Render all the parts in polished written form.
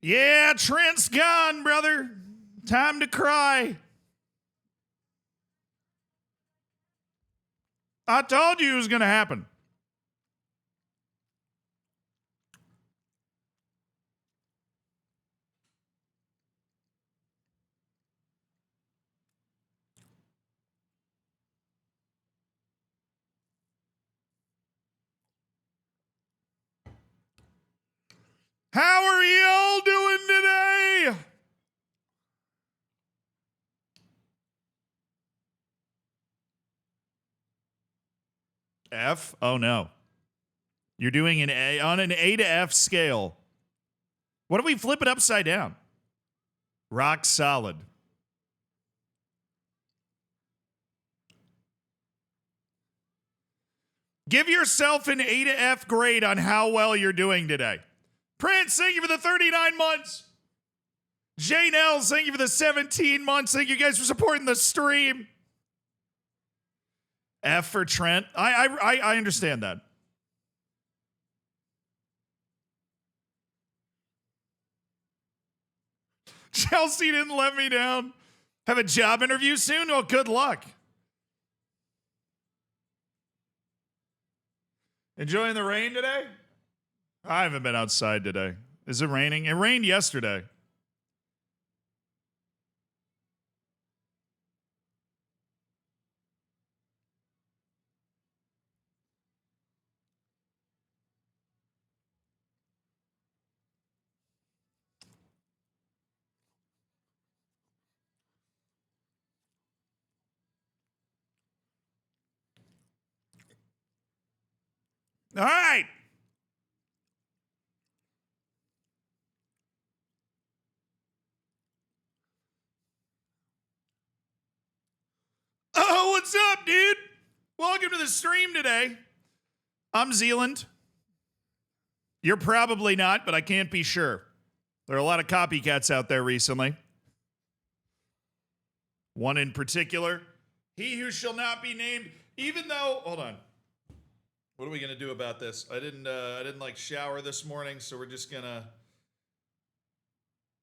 Yeah, Trent's gone, brother. Time to cry. I told you it was going to happen. How are y'all doing today? F? Oh, no. You're doing an A on an A to F scale. What if we flip it upside down? Rock solid. Give yourself an A to F grade on how well you're doing today. Prince, thank you for the 39 months. Jane Els, thank you for the 17 months. Thank you guys for supporting the stream. F for Trent. I understand that. Chelsea didn't let me down. Have a job interview soon? Well, good luck. Enjoying the rain today? I haven't been outside today. Is it raining? It rained yesterday. All right. Oh, what's up, dude? Welcome to the stream today. I'm Zealand. You're probably not, but I can't be sure. There are a lot of copycats out there recently. One in particular, he who shall not be named, even though, hold on. What are we going to do about this? I didn't like shower this morning, so we're just going to,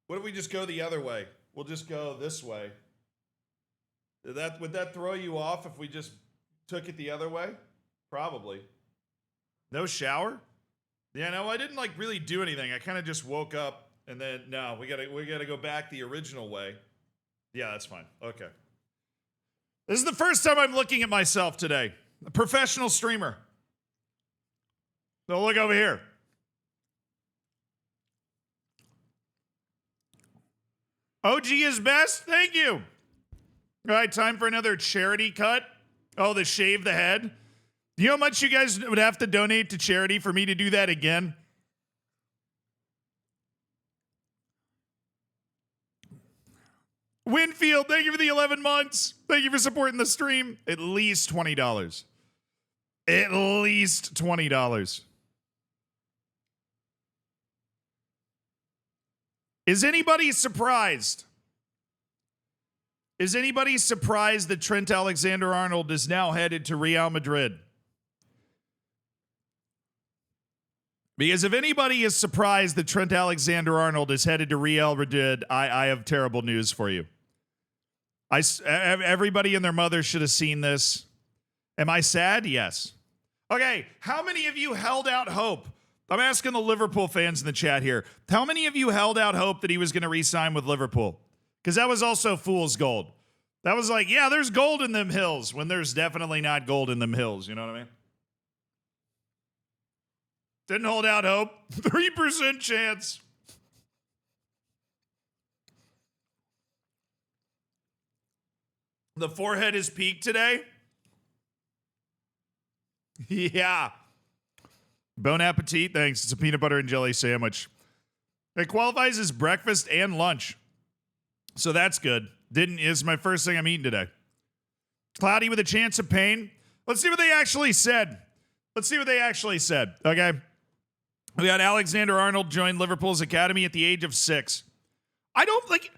what if we just go the other way? We'll just go this way. Would that throw you off if we just took it the other way? Probably. No shower? Yeah, no, I didn't like really do anything. I kind of just woke up and then no, we gotta go back the original way. Yeah, that's fine. Okay. This is the first time I'm looking at myself today. A professional streamer. So look over here. OG is best. Thank you. All right, time for another charity cut. Oh, the shave the head. You know how much you guys would have to donate to charity for me to do that again? Winfield, thank you for the 11 months. Thank you for supporting the stream. At least $20. At least $20. Is anybody surprised? Is anybody surprised that Trent Alexander-Arnold is now headed to Real Madrid? Because if anybody is surprised that Trent Alexander-Arnold is headed to Real Madrid, I have terrible news for you. Everybody and their mother should have seen this. Am I sad? Yes. Okay, how many of you held out hope? I'm asking the Liverpool fans in the chat here. How many of you held out hope that he was going to re-sign with Liverpool? Because that was also fool's gold. That was like, yeah, there's gold in them hills when there's definitely not gold in them hills. You know what I mean? Didn't hold out hope. 3% chance. The forehead is peaked today. Yeah. Bon appetit. Thanks. It's a peanut butter and jelly sandwich. It qualifies as breakfast and lunch. So that's good. Is my first thing I'm eating today. Cloudy with a chance of pain. Let's see what they actually said. Okay. We got Alexander-Arnold joined Liverpool's academy at the age of 6. I don't like.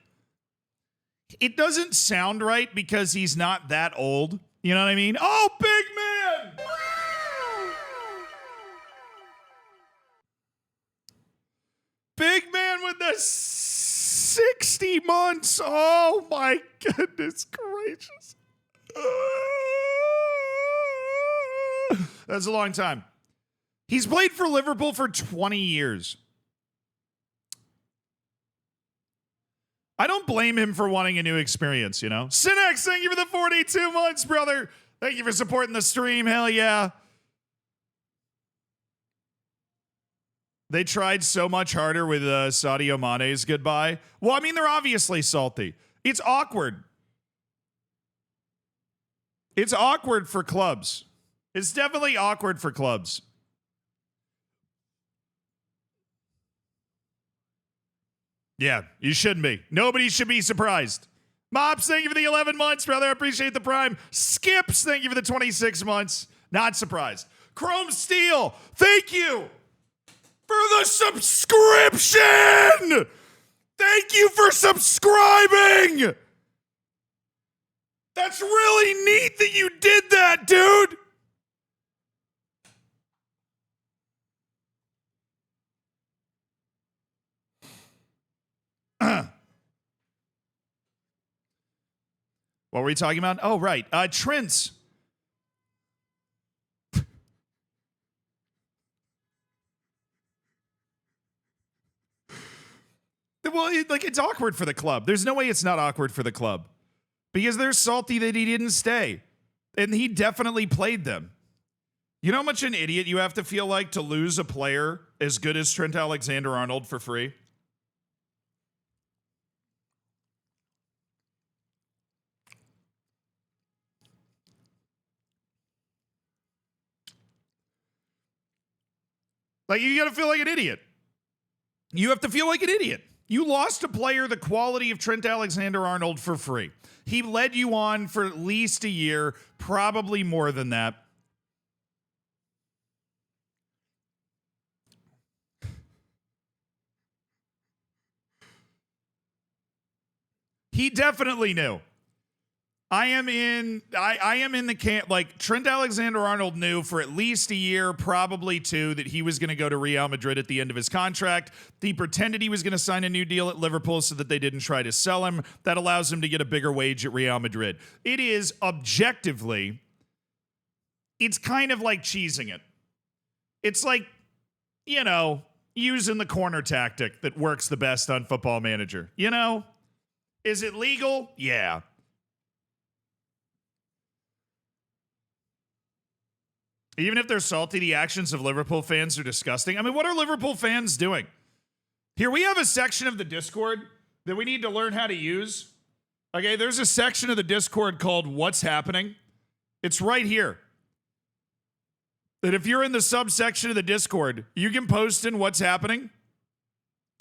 It doesn't sound right because he's not that old. You know what I mean? Oh, big man! Big man with the 60 months. Oh, my goodness gracious. That's a long time. He's played for Liverpool for 20 years. I don't blame him for wanting a new experience, you know? Sinex, thank you for the 42 months, brother. Thank you for supporting the stream. Hell yeah. They tried so much harder with Sadio Mane's goodbye. Well, I mean, they're obviously salty. It's awkward. It's awkward for clubs. It's definitely awkward for clubs. Yeah, you shouldn't be. Nobody should be surprised. Mops, thank you for the 11 months, brother. I appreciate the prime. Skips, thank you for the 26 months. Not surprised. Chrome Steel, thank you for the subscription. Thank you for subscribing. That's really neat that you did that, dude. What were we talking about? Oh, right. Trent's. Well, it's awkward for the club. There's no way it's not awkward for the club. Because they're salty that he didn't stay. And he definitely played them. You know how much an idiot you have to feel like to lose a player as good as Trent Alexander-Arnold for free? Like, you gotta feel like an idiot. You have to feel like an idiot. You lost a player the quality of Trent Alexander-Arnold for free. He led you on for at least a year, probably more than that. He definitely knew. I am in the camp. Like, Trent Alexander-Arnold knew for at least a year, probably two, that he was going to go to Real Madrid at the end of his contract. He pretended he was going to sign a new deal at Liverpool so that they didn't try to sell him. That allows him to get a bigger wage at Real Madrid. It is objectively, it's kind of like cheesing it. It's like, you know, using the corner tactic that works the best on Football Manager. You know? Is it legal? Yeah. Even if they're salty, the actions of Liverpool fans are disgusting. I mean, what are Liverpool fans doing? Here, we have a section of the Discord that we need to learn how to use. Okay, there's a section of the Discord called What's Happening. It's right here. That if you're in the subsection of the Discord, you can post in What's Happening.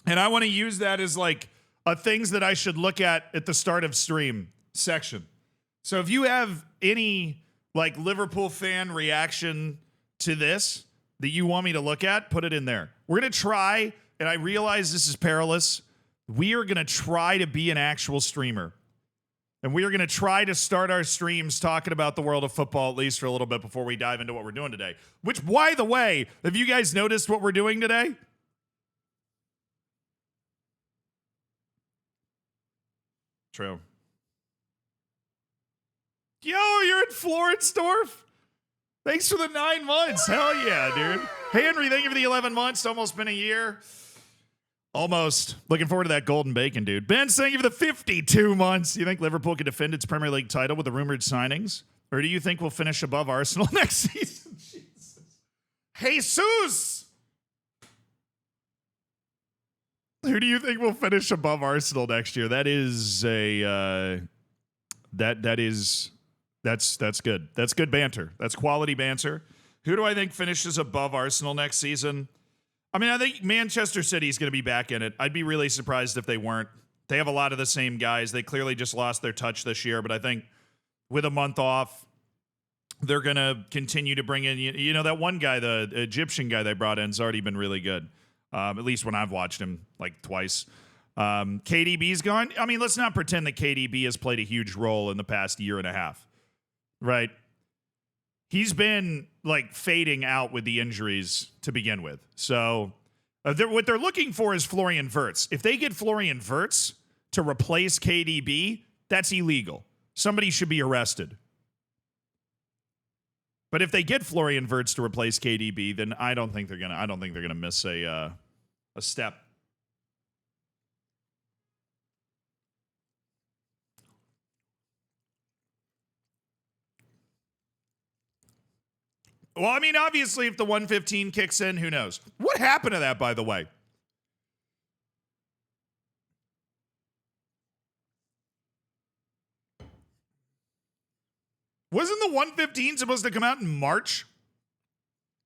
And I want to use that as like a things that I should look at the start of stream section. So if you have any like Liverpool fan reaction to this that you want me to look at, put it in there. We're going to try, and I realize this is perilous. We are going to try to be an actual streamer. And we are going to try to start our streams talking about the world of football, at least for a little bit before we dive into what we're doing today. Which, by the way, have you guys noticed what we're doing today? True. Yo, you're in Florensdorf? Thanks for the 9 months. Hell yeah, dude. Henry, thank you for the 11 months. Almost been a year. Almost. Looking forward to that golden bacon, dude. Ben, thank you for the 52 months. You think Liverpool can defend its Premier League title with the rumored signings? Or do you think we'll finish above Arsenal next season? Jesus! Who do you think will finish above Arsenal next year? That is a... That's good. That's good banter. That's quality banter. Who do I think finishes above Arsenal next season? I mean, I think Manchester City is going to be back in it. I'd be really surprised if they weren't. They have a lot of the same guys. They clearly just lost their touch this year, but I think with a month off, they're going to continue to bring in, you know, that one guy, the Egyptian guy they brought in, has already been really good. At least when I've watched him like twice. KDB's gone. I mean, let's not pretend that KDB has played a huge role in the past year and a half. Right. He's been like fading out with the injuries to begin with. So what they're looking for is Florian Wirtz. If they get Florian Wirtz to replace KDB, that's illegal. Somebody should be arrested. But if they get Florian Wirtz to replace KDB, then I don't think they're gonna miss a step. Well, I mean, obviously, if the 115 kicks in, who knows? What happened to that, by the way? Wasn't the 115 supposed to come out in March?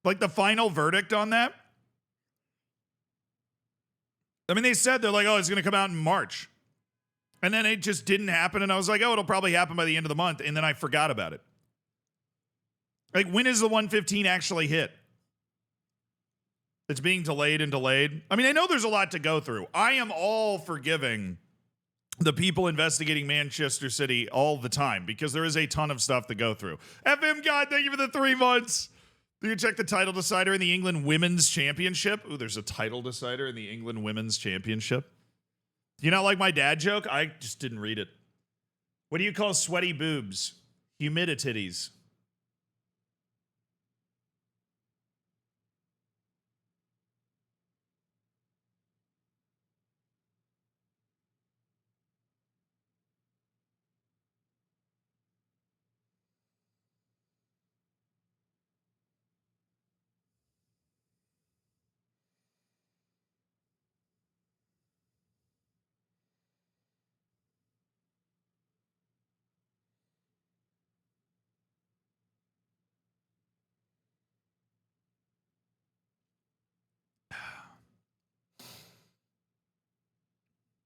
Like the final verdict on that? I mean, they said they're like, oh, it's going to come out in March. And then it just didn't happen. And I was like, oh, it'll probably happen by the end of the month. And then I forgot about it. Like, when is the 115 actually hit? It's being delayed and delayed. I mean, I know there's a lot to go through. I am all forgiving the people investigating Manchester City all the time because there is a ton of stuff to go through. FM God, thank you for the 3 months. You can check the title decider in the England Women's Championship. Ooh, there's a title decider in the England Women's Championship. Do you not like my dad joke? I just didn't read it. What do you call sweaty boobs? Humidititties.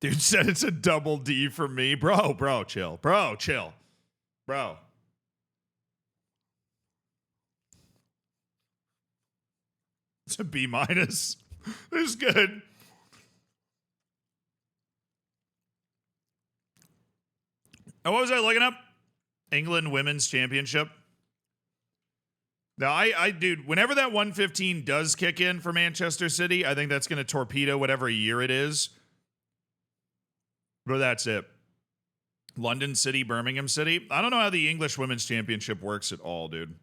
Dude said it's a double D for me. Bro, chill. Bro, chill. Bro. It's a B minus. It's good. Oh, what was I looking up? England Women's Championship. Now, I dude, whenever that 115 does kick in for Manchester City, I think that's going to torpedo whatever year it is. But that's it. London City, Birmingham City. I don't know how the English Women's Championship works at all, dude.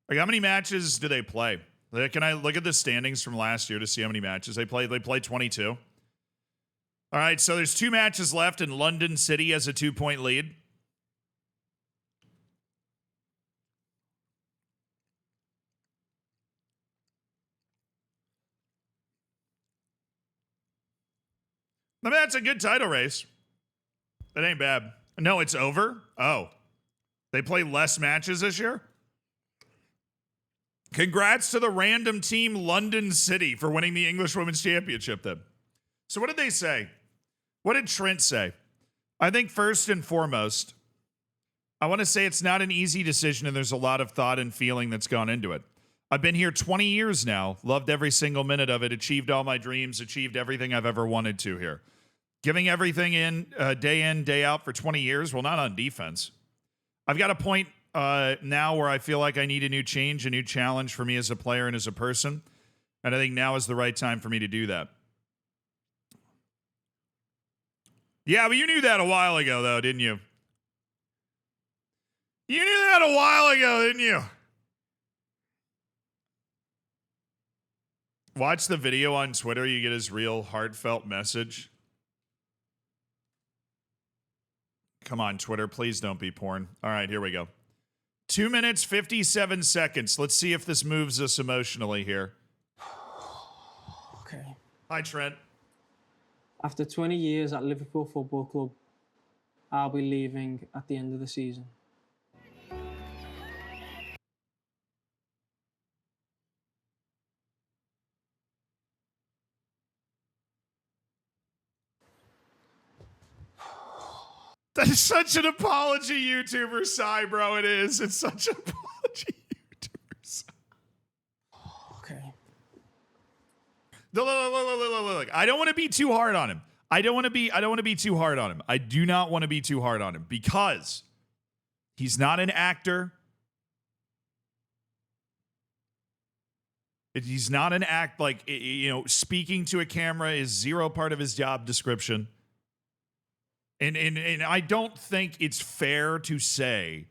Like, how many matches do they play? Like, can I look at the standings from last year to see how many matches they played? They played 22. All right, so there's 2 matches left, and London City has a 2-point lead. I mean, that's a good title race. That ain't bad. No, it's over? Oh. They play less matches this year? Congrats to the random team London City for winning the English Women's Championship then. So what did they say? What did Trent say? I think first and foremost, I want to say it's not an easy decision and there's a lot of thought and feeling that's gone into it. I've been here 20 years now, loved every single minute of it, achieved all my dreams, achieved everything I've ever wanted to here. Giving everything in, day out for 20 years, well, not on defense. I've got a point now where I feel like I need a new change, a new challenge for me as a player and as a person. And I think now is the right time for me to do that. Yeah, but you knew that a while ago, though, didn't you? You knew that a while ago, didn't you? Watch the video on Twitter. You get his real heartfelt message. Come on, Twitter. Please don't be porn. All right, here we go. 2 minutes, 57 seconds. Let's see if this moves us emotionally here. Okay. Hi, Trent. After 20 years at Liverpool Football Club, I'll be leaving at the end of the season. That is such an apology YouTuber sigh, bro. It is. It's such an apology YouTuber sigh. Okay. Look. I don't want to be too hard on him. I don't want to be too hard on him. I do not want to be too hard on him because he's not an actor. He's not an act like, you know, speaking to a camera is zero part of his job description. And I don't think it's fair to say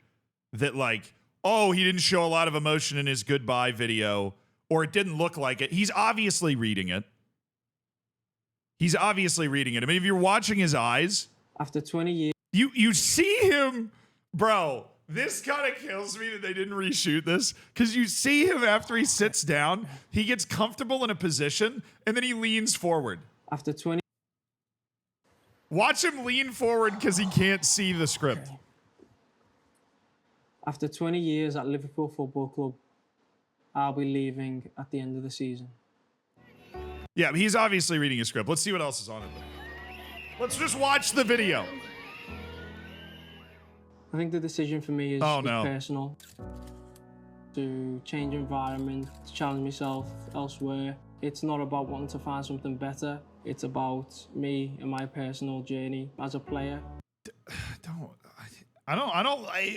that, like, oh, he didn't show a lot of emotion in his goodbye video, or it didn't look like it. He's obviously reading it. He's obviously reading it. I mean, if you're watching his eyes, After 20 years, you see him, bro. This kind of kills me that they didn't reshoot this, because you see him after he sits down, he gets comfortable in a position, and then he leans forward. after 20 Watch him lean forward because he can't see the script. After 20 years at Liverpool Football Club, I'll be leaving at the end of the season. Yeah, he's obviously reading a script. Let's see what else is on it. Let's just watch the video. I think the decision for me is, Oh, is no. personal. To change environment, to challenge myself elsewhere. It's not about wanting to find something better. It's about me and my personal journey as a player.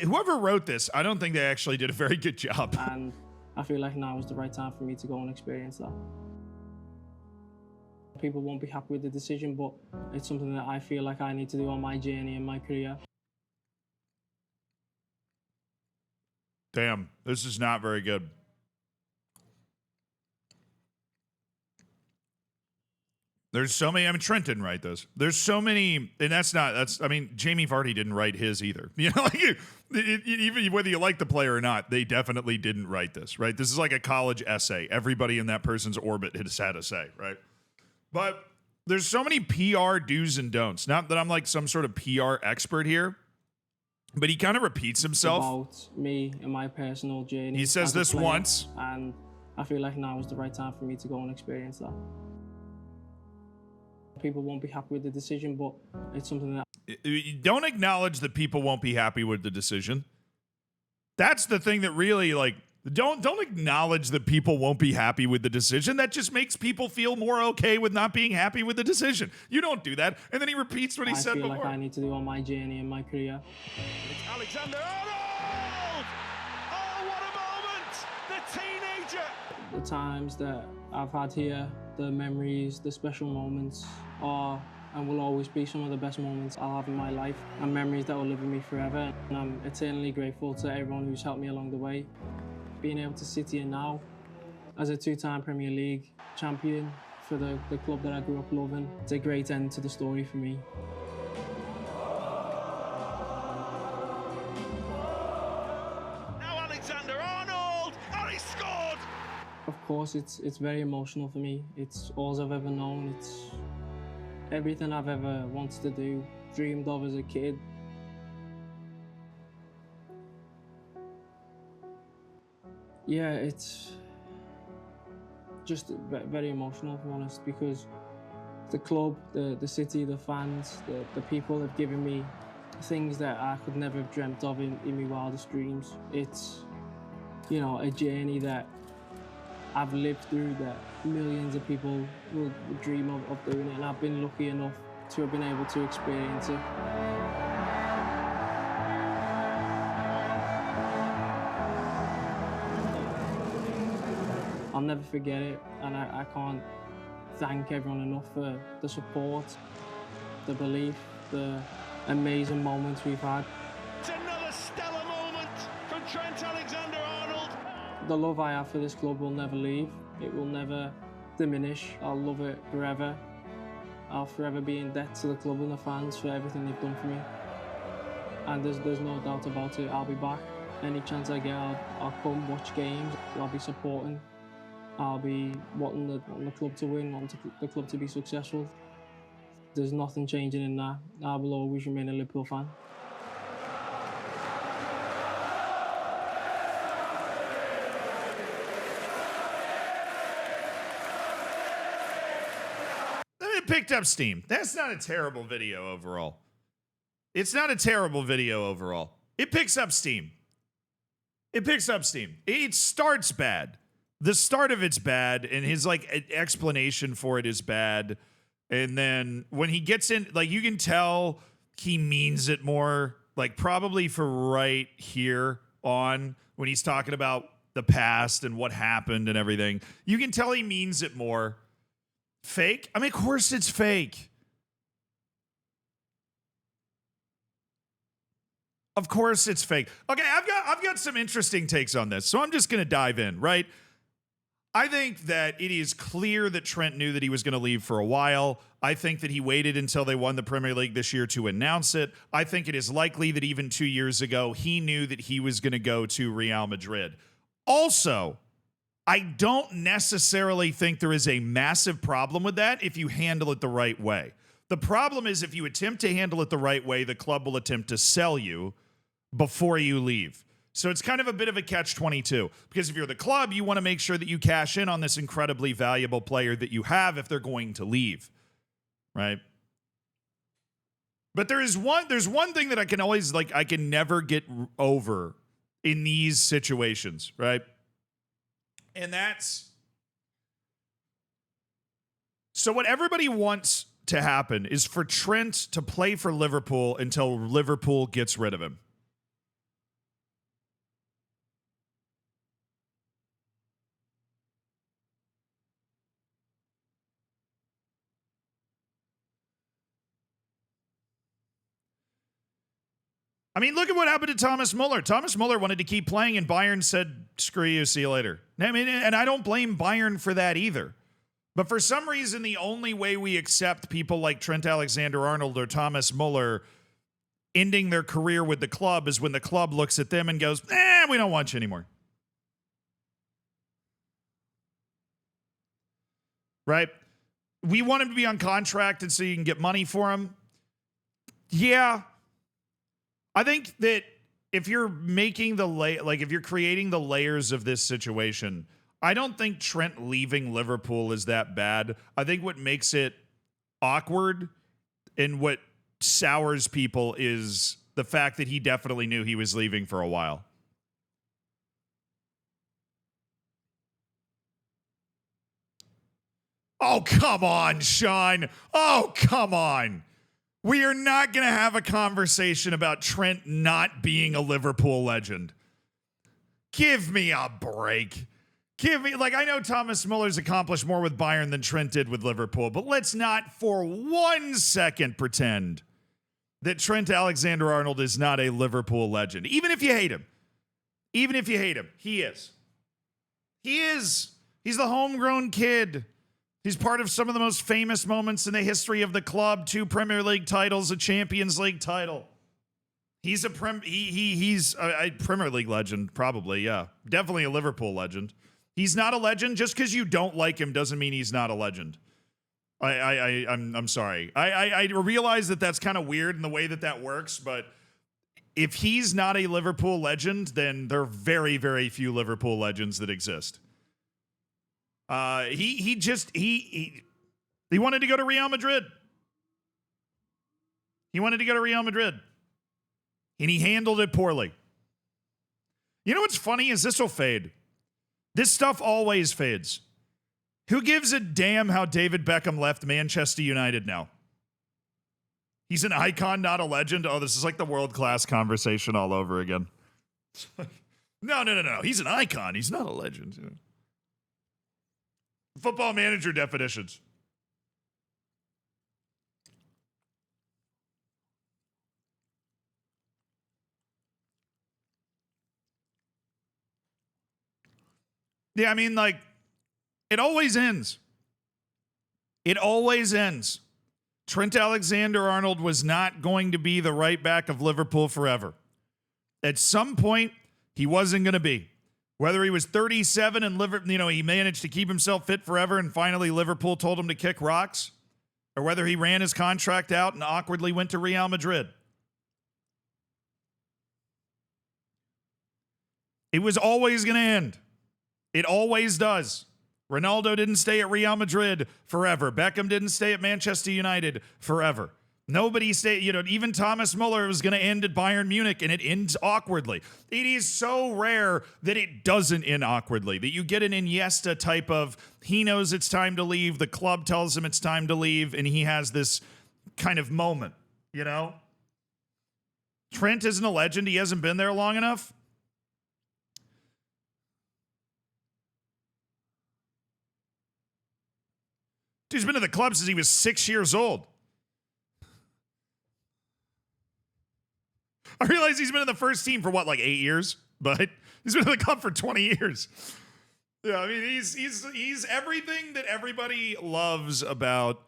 Whoever wrote this, I don't think they actually did a very good job. And I feel like now is the right time for me to go and experience that. People won't be happy with the decision, but it's something that I feel like I need to do on my journey and my career. Damn, this is not very good. There's so many. I mean, Trent didn't write this. There's so many, and I mean, Jamie Vardy didn't write his either. You know, like, even whether you like the player or not, they definitely didn't write this, right? This is like a college essay. Everybody in that person's orbit has had a say, right? But there's so many PR do's and don'ts. Not that I'm like some sort of PR expert here, but he kind of repeats himself. About me and my personal journey. He says as a this player, once. and I feel like now is the right time for me to go and experience that. People won't be happy with the decision, but it's something that Don't acknowledge that people won't be happy with the decision. That's the thing that really, like, don't acknowledge that people won't be happy with the decision. That just makes people feel more okay with not being happy with the decision. You don't do that. And then he repeats what he said before. I feel like I need to do on my journey and my career. It's Alexander-Arnold! Oh, what a moment! The teenager! The times that I've had here, the memories, the special moments are and will always be some of the best moments I'll have in my life, and memories that will live with me forever. And I'm eternally grateful to everyone who's helped me along the way. Being able to sit here now as a two-time Premier League champion for the club that I grew up loving, it's a great end to the story for me. Now Alexander-Arnold! And he scored! Of course, it's very emotional for me. It's all I've ever known. It's everything I've ever wanted to do, dreamed of as a kid. Yeah, it's just very emotional, if I'm honest, because the club, the city, the fans, the people have given me things that I could never have dreamt of in my wildest dreams. It's, you know, a journey that I've lived through that millions of people would dream of doing it, and I've been lucky enough to have been able to experience it. I'll never forget it, and I can't thank everyone enough for the support, the belief, the amazing moments we've had. It's another stellar moment from Trent Alexander-Arnold. The love I have for this club will never leave. It will never diminish. I'll love it forever. I'll forever be in debt to the club and the fans for everything they've done for me. And there's no doubt about it. I'll be back. Any chance I get, I'll come watch games. I'll be supporting. I'll be wanting the club to win, wanting the club to be successful. There's nothing changing in that. I will always remain a Liverpool fan. It picked up steam. That's not a terrible video overall. It's not a terrible video overall. It picks up steam. It picks up steam. It starts bad. The start of it's bad, and his like explanation for it is bad. And then when he gets in, like, you can tell he means it more, like, probably for right here on when he's talking about the past and what happened and everything. You can tell he means it more. Fake? I mean, of course it's fake. Of course it's fake. Okay, I've got some interesting takes on this, so I'm just going to dive in, right? I think that it is clear that Trent knew that he was going to leave for a while. I think that he waited until they won the Premier League this year to announce it. I think it is likely that even 2 years ago, he knew that he was going to go to Real Madrid. Also, I don't necessarily think there is a massive problem with that if you handle it the right way. The problem is if you attempt to handle it the right way, the club will attempt to sell you before you leave. So it's kind of a bit of a catch-22 because if you're the club, you want to make sure that you cash in on this incredibly valuable player that you have if they're going to leave, right? But there's one thing that I can always I can never get over in these situations, right? And that's so what everybody wants to happen is for Trent to play for Liverpool until Liverpool gets rid of him. I mean, look at what happened to Thomas Muller. Thomas Muller wanted to keep playing, and Bayern said, screw you, see you later. I mean, and I don't blame Bayern for that either. But for some reason, the only way we accept people like Trent Alexander-Arnold or Thomas Muller ending their career with the club is when the club looks at them and goes, we don't want you anymore. Right? We want him to be on contract and so you can get money for him. Yeah. I think that if you're making if you're creating the layers of this situation, I don't think Trent leaving Liverpool is that bad. I think what makes it awkward and what sours people is the fact that he definitely knew he was leaving for a while. Oh, come on, Sean. Oh, come on. We are not going to have a conversation about Trent not being a Liverpool legend. Give me a break. I know Thomas Muller's accomplished more with Bayern than Trent did with Liverpool, but let's not for 1 second pretend that Trent Alexander-Arnold is not a Liverpool legend. Even if you hate him. Even if you hate him, he is. He is. He's the homegrown kid. He's part of some of the most famous moments in the history of the club. 2 Premier League titles, a Champions League title. He's a Premier League legend, probably, yeah. Definitely a Liverpool legend. He's not a legend. Just because you don't like him doesn't mean he's not a legend. I'm sorry. I realize that that's kind of weird in the way that works, but if he's not a Liverpool legend, then there are very, very few Liverpool legends that exist. He wanted to go to Real Madrid. He wanted to go to Real Madrid. And he handled it poorly. You know what's funny is this will fade. This stuff always fades. Who gives a damn how David Beckham left Manchester United now? He's an icon, not a legend. Oh, this is like the world-class conversation all over again. No. He's an icon. He's not a legend. Football Manager definitions. Yeah, I mean, it always ends. It always ends. Trent Alexander-Arnold was not going to be the right back of Liverpool forever. At some point, he wasn't going to be. Whether he was 37 and he managed to keep himself fit forever and finally Liverpool told him to kick rocks, or whether he ran his contract out and awkwardly went to Real Madrid. It was always going to end. It always does. Ronaldo didn't stay at Real Madrid forever. Beckham didn't stay at Manchester United forever. Nobody stayed, even Thomas Muller was going to end at Bayern Munich, and it ends awkwardly. It is so rare that it doesn't end awkwardly, that you get an Iniesta type of, he knows it's time to leave, the club tells him it's time to leave, and he has this kind of moment, Trent isn't a legend. He hasn't been there long enough. Dude's been in the club since he was 6 years old. I realize he's been in the first team for what, like 8 years? But he's been in the club for 20 years. Yeah, I mean, he's everything that everybody loves about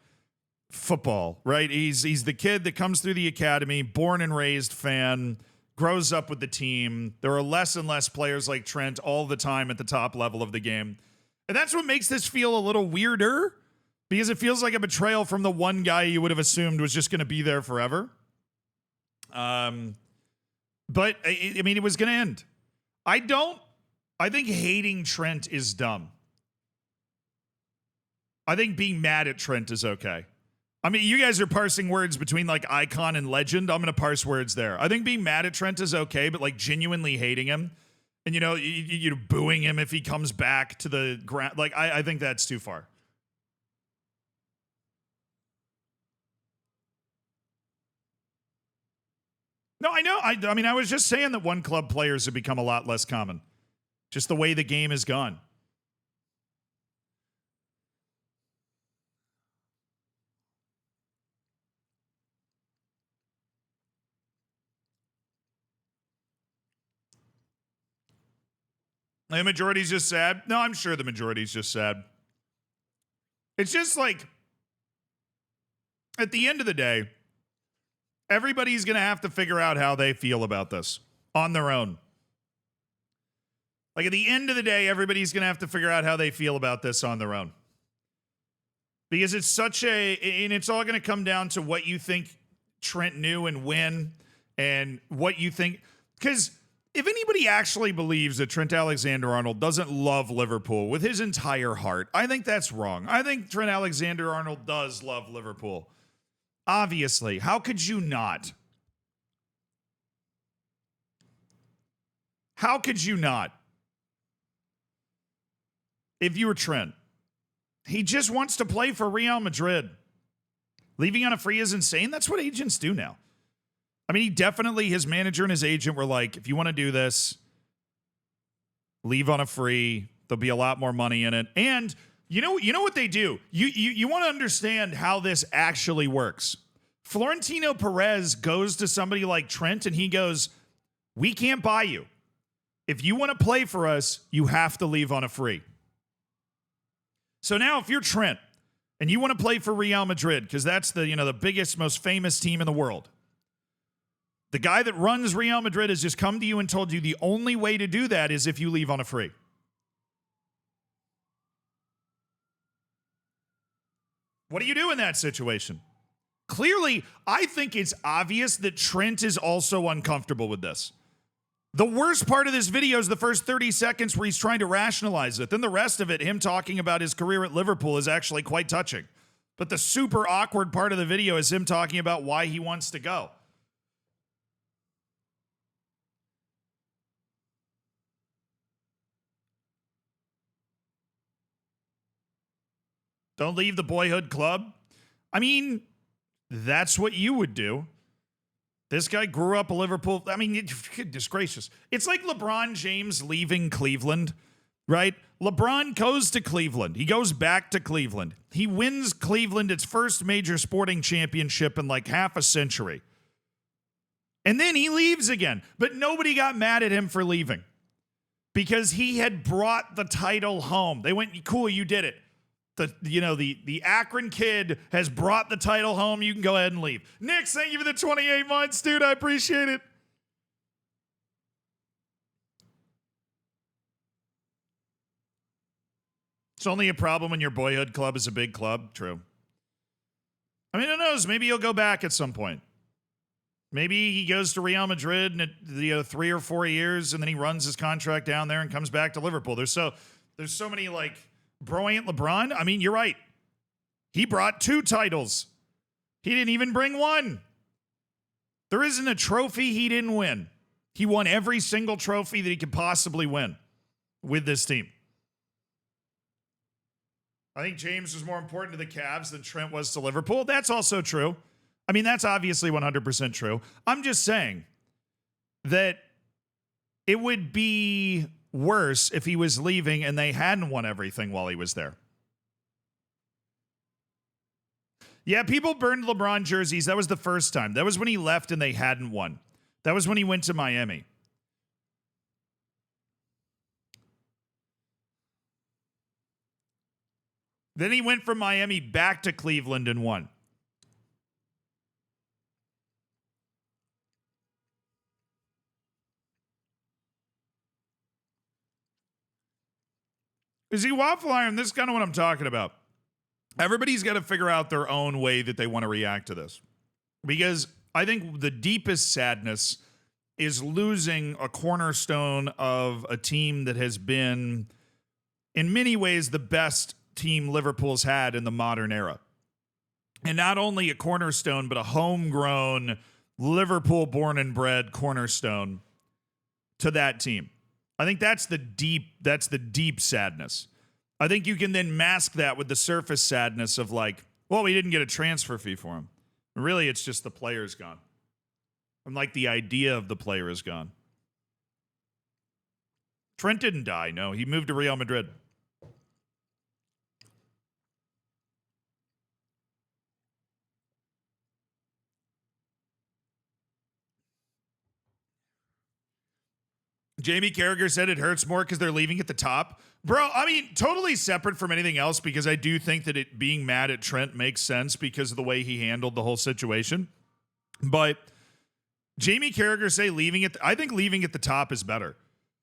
football, right? He's the kid that comes through the academy, born and raised fan, grows up with the team. There are less and less players like Trent all the time at the top level of the game. And that's what makes this feel a little weirder, because it feels like a betrayal from the one guy you would have assumed was just going to be there forever. But I mean, it was going to end. I think hating Trent is dumb. I think being mad at Trent is okay. I mean, you guys are parsing words between like icon and legend. I'm going to parse words there. I think being mad at Trent is okay, but like genuinely hating him and, you know, you booing him if he comes back to the ground. Like, I think that's too far. No, I know. I mean, I was just saying that one club players have become a lot less common. Just the way the game has gone. The majority's just sad. No, I'm sure the majority's just sad. It's just like, at the end of the day, everybody's going to have to figure out how they feel about this on their own. Like, at the end of the day, everybody's going to have to figure out how they feel about this on their own. Because it's such and it's all going to come down to what you think Trent knew and when, and what you think. Because if anybody actually believes that Trent Alexander-Arnold doesn't love Liverpool with his entire heart, I think that's wrong. I think Trent Alexander-Arnold does love Liverpool. Obviously. How could you not? How could you not? If you were Trent, he just wants to play for Real Madrid. Leaving on a free is insane. That's what agents do now. I mean, he definitely, his manager and his agent were like, if you want to do this, leave on a free. There'll be a lot more money in it. And you know what they do? You want to understand how this actually works. Florentino Perez goes to somebody like Trent and he goes, we can't buy you. If you want to play for us, you have to leave on a free. So now if you're Trent and you want to play for Real Madrid, because that's the biggest, most famous team in the world, the guy that runs Real Madrid has just come to you and told you the only way to do that is if you leave on a free. What do you do in that situation? Clearly, I think it's obvious that Trent is also uncomfortable with this. The worst part of this video is the first 30 seconds where he's trying to rationalize it. Then the rest of it, him talking about his career at Liverpool, is actually quite touching. But the super awkward part of the video is him talking about why he wants to go. Don't leave the boyhood club. I mean, that's what you would do. This guy grew up a Liverpool. I mean, goodness gracious. It's like LeBron James leaving Cleveland, right? LeBron goes to Cleveland. He goes back to Cleveland. He wins Cleveland its first major sporting championship in like half a century. And then he leaves again. But nobody got mad at him for leaving because he had brought the title home. They went, cool, you did it. The Akron kid has brought the title home. You can go ahead and leave. Nick, thank you for the 28 months, dude. I appreciate it. It's only a problem when your boyhood club is a big club. True. I mean, who knows? Maybe he'll go back at some point. Maybe he goes to Real Madrid in 3 or 4 years, and then he runs his contract down there and comes back to Liverpool. There's so many like brilliant LeBron. I mean, you're right. He brought 2 titles. He didn't even bring 1. There isn't a trophy he didn't win. He won every single trophy that he could possibly win with this team. I think James was more important to the Cavs than Trent was to Liverpool. That's also true. I mean, that's obviously 100% true. I'm just saying that it would be worse if he was leaving and they hadn't won everything while he was there. Yeah, people burned LeBron jerseys. That was the first time. That was when he left and they hadn't won. That was when he went to Miami. Then he went from Miami back to Cleveland and won. You see, Waffle Iron, this is kind of what I'm talking about. Everybody's got to figure out their own way that they want to react to this. Because I think the deepest sadness is losing a cornerstone of a team that has been, in many ways, the best team Liverpool's had in the modern era. And not only a cornerstone, but a homegrown, Liverpool born and bred cornerstone to that team. I think that's the deep sadness. I think you can then mask that with the surface sadness of like, well, we didn't get a transfer fee for him. Really, it's just the player's gone. And like the idea of the player is gone. Trent didn't die. No, he moved to Real Madrid. Jamie Carragher said it hurts more because they're leaving at the top. Bro, I mean, totally separate from anything else, because I do think that it being mad at Trent makes sense because of the way he handled the whole situation. But Jamie Carragher say I think leaving at the top is better.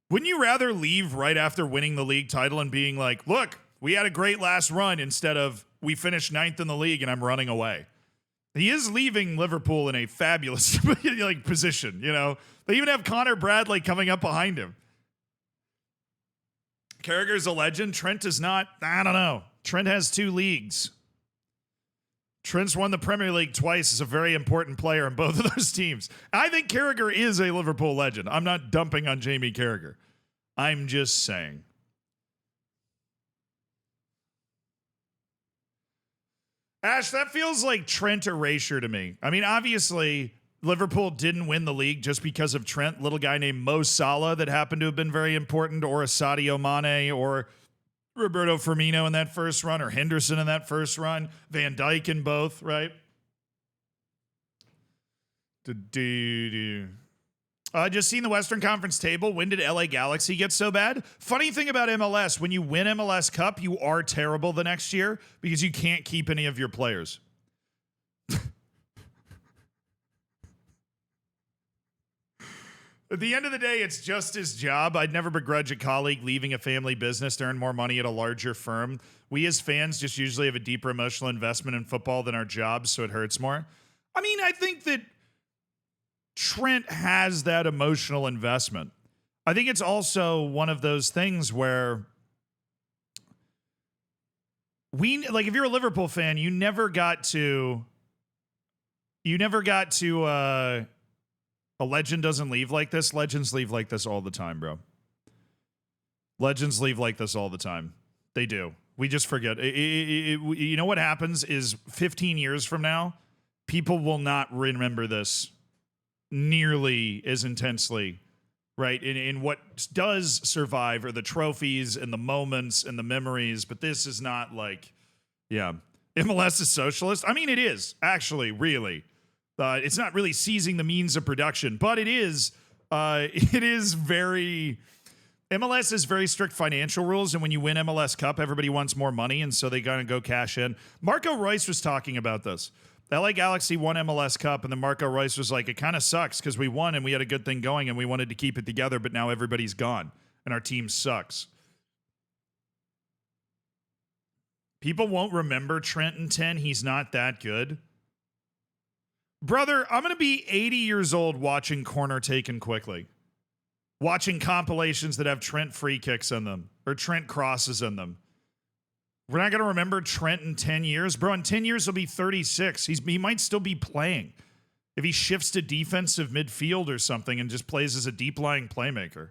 Wouldn't you rather leave right after winning the league title and being like, look, we had a great last run, instead of we finished 9th in the league and I'm running away? He is leaving Liverpool in a fabulous position, you know. They even have Connor Bradley coming up behind him. Carragher's a legend. Trent is not. I don't know. Trent has 2 leagues. Trent's won the Premier League twice, is a very important player in both of those teams. I think Carragher is a Liverpool legend. I'm not dumping on Jamie Carragher. I'm just saying. Ash, that feels like Trent erasure to me. I mean, obviously, Liverpool didn't win the league just because of Trent. Little guy named Mo Salah that happened to have been very important, or a Sadio Mane, or Roberto Firmino in that first run, or Henderson in that first run, Van Dijk in both, right? Just seen the Western Conference table. When did LA Galaxy get so bad? Funny thing about MLS, when you win MLS Cup, you are terrible the next year because you can't keep any of your players. At the end of the day, it's just his job. I'd never begrudge a colleague leaving a family business to earn more money at a larger firm. We as fans just usually have a deeper emotional investment in football than our jobs, so it hurts more. I mean, I think that Trent has that emotional investment. I think it's also one of those things where if you're a Liverpool fan, you never got to a legend doesn't leave like this. Legends leave like this all the time, bro. Legends leave like this all the time. They do. We just forget. You know what happens is 15 years from now, people will not remember this nearly as intensely, right? In what does survive are the trophies and the moments and the memories, but this is not like, yeah. MLS is socialist. I mean, it is, actually, really. It's not really seizing the means of production, but it is very... MLS has very strict financial rules, and when you win MLS Cup, everybody wants more money, and so they gotta go cash in. Marco Reus was talking about this. The LA Galaxy won MLS Cup, and then Marco Reus was like, it kind of sucks because we won and we had a good thing going and we wanted to keep it together, but now everybody's gone and our team sucks. People won't remember Trent in 10. He's not that good. Brother, I'm going to be 80 years old watching corner taken quickly. Watching compilations that have Trent free kicks in them or Trent crosses in them. We're not going to remember Trent in 10 years. Bro, in 10 years, he'll be 36. He might still be playing if he shifts to defensive midfield or something and just plays as a deep-lying playmaker.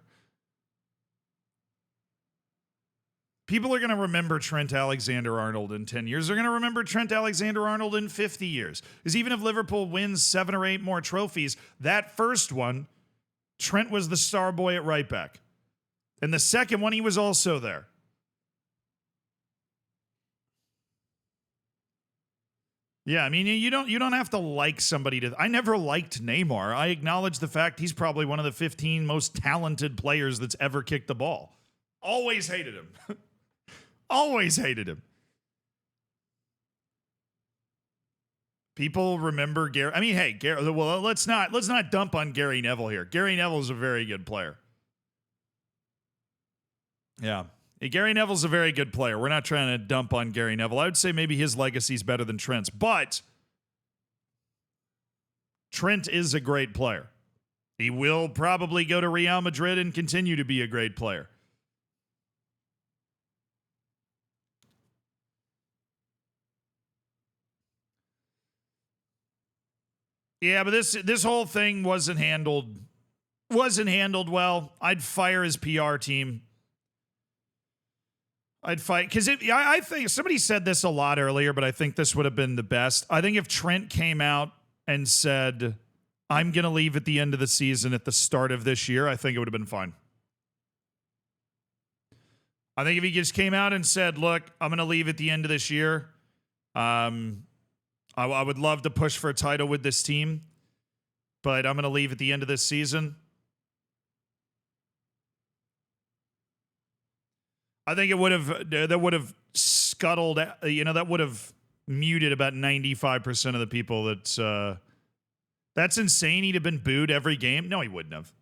People are going to remember Trent Alexander-Arnold in 10 years. They're going to remember Trent Alexander-Arnold in 50 years. Because even if Liverpool wins 7 or 8 more trophies, that first one, Trent was the star boy at right back. And the second one, he was also there. Yeah, I mean, you don't have to like somebody to. I never liked Neymar. I acknowledge the fact he's probably one of the 15 most talented players that's ever kicked the ball. Always hated him. Always hated him. People remember Gary. I mean, hey, Gary. Well, let's not dump on Gary Neville here. Gary Neville is a very good player. Yeah. Gary Neville's a very good player. We're not trying to dump on Gary Neville. I would say maybe his legacy is better than Trent's, but Trent is a great player. He will probably go to Real Madrid and continue to be a great player. Yeah, but this whole thing wasn't handled well. I'd fire his PR team. I'd fight because I think somebody said this a lot earlier, but I think this would have been the best. I think if Trent came out and said, "I'm going to leave at the end of the season at the start of this year," I think it would have been fine. I think if he just came out and said, "Look, I'm going to leave at the end of this year. I would love to push for a title with this team, but I'm going to leave at the end of this season." I think that would have scuttled, that would have muted about 95% of the people that's insane. He'd have been booed every game. No, he wouldn't have.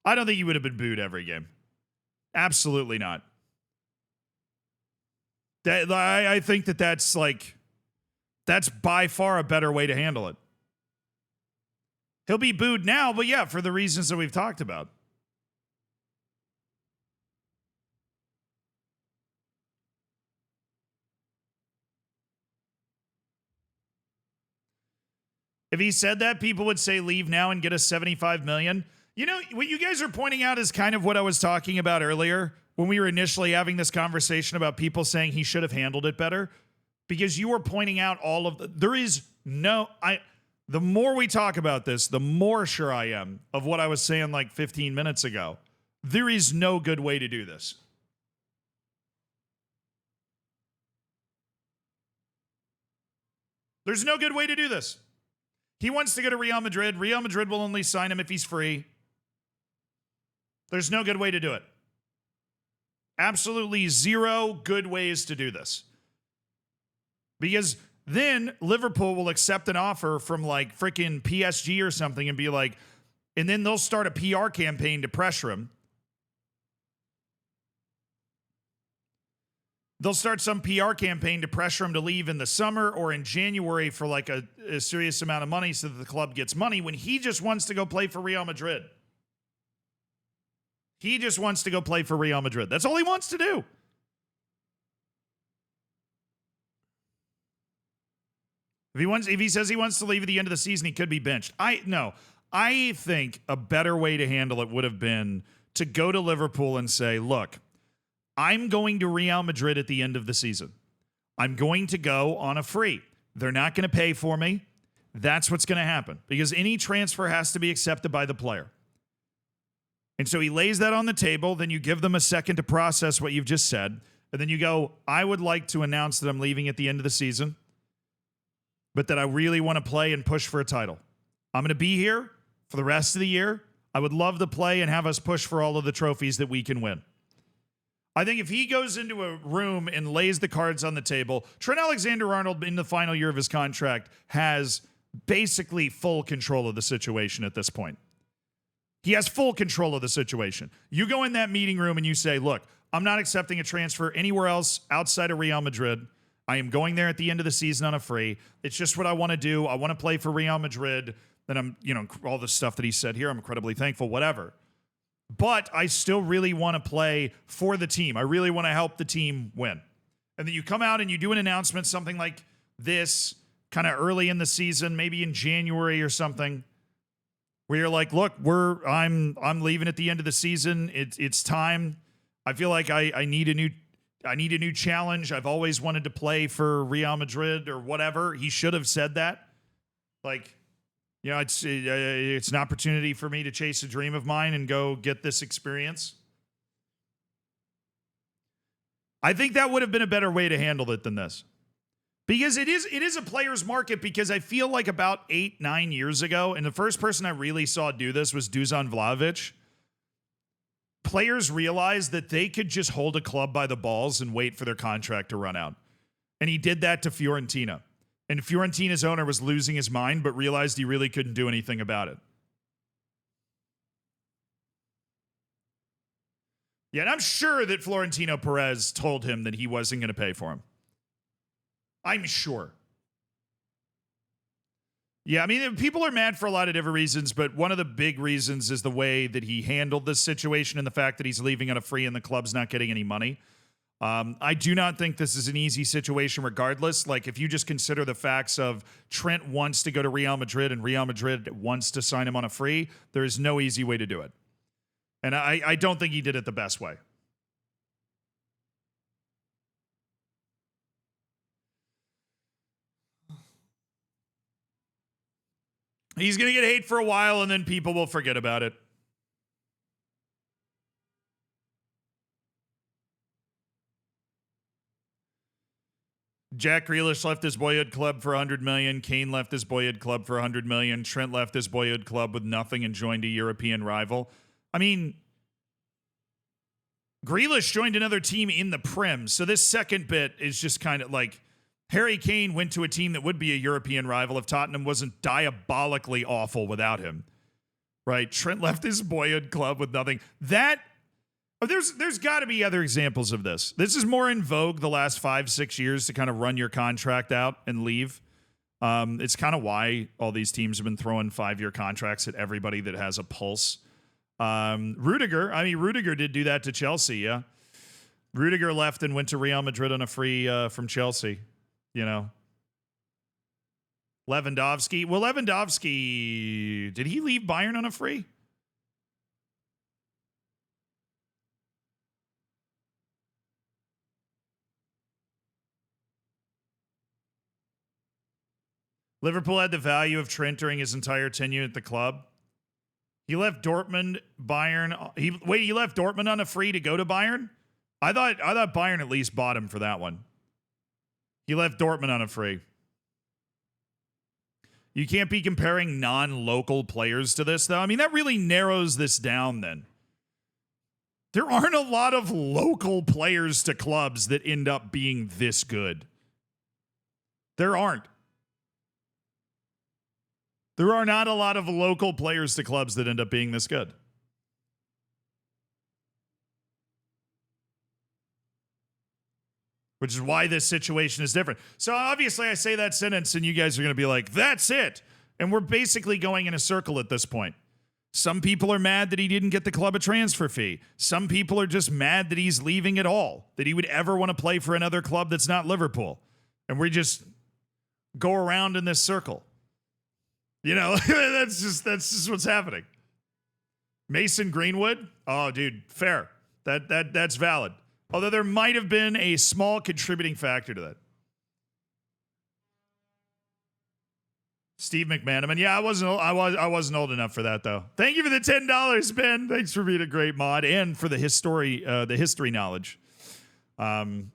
I don't think he would have been booed every game. Absolutely not. I think that's by far a better way to handle it. He'll be booed now, but yeah, for the reasons that we've talked about. If he said that, people would say leave now and get us $75 million. You know, what you guys are pointing out is kind of what I was talking about earlier when we were initially having this conversation about people saying he should have handled it better. Because you were pointing out the more we talk about this, the more sure I am of what I was saying like 15 minutes ago. There is no good way to do this. There's no good way to do this. He wants to go to Real Madrid. Real Madrid will only sign him if he's free. There's no good way to do it. Absolutely zero good ways to do this. Because then Liverpool will accept an offer from like freaking PSG or something and be like, and then they'll start a PR campaign to pressure him. They'll start some PR campaign to pressure him to leave in the summer or in January for like a serious amount of money so that the club gets money when he just wants to go play for Real Madrid. He just wants to go play for Real Madrid. That's all he wants to do. If he says he wants to leave at the end of the season, he could be benched. I think a better way to handle it would have been to go to Liverpool and say, look, I'm going to Real Madrid at the end of the season. I'm going to go on a free. They're not going to pay for me. That's what's going to happen because any transfer has to be accepted by the player. And so he lays that on the table. Then you give them a second to process what you've just said. And then you go, I would like to announce that I'm leaving at the end of the season, but that I really want to play and push for a title. I'm going to be here for the rest of the year. I would love to play and have us push for all of the trophies that we can win. I think if he goes into a room and lays the cards on the table, Trent Alexander-Arnold in the final year of his contract has basically full control of the situation at this point. He has full control of the situation. You go in that meeting room and you say, look, I'm not accepting a transfer anywhere else outside of Real Madrid. I am going there at the end of the season on a free. It's just what I want to do. I want to play for Real Madrid. Then I'm, all the stuff that he said here, I'm incredibly thankful, whatever. But I still really want to play for the team. I really want to help the team win. And then you come out and you do an announcement, something like this, kind of early in the season, maybe in January or something, where you're like, look, I'm leaving at the end of the season. It's time. I feel like I need a new challenge. I've always wanted to play for Real Madrid or whatever. He should have said that. Like, it's an opportunity for me to chase a dream of mine and go get this experience. I think that would have been a better way to handle it than this. Because it is a player's market, because I feel like about 8-9 years ago, and the first person I really saw do this was Dusan Vlahovic. Players realized that they could just hold a club by the balls and wait for their contract to run out. And he did that to Fiorentina. And Fiorentina's owner was losing his mind, but realized he really couldn't do anything about it. Yeah, and I'm sure that Florentino Perez told him that he wasn't going to pay for him. I'm sure. Yeah, I mean, people are mad for a lot of different reasons, but one of the big reasons is the way that he handled this situation and the fact that he's leaving on a free and the club's not getting any money. I do not think this is an easy situation regardless. Like, if you just consider the facts of Trent wants to go to Real Madrid and Real Madrid wants to sign him on a free, there is no easy way to do it. And I don't think he did it the best way. He's going to get hate for a while, and then people will forget about it. Jack Grealish left his boyhood club for $100 million. Kane left his boyhood club for $100 million. Trent left his boyhood club with nothing and joined a European rival. I mean, Grealish joined another team in the Prem, so this second bit is just kind of like Harry Kane went to a team that would be a European rival if Tottenham wasn't diabolically awful without him. Right? Trent left his boyhood club with nothing. There's got to be other examples of this. This is more in vogue the last 5-6 years to kind of run your contract out and leave. It's kind of why all these teams have been throwing 5-year contracts at everybody that has a pulse. Rudiger did do that to Chelsea, yeah. Rudiger left and went to Real Madrid on a free from Chelsea, you know. Lewandowski. Well, Lewandowski, did he leave Bayern on a free? Liverpool had the value of Trent during his entire tenure at the club. He left Dortmund, Bayern. He left Dortmund on a free to go to Bayern? I thought Bayern at least bought him for that one. He left Dortmund on a free. You can't be comparing non-local players to this, though. I mean, that really narrows this down then. There aren't a lot of local players to clubs that end up being this good. There aren't. There are not a lot of local players to clubs that end up being this good. Which is why this situation is different. So obviously I say that sentence and you guys are going to be like, that's it. And we're basically going in a circle at this point. Some people are mad that he didn't get the club a transfer fee. Some people are just mad that he's leaving at all, that he would ever want to play for another club that's not Liverpool. And we just go around in this circle. You know, that's just what's happening. Mason Greenwood? Oh, dude, fair. That's valid. Although there might have been a small contributing factor to that. Steve McManaman. Yeah, I wasn't old enough for that though. Thank you for the $10, Ben. Thanks for being a great mod and for the history knowledge. Do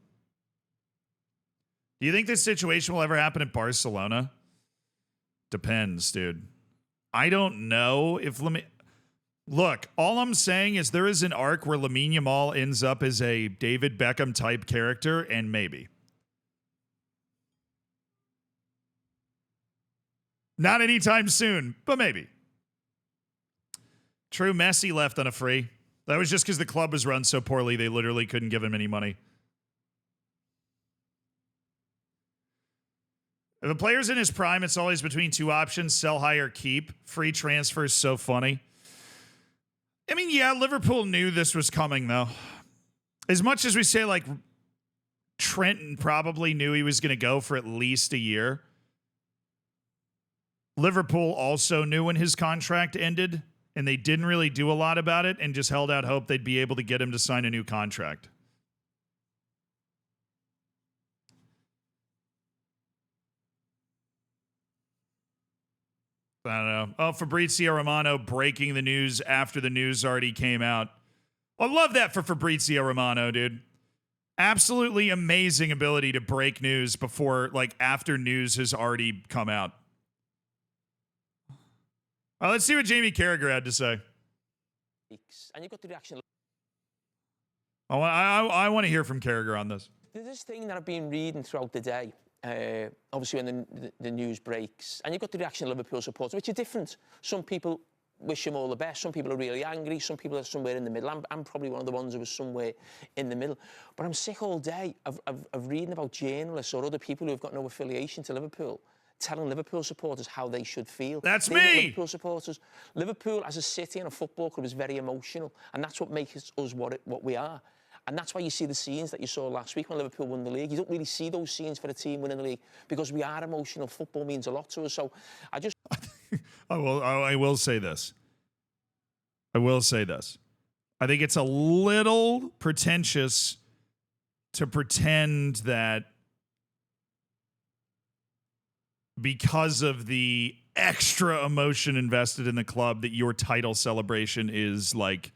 you think this situation will ever happen at Barcelona? Depends, dude. I don't know if Look, all I'm saying is there is an arc where Lamine Yamal ends up as a David Beckham type character, and maybe. Not anytime soon, but maybe. True, Messi left on a free. That was just because the club was run so poorly they literally couldn't give him any money. If a player's in his prime, it's always between two options, sell high or keep. Free transfer is so funny. I mean, yeah, Liverpool knew this was coming, though. As much as we say, like, Trent probably knew he was going to go for at least a year, Liverpool also knew when his contract ended, and they didn't really do a lot about it and just held out hope they'd be able to get him to sign a new contract. I don't know. Oh, Fabrizio Romano breaking the news after the news already came out. I love that for Fabrizio Romano, dude. Absolutely amazing ability to break news before, like, after news has already come out. Let's see what Jamie Carragher had to say. And you got the reaction. I want to hear from Carragher on this. There's this thing that I've been reading throughout the day, obviously when the news breaks, and you've got the reaction of Liverpool supporters, which are different. Some people wish him all the best, some people are really angry, some people are somewhere in the middle. I'm probably one of the ones who was somewhere in the middle. But I'm sick all day of reading about journalists or other people who have got no affiliation to Liverpool telling Liverpool supporters how they should feel. That's They're not me! Liverpool supporters. Liverpool as a city and a football club is very emotional, and that's what makes us what we are. And that's why you see the scenes that you saw last week when Liverpool won the league. You don't really see those scenes for a team winning the league because we are emotional. Football means a lot to us. So I just... I will say this. I think it's a little pretentious to pretend that because of the extra emotion invested in the club that your title celebration is like...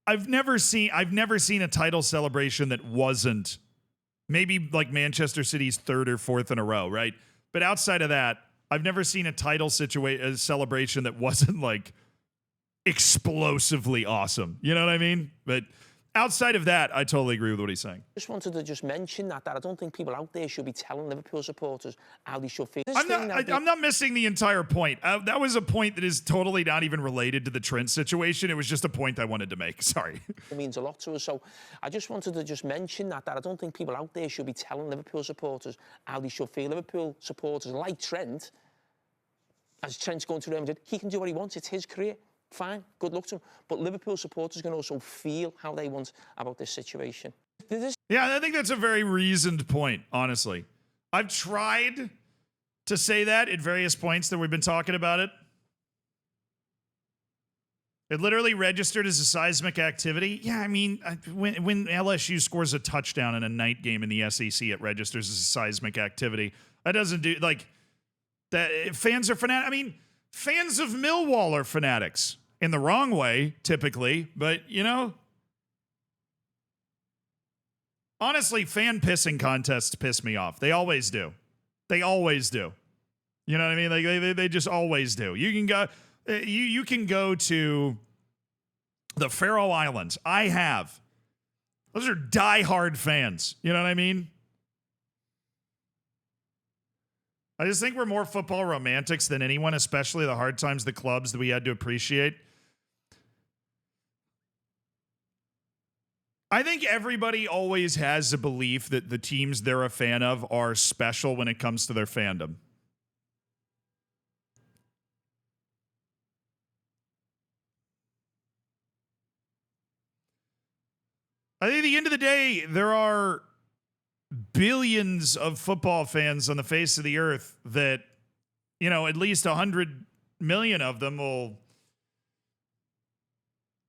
I've never seen a title celebration that wasn't maybe like Manchester City's third or fourth in a row, right? But outside of that, I've never seen a title celebration that wasn't like explosively awesome. You know what I mean? But outside of that, I totally agree with what he's saying. Just wanted to just mention that I don't think people out there should be telling Liverpool supporters how they should feel. I'm not missing the entire point. That was a point that is totally not even related to the Trent situation. It was just a point I wanted to make. Sorry. It means a lot to us. So I just wanted to just mention that I don't think people out there should be telling Liverpool supporters how they should feel. Liverpool supporters like Trent, as Trent's going to Real Madrid, he can do what he wants. It's his career. Fine, good luck to him. But Liverpool supporters can also feel how they want about this situation. Yeah, I think that's a very reasoned point, honestly. I've tried to say that at various points that we've been talking about it. It literally registered as a seismic activity. Yeah, I mean, when LSU scores a touchdown in a night game in the SEC, it registers as a seismic activity. That doesn't do, like, that. Fans are fanatics. I mean, fans of Millwall are fanatics in the wrong way, typically, but, you know, honestly, fan pissing contests piss me off. They always do. They always do. You know what I mean? Like they just always do. You can go, you can go to the Faroe Islands. I have. Those are diehard fans. You know what I mean? I just think we're more football romantics than anyone, especially the hard times, the clubs that we had to appreciate. I think everybody always has a belief that the teams they're a fan of are special when it comes to their fandom. I think at the end of the day, there are billions of football fans on the face of the earth that, you know, at least 100 million of them will,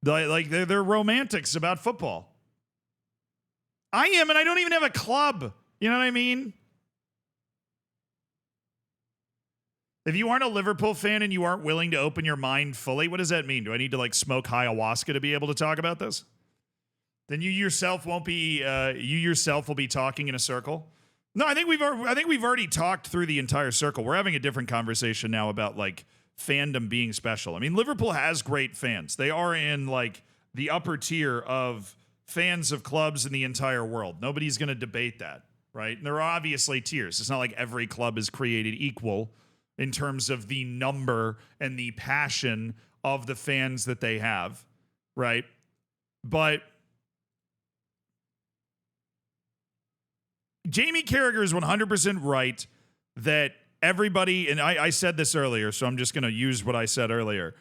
like, they're romantics about football. I am, and I don't even have a club. You know what I mean? If you aren't a Liverpool fan and you aren't willing to open your mind fully, what does that mean? Do I need to, like, smoke ayahuasca to be able to talk about this? Then you yourself won't be. You yourself will be talking in a circle. No, I think we've already talked through the entire circle. We're having a different conversation now about, like, fandom being special. I mean, Liverpool has great fans. They are in, like, the upper tier of fans of clubs in the entire world. Nobody's going to debate that, right? And there are obviously tiers. It's not like every club is created equal in terms of the number and the passion of the fans that they have, right? But Jamie Carragher is 100% right that everybody, and I said this earlier, so I'm just going to use what I said earlier.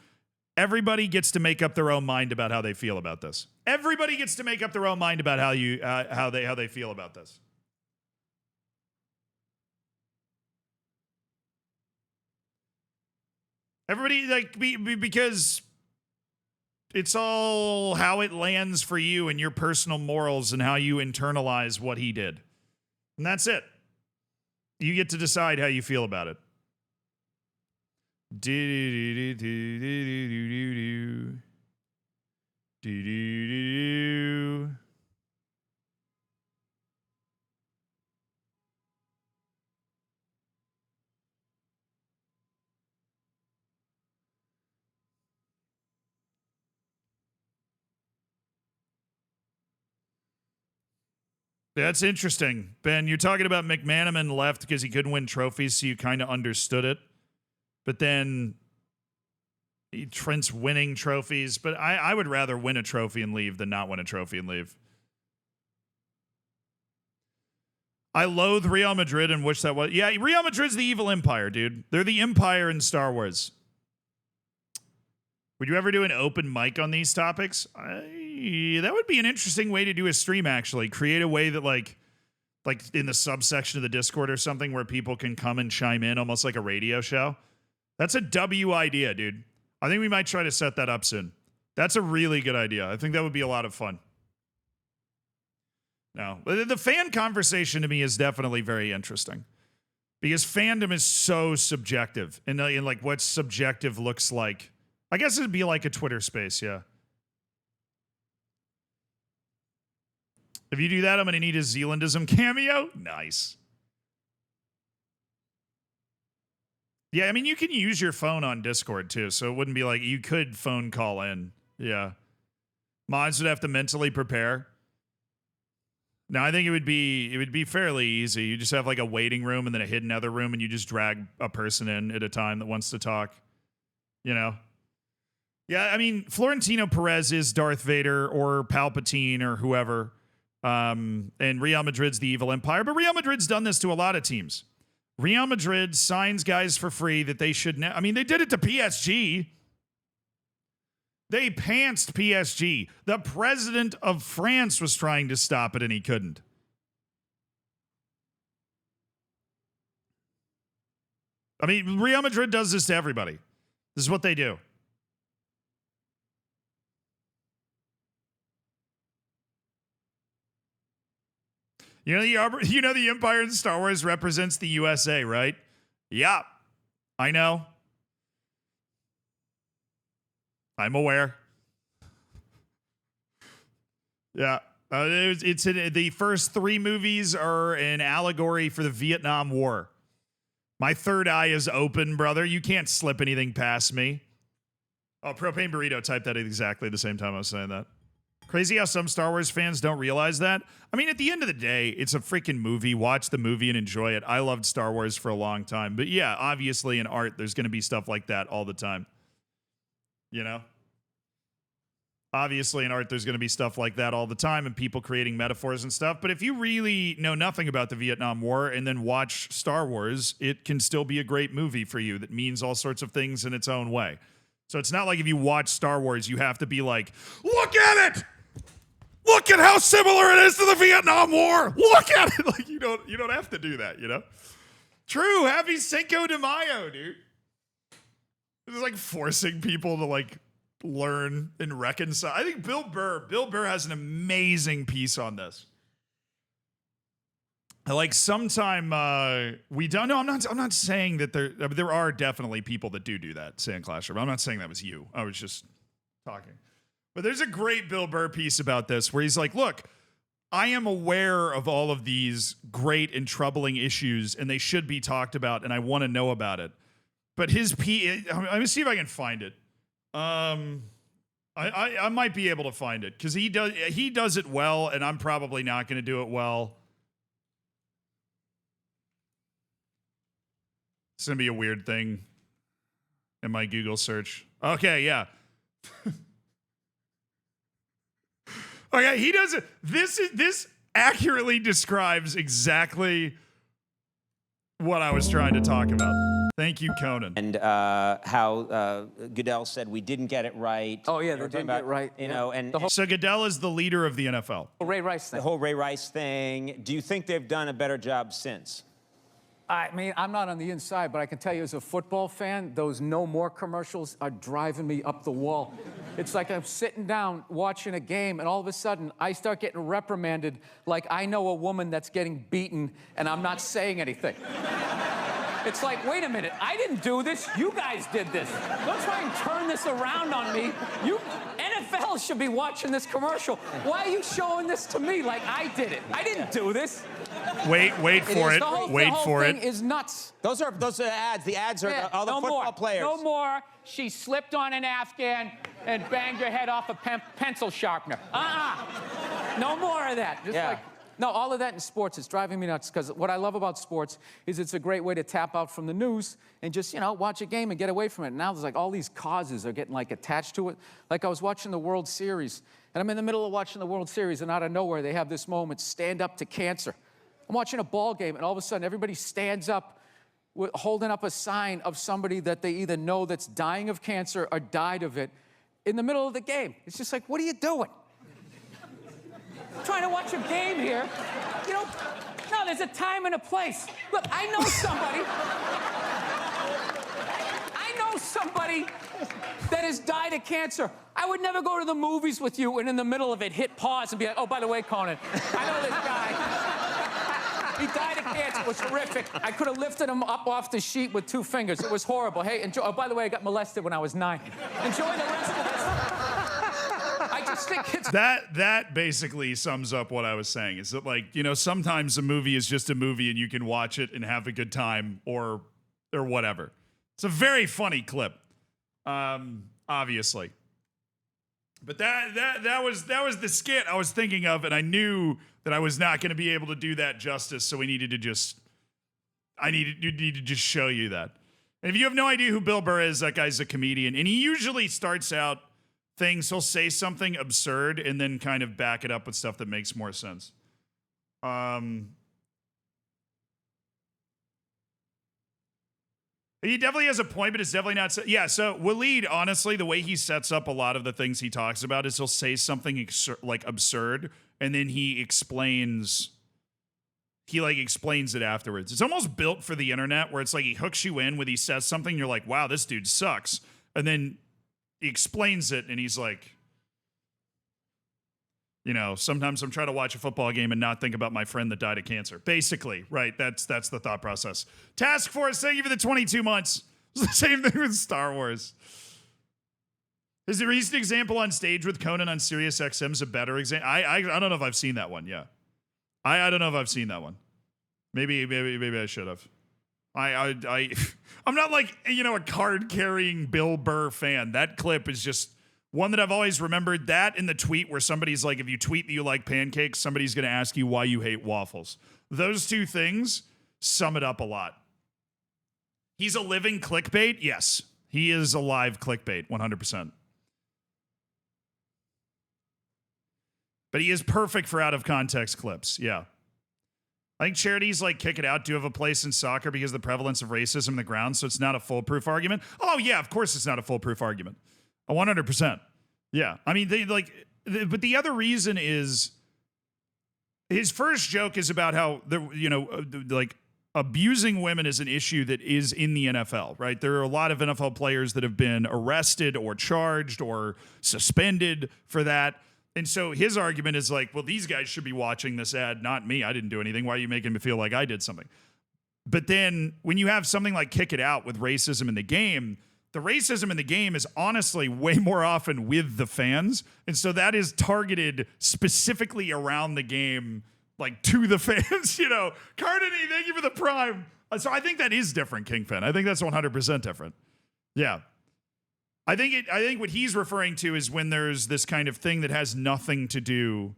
Everybody gets to make up their own mind about how they feel about this. Everybody gets to make up their own mind about how they feel about this. Everybody, like, because it's all how it lands for you and your personal morals and how you internalize what he did. And that's it. You get to decide how you feel about it. That's interesting. Ben, you're talking about McManaman left because he couldn't win trophies, so you kind of understood it. But then Trent's winning trophies. But I would rather win a trophy and leave than not win a trophy and leave. I loathe Real Madrid and wish that was... Yeah, Real Madrid's the evil empire, dude. They're the empire in Star Wars. Would you ever do an open mic on these topics? That would be an interesting way to do a stream, actually. Create a way that, like in the subsection of the Discord or something where people can come and chime in, almost like a radio show. That's a W idea, dude. I think we might try to set that up soon. That's a really good idea. I think that would be a lot of fun. No, the fan conversation to me is definitely very interesting because fandom is so subjective and like what subjective looks like. I guess it'd be like a Twitter space, yeah. If you do that, I'm going to need a Zealandism cameo. Nice. Yeah, I mean, you can use your phone on Discord, too, so it wouldn't be like you could phone call in. Yeah. Mods would have to mentally prepare. No, I think it would be fairly easy. You just have like a waiting room and then a hidden other room, and you just drag a person in at a time that wants to talk. You know? Yeah, I mean, Florentino Perez is Darth Vader or Palpatine or whoever. And Real Madrid's the evil empire. But Real Madrid's done this to a lot of teams. Real Madrid signs guys for free that they should... I mean, they did it to PSG. They pantsed PSG. The president of France was trying to stop it, and he couldn't. I mean, Real Madrid does this to everybody. This is what they do. You know the Empire in Star Wars represents the USA, right? Yeah, I know. I'm aware. Yeah, the first 3 movies are an allegory for the Vietnam War. My third eye is open, brother. You can't slip anything past me. Oh, Propane Burrito typed that at exactly the same time I was saying that. Crazy how some Star Wars fans don't realize that. I mean, at the end of the day, it's a freaking movie. Watch the movie and enjoy it. I loved Star Wars for a long time. But yeah, obviously in art, there's going to be stuff like that all the time. You know? Obviously in art, there's going to be stuff like that all the time and people creating metaphors and stuff. But if you really know nothing about the Vietnam War and then watch Star Wars, it can still be a great movie for you that means all sorts of things in its own way. So it's not like if you watch Star Wars, you have to be like, look at it! Look at how similar it is to the Vietnam War. Look at it. Like you don't have to do that, you know? True. Happy Cinco de Mayo, dude. It's like forcing people to like learn and reconcile. I think Bill Burr has an amazing piece on this. Like sometime we don't know. I'm not saying that there are definitely people that do that, Sandclasher. But I'm not saying that was you. I was just talking. But there's a great Bill Burr piece about this where he's like, look, I am aware of all of these great and troubling issues and they should be talked about and I want to know about it. But his let me see if I can find it. I might be able to find it because he does it well and I'm probably not going to do it well. It's going to be a weird thing in my Google search. Okay, yeah. Okay, he does it. This accurately describes exactly what I was trying to talk about. Thank you, Conan. And how Goodell said we didn't get it right. Oh, yeah, they didn't get it right. You know, and So Goodell is the leader of the NFL. Ray Rice thing. the whole Ray Rice thing. Do you think they've done a better job since? I mean, I'm not on the inside, but I can tell you as a football fan, those No More commercials are driving me up the wall. It's like I'm sitting down watching a game, and all of a sudden, I start getting reprimanded like I know a woman that's getting beaten, and I'm not saying anything. It's like, wait a minute, I didn't do this. You guys did this. Don't try and turn this around on me. NFL should be watching this commercial. Why are you showing this to me like I did it? I didn't do this. Wait for it. Wait for it. The whole thing is nuts. Those are ads. The ads are the other football players. No more. She slipped on an Afghan and banged her head off a pencil sharpener. No more of that. Just like No, all of that in sports is driving me nuts because what I love about sports is it's a great way to tap out from the news and just, watch a game and get away from it. Now there's like all these causes are getting like attached to it. Like I was watching the World Series and I'm in the middle of watching the World Series and out of nowhere they have this moment, stand up to cancer. I'm watching a ball game and all of a sudden everybody stands up holding up a sign of somebody that they either know that's dying of cancer or died of it in the middle of the game. It's just like, what are you doing? Trying to watch a game here. No, there's a time and a place. Look, I know somebody that has died of cancer. I would never go to the movies with you and in the middle of it hit pause and be like, oh, by the way, Conan, I know this guy. He died of cancer. It was horrific. I could have lifted him up off the sheet with 2 fingers. It was horrible. Hey, enjoy. Oh, by the way, I got molested when I was 9. Enjoy the rest of this. I just think it's... That basically sums up what I was saying. Is that, like, sometimes a movie is just a movie and you can watch it and have a good time or whatever. It's a very funny clip, obviously. But that was the skit I was thinking of, and I knew that I was not going to be able to do that justice, so I needed to just show you that. And if you have no idea who Bill Burr is, that guy's a comedian, and he usually starts out things, he'll say something absurd and then kind of back it up with stuff that makes more sense. He definitely has a point, but it's definitely not. Yeah, so Waleed, honestly, the way he sets up a lot of the things he talks about is he'll say something absurd, and then he explains it afterwards. It's almost built for the internet, where it's like he hooks you in when he says something, you're like, wow, this dude sucks. And then he explains it, and he's like, sometimes I'm trying to watch a football game and not think about my friend that died of cancer. Basically, right? That's the thought process. Task Force, thank you for the 22 months. It's the same thing with Star Wars. Is the recent example on stage with Conan on Sirius XM's a better example? I don't know if I've seen that one. Yeah, I don't know if I've seen that one. Maybe I should have. I'm not like a card carrying Bill Burr fan. That clip is just one that I've always remembered. That in the tweet where somebody's like, if you tweet that you like pancakes, somebody's going to ask you why you hate waffles. Those two things sum it up a lot. He's a living clickbait. Yes, he is a live clickbait, 100%. But he is perfect for out of context clips. Yeah. I think charities like Kick It Out do have a place in soccer because of the prevalence of racism in the ground, so it's not a foolproof argument. Oh, yeah, of course it's not a foolproof argument. 100%. Yeah. I mean, but the other reason is his first joke is about how abusing women is an issue that is in the NFL, right? There are a lot of NFL players that have been arrested or charged or suspended for that. And so his argument is like, well, these guys should be watching this ad, not me. I didn't do anything. Why are you making me feel like I did something? But then when you have something like Kick It Out with racism in the game, the racism in the game is honestly way more often with the fans. And so that is targeted specifically around the game, like to the fans, Cardini, thank you for the prime. So I think that is different, Kingpin. I think that's 100% different. Yeah. I think what he's referring to is when there's this kind of thing that has nothing to do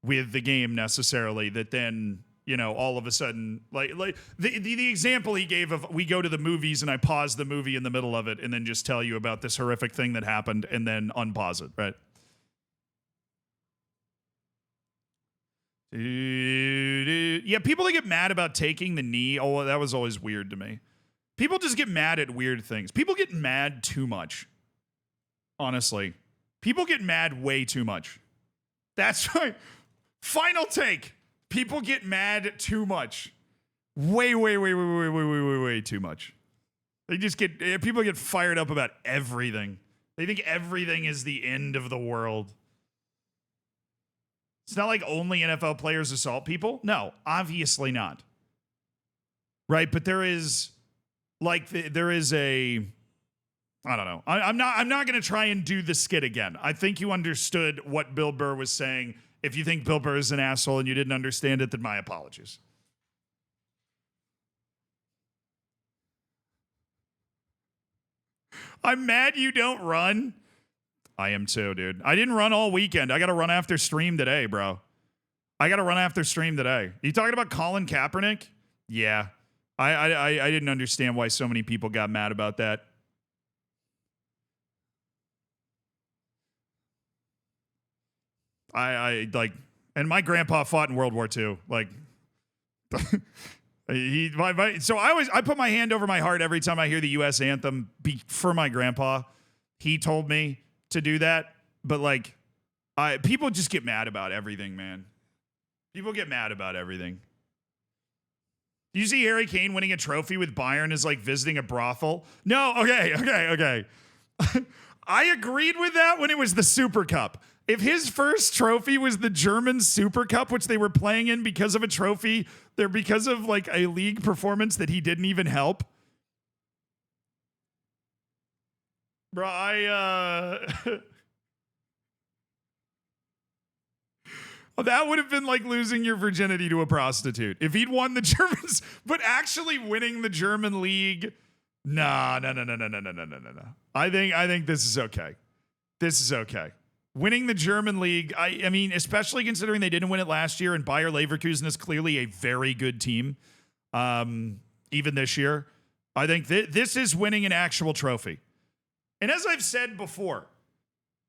with the game necessarily, that then, all of a sudden, like the example he gave of we go to the movies and I pause the movie in the middle of it and then just tell you about this horrific thing that happened and then unpause it, right? Yeah, people that get mad about taking the knee, oh, that was always weird to me. People just get mad at weird things. People get mad too much. Honestly, people get mad way too much. That's right. Final take. People get mad too much. Way too much. People get fired up about everything. They think everything is the end of the world. It's not like only NFL players assault people. No, obviously not. Right? But there is a, I don't know. I'm not going to try and do the skit again. I think you understood what Bill Burr was saying. If you think Bill Burr is an asshole and you didn't understand it, then my apologies. I'm mad you don't run. I am too, dude. I didn't run all weekend. I got to run after stream today, bro. I got to run after stream today. You talking about Colin Kaepernick? Yeah. I didn't understand why so many people got mad about that. I like, and my grandpa fought in World War II. Like, so I put my hand over my heart every time I hear the U.S. anthem for my grandpa. He told me to do that, but like, people just get mad about everything, man. People get mad about everything. You see Harry Kane winning a trophy with Bayern is like visiting a brothel? No, okay. I agreed with that when it was the Super Cup. If his first trophy was the German Super Cup, which they were playing in because of a trophy, they're because of like a league performance that he didn't even help. Bro, that would have been like losing your virginity to a prostitute. If he'd won the Germans, but actually winning the German league, no. I think this is okay. This is okay. Winning the German league, I mean, especially considering they didn't win it last year, and Bayer Leverkusen is clearly a very good team, even this year. I think this is winning an actual trophy. And as I've said before,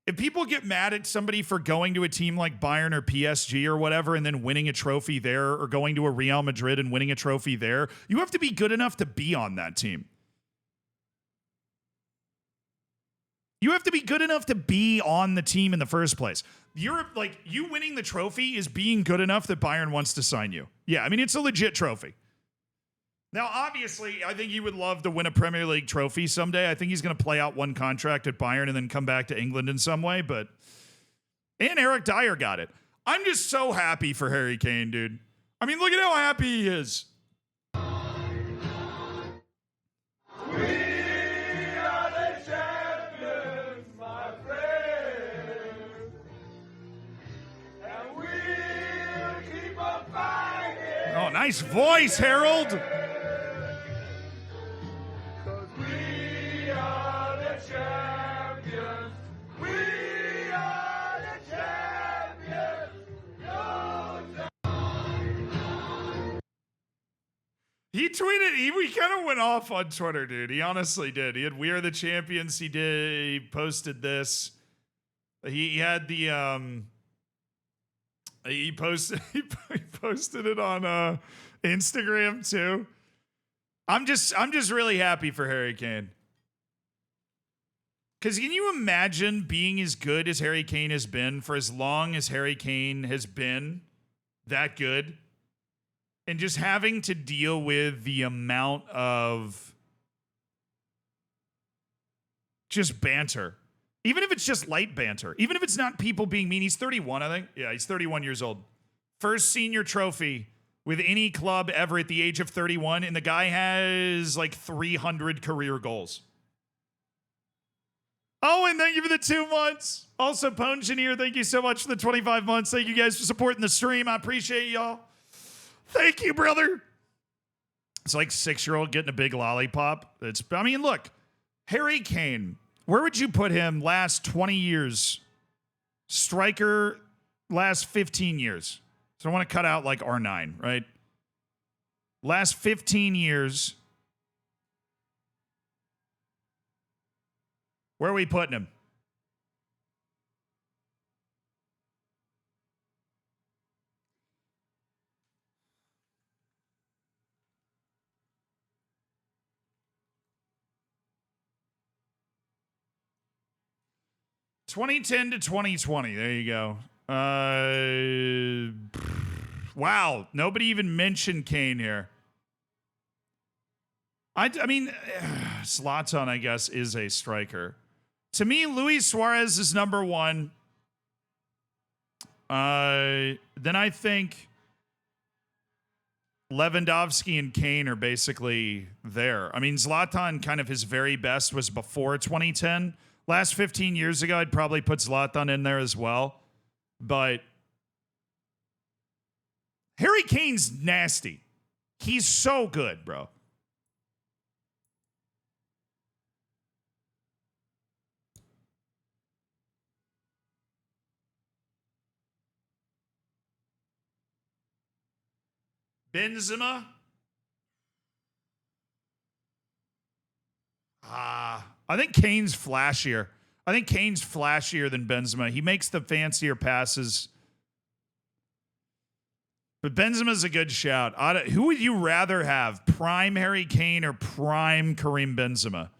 if people get mad at somebody for going to a team like Bayern or PSG or whatever and then winning a trophy there, or going to a Real Madrid and winning a trophy there, you have to be good enough to be on that team. You have to be good enough to be on the team in the first place. You're like, you winning the trophy is being good enough that Bayern wants to sign you. Yeah, I mean, it's a legit trophy. Now, obviously, I think he would love to win a Premier League trophy someday. I think he's going to play out one contract at Bayern and then come back to England in some way. And Eric Dyer got it. I'm just so happy for Harry Kane, dude. I mean, look at how happy he is. Oh, nice voice, Harold. He tweeted, we kind of went off on Twitter, dude. He honestly did. He had "We Are the Champions." He posted this. He had the he posted it on Instagram too. I'm just really happy for Harry Kane. Because can you imagine being as good as Harry Kane has been for as long as Harry Kane has been that good? And just having to deal with the amount of just banter. Even if it's just light banter. Even if it's not people being mean. He's 31, I think. Yeah, he's 31 years old. First senior trophy with any club ever at the age of 31. And the guy has like 300 career goals. Oh, and thank you for the 2 months. Also, Pongineer, thank you so much for the 25 months. Thank you guys for supporting the stream. I appreciate y'all. Thank you, brother. It's like 6-year-old getting a big lollipop. I mean, look, Harry Kane, where would you put him last 20 years? Striker, last 15 years. So I want to cut out like R9, right? Last 15 years. Where are we putting him? (2010 to 2020). There you go. Wow. Nobody even mentioned Kane here. I mean, Zlatan, I guess, is a striker. To me, Luis Suarez is number one. Then I think Lewandowski and Kane are basically there. I mean, Zlatan, kind of his very best was before 2010. Last 15 years ago, I'd probably put Zlatan in there as well. But Harry Kane's nasty. He's so good, bro. Benzema. I think Kane's flashier. I think Kane's flashier than Benzema. He makes the fancier passes. But Benzema's a good shout. Who would you rather have, prime Harry Kane or prime Karim Benzema?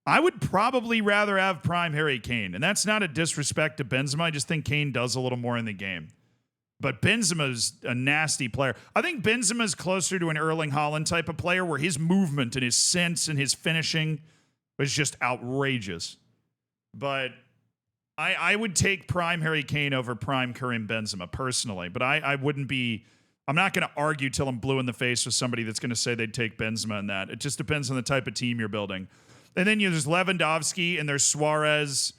I would probably rather have prime Harry Kane. And that's not a disrespect to Benzema. I just think Kane does a little more in the game. But Benzema's a nasty player. I think Benzema's closer to an Erling Haaland type of player where his movement and his sense and his finishing was just outrageous. But I would take prime Harry Kane over prime Karim Benzema personally. But I wouldn't be... I'm not going to argue till I'm blue in the face with somebody that's going to say they'd take Benzema in that. It just depends on the type of team you're building. And then there's Lewandowski and there's Suarez.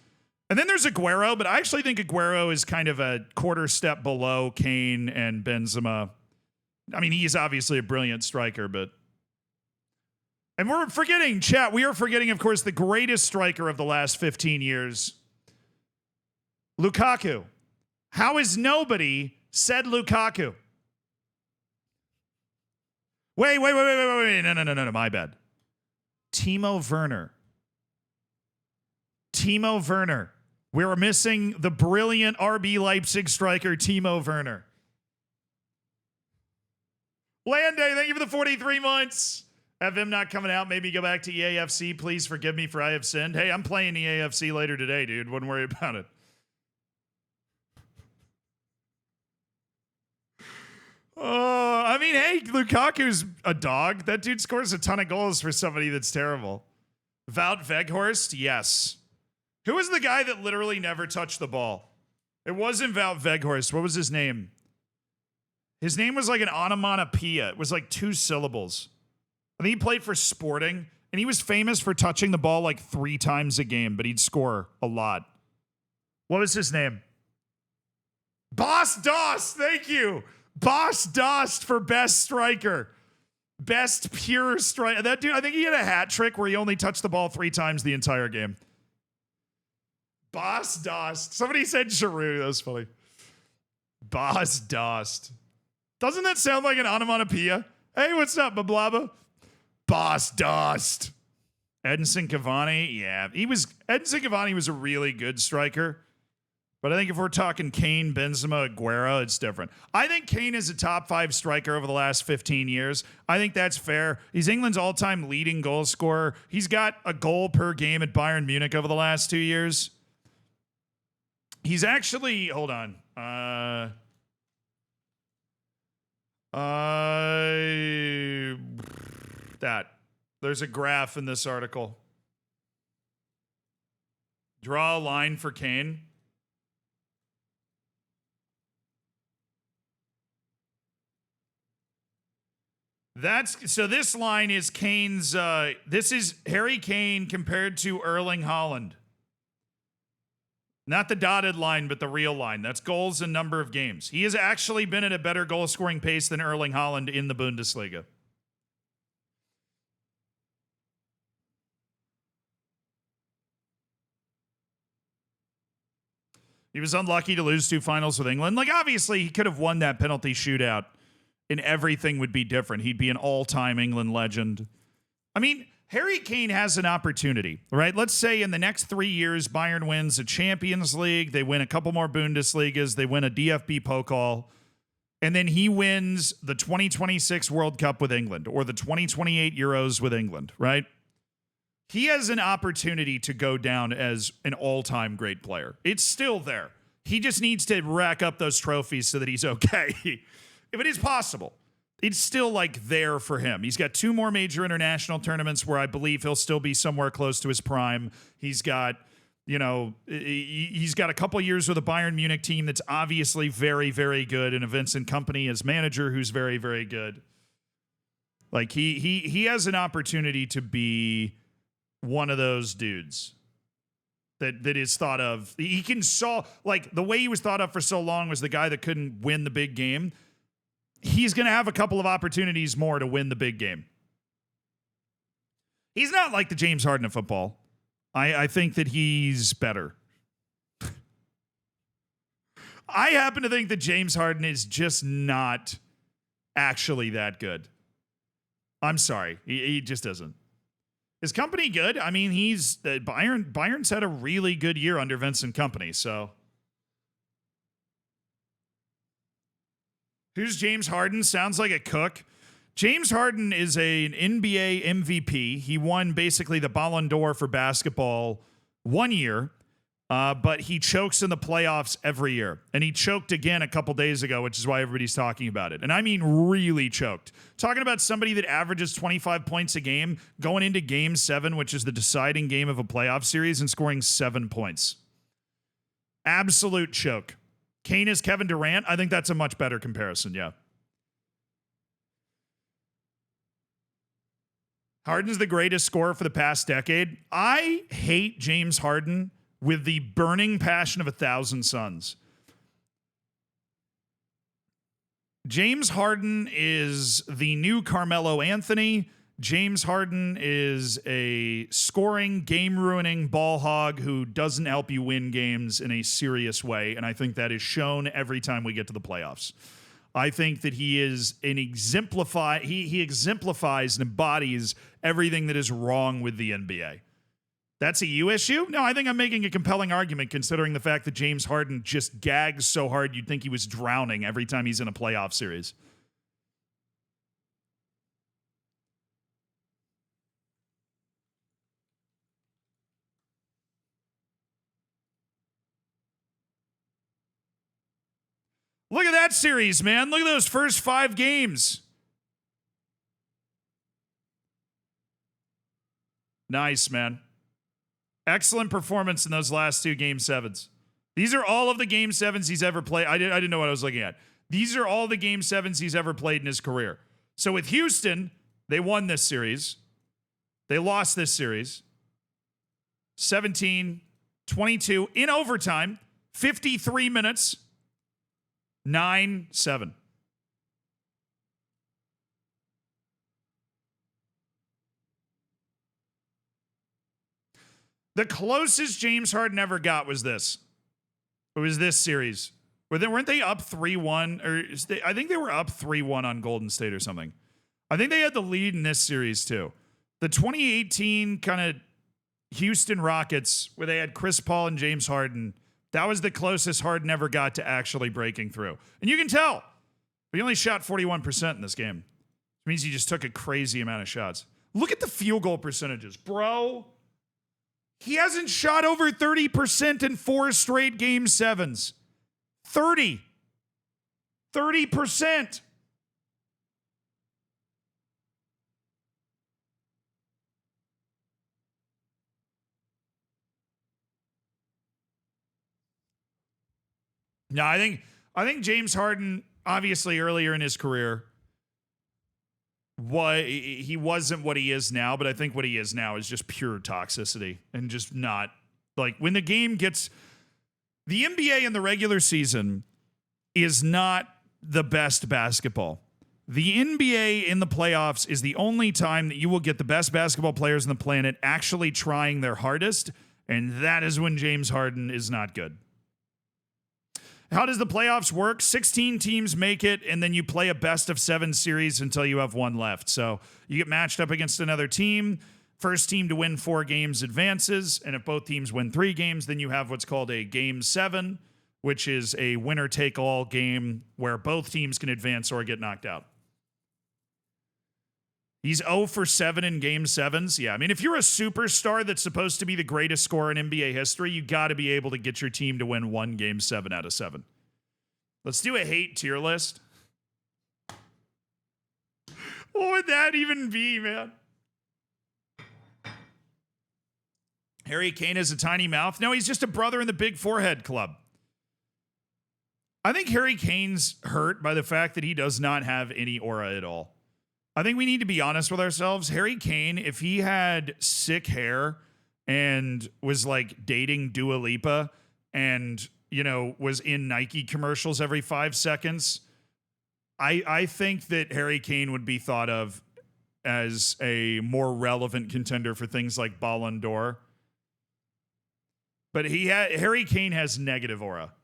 And then there's Aguero, but I actually think Aguero is kind of a quarter step below Kane and Benzema. I mean, he's obviously a brilliant striker, but... And we're forgetting, chat, we are forgetting, of course, the greatest striker of the last 15 years, Lukaku. How has nobody said Lukaku? Wait, no, my bad. Timo Werner. Timo Werner. We were missing the brilliant RB Leipzig striker, Timo Werner. Lande, thank you for the 43 months. Have him not coming out. Maybe go back to EAFC. Please forgive me for I have sinned. Hey, I'm playing EAFC later today, dude. Wouldn't worry about it. Oh, I mean, hey, Lukaku's a dog. That dude scores a ton of goals for somebody that's terrible. Wout Weghorst, yes. Who was the guy that literally never touched the ball? It wasn't Wout Weghorst. What was his name? His name was like an onomatopoeia. It was like 2 syllables. I think he played for Sporting, and he was famous for touching the ball like 3 times a game, but he'd score a lot. What was his name? Boss Dost, thank you. Boss Dost for best striker. Best pure striker. That dude, I think he had a hat trick where he only touched the ball 3 times the entire game. Boss Dost. Somebody said Giroud. That was funny. Boss Dost. Doesn't that sound like an onomatopoeia? Hey, what's up, Bablaba? Boss Dost. Edinson Cavani. Yeah, Edinson Cavani was a really good striker. But I think if we're talking Kane, Benzema, Aguero, it's different. I think Kane is a top 5 striker over the last 15 years. I think that's fair. He's England's all-time leading goal scorer. He's got a goal per game at Bayern Munich over the last 2 years. He's actually, hold on. There's a graph in this article. Draw a line for Kane. So this line is Kane's, this is Harry Kane compared to Erling Haaland. Not the dotted line, but the real line. That's goals and number of games. He has actually been at a better goal scoring pace than Erling Haaland in the Bundesliga. He was unlucky to lose 2 finals with England. Like, obviously, he could have won that penalty shootout and everything would be different. He'd be an all-time England legend. I mean, Harry Kane has an opportunity, right? Let's say in the next 3 years, Bayern wins a Champions League. They win a couple more Bundesligas. They win a DFB Pokal. And then he wins the 2026 World Cup with England or the 2028 Euros with England, right? He has an opportunity to go down as an all-time great player. It's still there. He just needs to rack up those trophies so that he's okay. If it is possible, it's still like there for him. He's got 2 more major international tournaments where I believe he'll still be somewhere close to his prime. He's got, he's got a couple years with a Bayern Munich team that's obviously very, very good, and a Vincent Kompany as manager who's very, very good. Like he has an opportunity to be one of those dudes that is thought of. He can solve, like the way he was thought of for so long was the guy that couldn't win the big game. He's going to have a couple of opportunities more to win the big game. He's not like the James Harden of football. I think that he's better. I happen to think that James Harden is just not actually that good. I'm sorry. He just isn't. Is Company good? I mean, he's Bayern's had a really good year under Vincent Company, so. Who's James Harden? Sounds like a cook. James Harden is an NBA MVP. He won basically the Ballon d'Or for basketball one year, but he chokes in the playoffs every year. And he choked again a couple days ago, which is why everybody's talking about it. And I mean really choked. Talking about somebody that averages 25 points a game, going into Game 7, which is the deciding game of a playoff series, and scoring 7 points. Absolute choke. Kane is Kevin Durant. I think that's a much better comparison, yeah. Harden's the greatest scorer for the past decade. I hate James Harden with the burning passion of 1,000 suns. James Harden is the new Carmelo Anthony. James Harden is a scoring, game-ruining ball hog who doesn't help you win games in a serious way, and I think that is shown every time we get to the playoffs. I think that he is he exemplifies and embodies everything that is wrong with the NBA. That's a you issue? No, I think I'm making a compelling argument considering the fact that James Harden just gags so hard you'd think he was drowning every time he's in a playoff series. Look at that series, man. Look at those first 5 games. Nice, man. Excellent performance in those last 2 Game 7s. These are all of the Game 7s he's ever played. I didn't know what I was looking at. These are all the Game 7s he's ever played in his career. So with Houston, they won this series. They lost this series. 17, 22 in overtime, 53 minutes. 9-7. The closest James Harden ever got was this. It was this series. Weren't they up 3-1? Or I think they were up 3-1 on Golden State or something. I think they had the lead in this series too. The 2018 kind of Houston Rockets where they had Chris Paul and James Harden. That was the closest Harden ever got to actually breaking through. And you can tell. He only shot 41% in this game. Which means he just took a crazy amount of shots. Look at the field goal percentages. Bro, he hasn't shot over 30% in 4 straight Game 7s. 30%. No, I think James Harden, obviously earlier in his career, he wasn't what he is now, but I think what he is now is just pure toxicity and just not like when the game gets the NBA in the regular season is not the best basketball. The NBA in the playoffs is the only time that you will get the best basketball players on the planet actually trying their hardest, and that is when James Harden is not good. How does the playoffs work? 16 teams make it, and then you play a best-of-7 series until you have 1 left. So you get matched up against another team. First team to win 4 games advances, and if both teams win 3 games, then you have what's called a Game 7, which is a winner-take-all game where both teams can advance or get knocked out. He's 0 for 7 in Game 7s. Yeah, I mean, if you're a superstar that's supposed to be the greatest scorer in NBA history, you got to be able to get your team to win 1 Game 7 out of 7. Let's do a hate tier list. What would that even be, man? Harry Kane has a tiny mouth? No, he's just a brother in the Big Forehead Club. I think Harry Kane's hurt by the fact that he does not have any aura at all. I think we need to be honest with ourselves. Harry Kane, if he had sick hair and was like dating Dua Lipa and, you know, was in Nike commercials every 5 seconds, I think that Harry Kane would be thought of as a more relevant contender for things like Ballon d'Or. But Harry Kane has negative aura.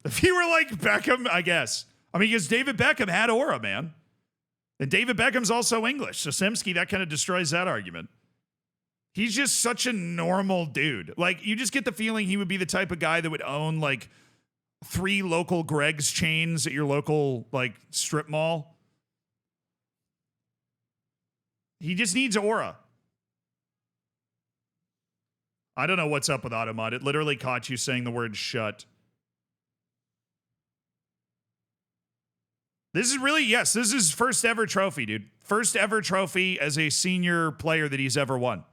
If he were like Beckham, I guess. I mean, because David Beckham had aura, man. And David Beckham's also English. So Simski, that kind of destroys that argument. He's just such a normal dude. Like, you just get the feeling he would be the type of guy that would own, like, 3 local Greg's chains at your local, like, strip mall. He just needs aura. I don't know what's up with Automod. It literally caught you saying the word shut. This is really, yes, this is his first ever trophy, dude. First ever trophy as a senior player that he's ever won.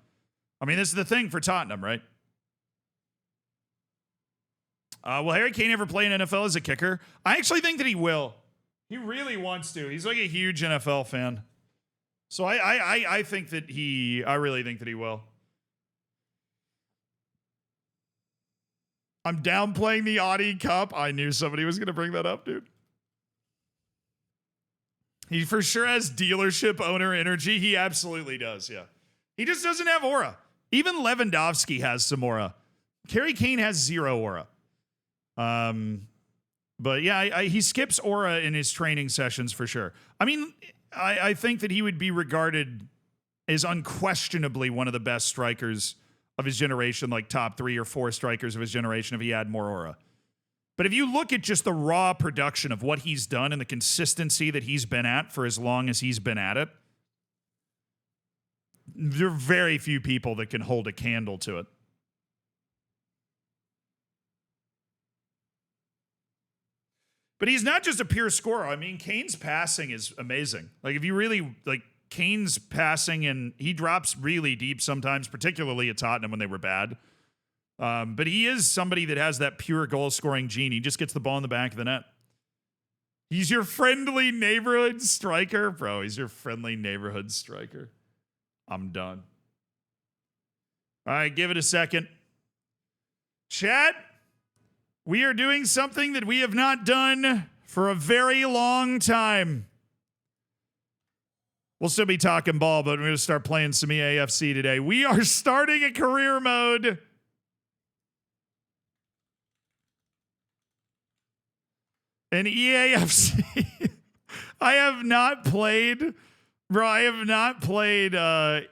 I mean, this is the thing for Tottenham, right? Will Harry Kane ever play in NFL as a kicker? I actually think that he will. He really wants to. He's like a huge NFL fan. So I think that I really think that he will. I'm downplaying the Audi Cup. I knew somebody was going to bring that up, dude. He for sure has dealership owner energy. He absolutely does, yeah. He just doesn't have aura. Even Lewandowski has some aura. Harry Kane has 0 aura. But yeah, he skips aura in his training sessions for sure. I mean, I think that he would be regarded as unquestionably one of the best strikers of his generation, like top 3 or 4 strikers of his generation if he had more aura. But if you look at just the raw production of what he's done and the consistency that he's been at for as long as he's been at it, there are very few people that can hold a candle to it. But he's not just a pure scorer. I mean, Kane's passing is amazing. Like, if you really, like, Kane's passing, and he drops really deep sometimes, particularly at Tottenham when they were bad. But he is somebody that has that pure goal-scoring gene. He just gets the ball in the back of the net. He's your friendly neighborhood striker. Bro, he's your friendly neighborhood striker. I'm done. All right, give it a second. Chat, we are doing something that we have not done for a very long time. We'll still be talking ball, but we're going to start playing some EAFC today. We are starting a career mode. In EAFC, I have not played, bro. I have not played. I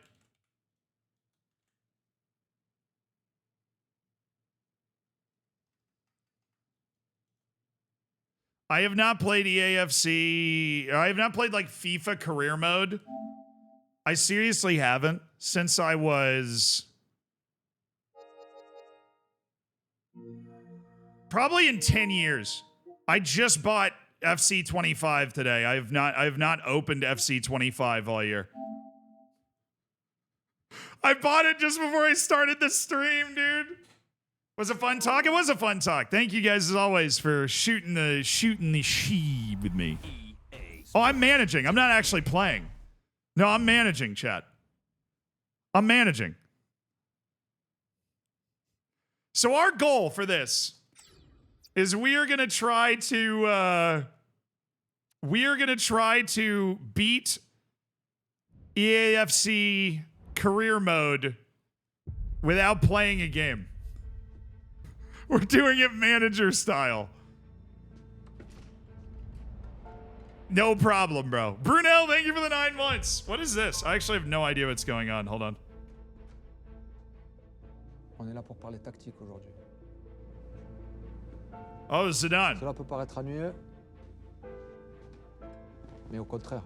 have not played EAFC. I have not played like FIFA career mode. I seriously haven't since I was probably in 10 years. I just bought FC 25 today. I have not opened FC 25 all year. I bought it just before I started the stream, dude. Was it fun talk? It was a fun talk. Thank you guys as always for shooting the sheep with me. Oh, I'm managing. I'm not actually playing. No, I'm managing, chat. I'm managing. So our goal for this is we are going to try to beat EAFC career mode without playing a game. We're doing it manager style. No problem, bro. Brunel, thank you for the 9 months. What is this? I actually have no idea what's going on. Hold on. On est là pour parler tactique aujourd'hui. Oh, Zidane. Cela peut paraître ennuyeux, mais au contraire.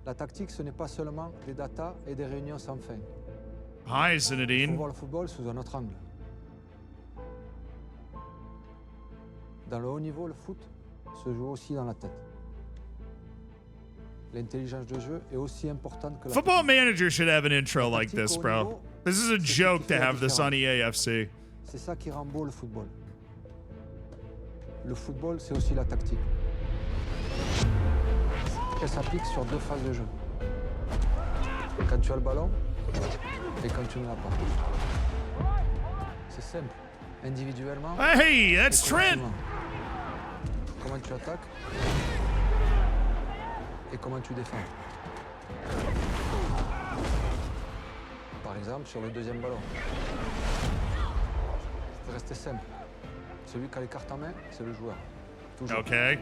La tactique, ce n'est pas seulement des datas et des réunions sans fin. Hi, Il faut Zinedine. voir le football sous un autre angle. Dans le haut niveau, le foot se joue aussi dans la tête. L'intelligence de jeu est aussi importante que la Football technique. Manager should have an intro like this, bro. This is a joke to have this on EAFC. C'est ça qui rend beau le football. Le football, c'est aussi la tactique. Elle s'applique sur 2 phases de jeu. Quand tu as le ballon et quand tu ne l'as pas. C'est simple. Individuellement. Hey, et that's Trent. collectivement. Comment tu attaques et comment tu défends. Par exemple, sur le deuxième ballon. C'est resté simple. Celui qui a les cartes en main, c'est le joueur. Toujours. Okay.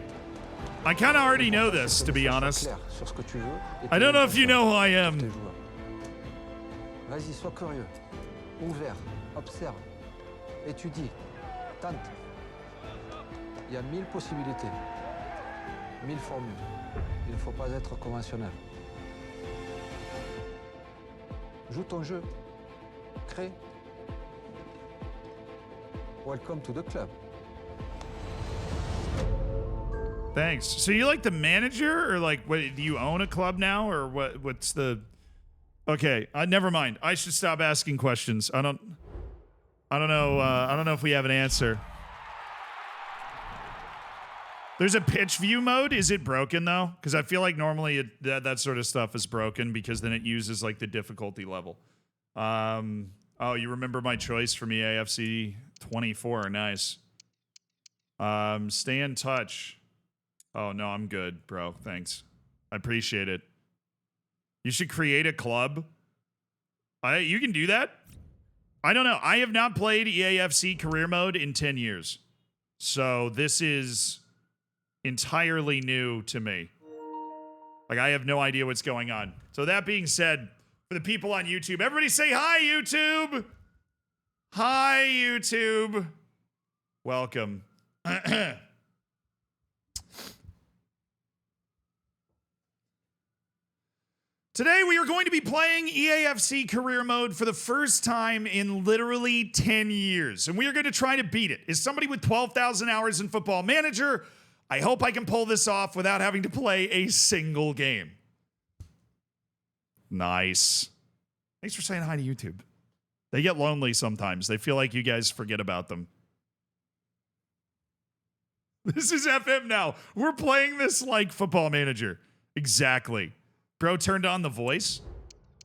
I kind of already know this, to be honest. Clair sur ce que tu veux et I don't know if you know who I am. tes joueurs. Vas-y, sois curieux, ouvert, observe, étudie, tente. Il y a 1000 possibilités, 1000 formules. Il ne faut pas être conventionnel. Joue ton jeu, crée. Welcome to the club. Thanks. So you like the manager, or like, what, do you own a club now, or what? What's the? Okay, never mind. I should stop asking questions. I don't know. I don't know if we have an answer. There's a pitch view mode. Is it broken though? Because I feel like normally that sort of stuff is broken because then it uses like the difficulty level. Oh, you remember my choice from EAFC 24? Nice. Stay in touch. Oh no, I'm good, bro. Thanks. I appreciate it. You should create a club. You can do that. I don't know. I have not played EAFC career mode in 10 years. So this is entirely new to me. Like, I have no idea what's going on. So that being said, for the people on YouTube, everybody say hi, YouTube. Hi, YouTube. Welcome. Today we are going to be playing EAFC career mode for the first time in literally 10 years. And we are going to try to beat it. As somebody with 12,000 hours in Football Manager, I hope I can pull this off without having to play a single game. Nice. Thanks for saying hi to YouTube. They get lonely sometimes. They feel like you guys forget about them. This is FM now. We're playing this like Football Manager. Exactly. Bro turned on the voice?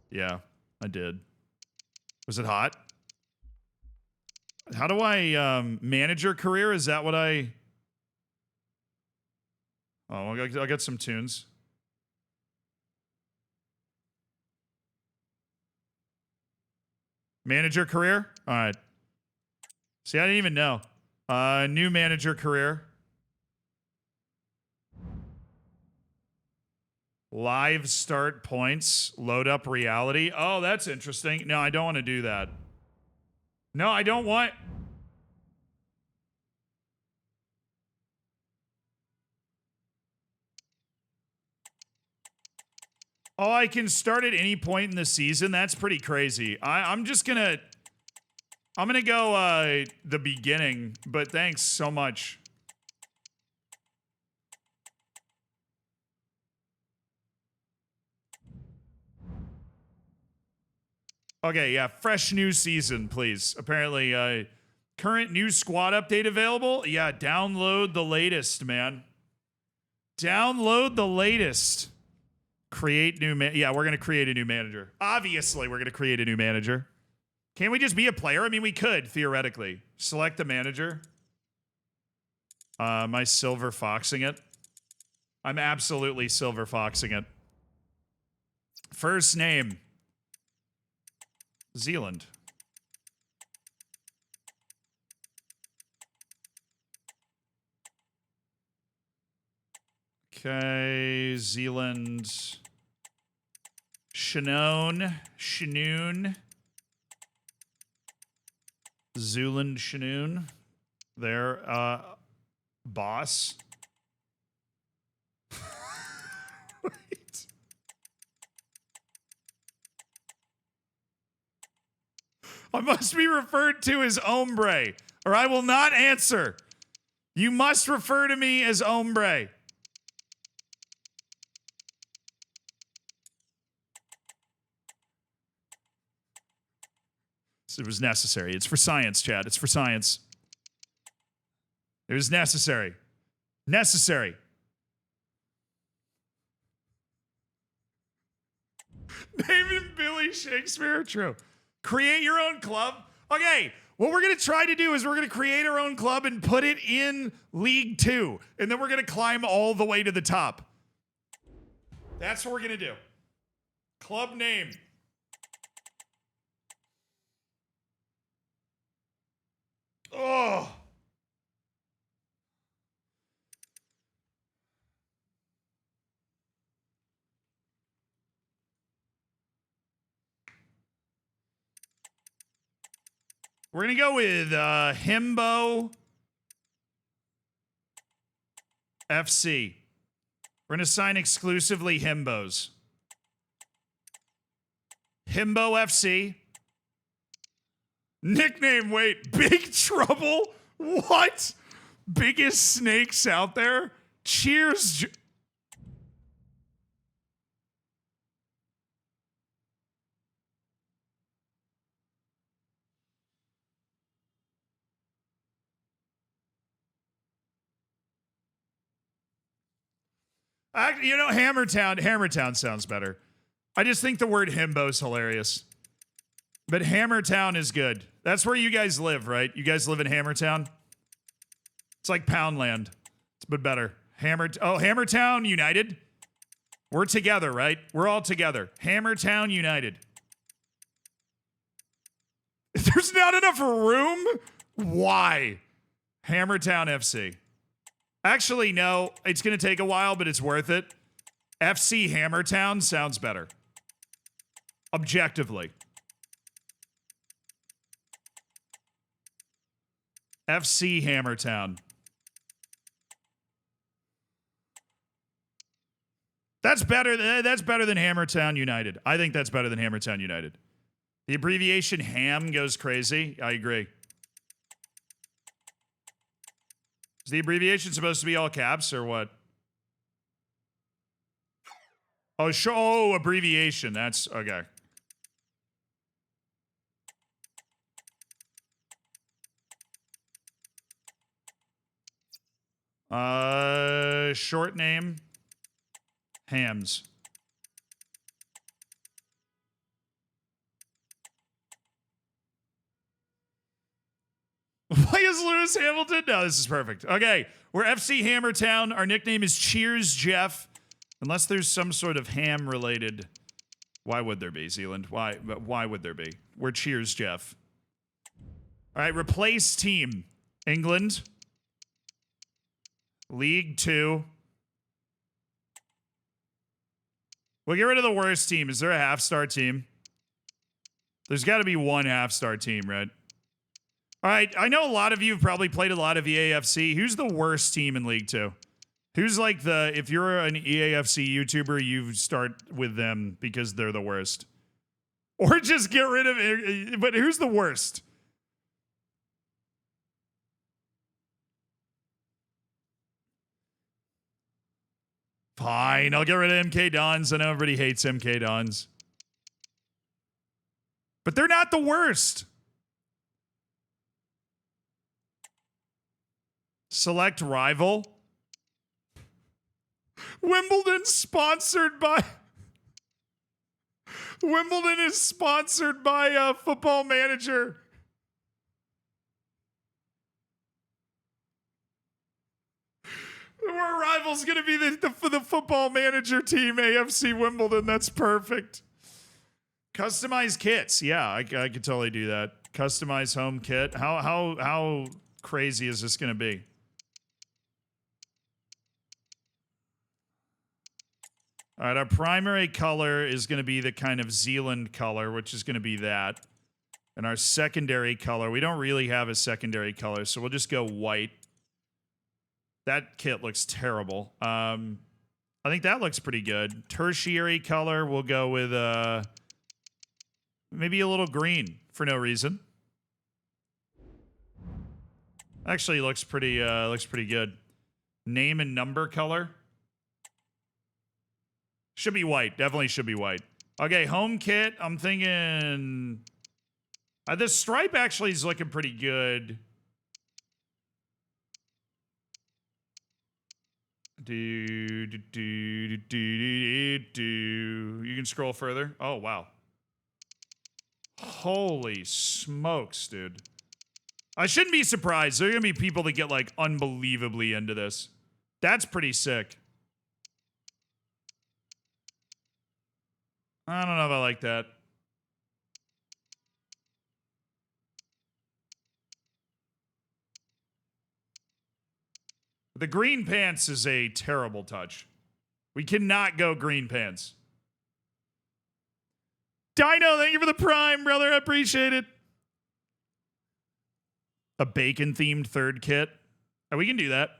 Yeah, I did. Was it hot? How do I manager career? Is that what I... Oh, I'll get some tunes. Manager career? All right. See, I didn't even know. New manager career. Live start points. Load up reality. Oh, that's interesting. No, I don't want to do that. No, I don't want... Oh, I can start at any point in the season? That's pretty crazy. I'm just gonna... I'm gonna go the beginning, but thanks so much. Okay, yeah, fresh new season, please. Apparently, current new squad update available? Yeah, download the latest, man. Download the latest. Create new yeah, we're going to create a new manager. Obviously, we're going to create a new manager. Can't we just be a player? I mean, we could, theoretically. Select the manager. Am I silver foxing it? I'm absolutely silver foxing it. First name. Zealand. Okay, Zealand. Shanoon. Zealand Shanoon. There, boss. Wait. I must be referred to as hombre, or I will not answer. You must refer to me as hombre. It was necessary. It's for science, Chad. It's for science. It was necessary. Necessary. David Billy Shakespeare. True. Create your own club. Okay, what we're going to try to do is we're going to create our own club and put it in League 2. And then we're going to climb all the way to the top. That's what we're going to do. Club name. Oh. We're going to go with Himbo FC. We're going to sign exclusively Himbos. Himbo FC. Nickname, wait, Big Trouble? What? Biggest snakes out there? Cheers. You know, Hammertown sounds better. I just think the word himbo is hilarious. But Hammertown is good. That's where you guys live, right? You guys live in Hammertown? It's like Poundland. It's a bit better. Hammertown United? We're together, right? We're all together. Hammertown United. There's not enough room? Why? Hammertown FC. Actually, no. It's going to take a while, but it's worth it. FC Hammertown sounds better. Objectively. FC Hammertown. That's better than Hammertown United. I think that's better than Hammertown United. The abbreviation HAM goes crazy. I agree. Is the abbreviation supposed to be all caps or what? Oh, abbreviation. That's okay. Short name. Hams. Why is Lewis Hamilton? No, this is perfect. Okay, we're FC Hammertown. Our nickname is Cheers Jeff. Unless there's some sort of ham related. Why would there be, Zealand? Why would there be? We're Cheers Jeff. All right, replace team. England. League 2. We'll get rid of the worst team. Is there a half-star team? There's got to be one half-star team, right? All right, I know a lot of you have probably played a lot of EAFC. Who's the worst team in League 2? Who's like if you're an EAFC YouTuber, you start with them because they're the worst. Or just get rid of it. But who's the worst? Fine, I'll get rid of MK Dons. I know everybody hates MK Dons. But they're not the worst. Select rival. Wimbledon is sponsored by Football Manager. Our rival's going to be the Football Manager team, AFC Wimbledon. That's perfect. Customize kits. Yeah, I could totally do that. Customize home kit. How crazy is this going to be? All right, our primary color is going to be the kind of Zealand color, which is going to be that. And our secondary color, we don't really have a secondary color, so we'll just go white. That kit looks terrible. I think that looks pretty good. Tertiary color, we'll go with maybe a little green for no reason. Actually, looks pretty good. Name and number color. Should be white. Definitely should be white. Okay, home kit. I'm thinking... this stripe actually is looking pretty good. You can scroll further. Oh, wow. Holy smokes, dude. I shouldn't be surprised. There are going to be people that get, like, unbelievably into this. That's pretty sick. I don't know if I like that. The green pants is a terrible touch. We cannot go green pants. Dino, thank you for the prime, brother. I appreciate it. A bacon-themed third kit. Oh, we can do that.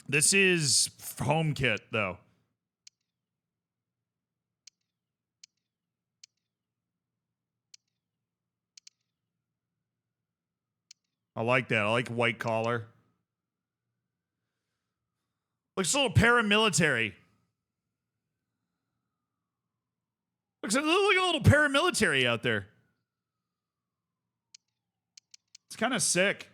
This is home kit, though. I like that. I like white collar. Looks a little paramilitary. Looks like a little paramilitary out there. It's kind of sick.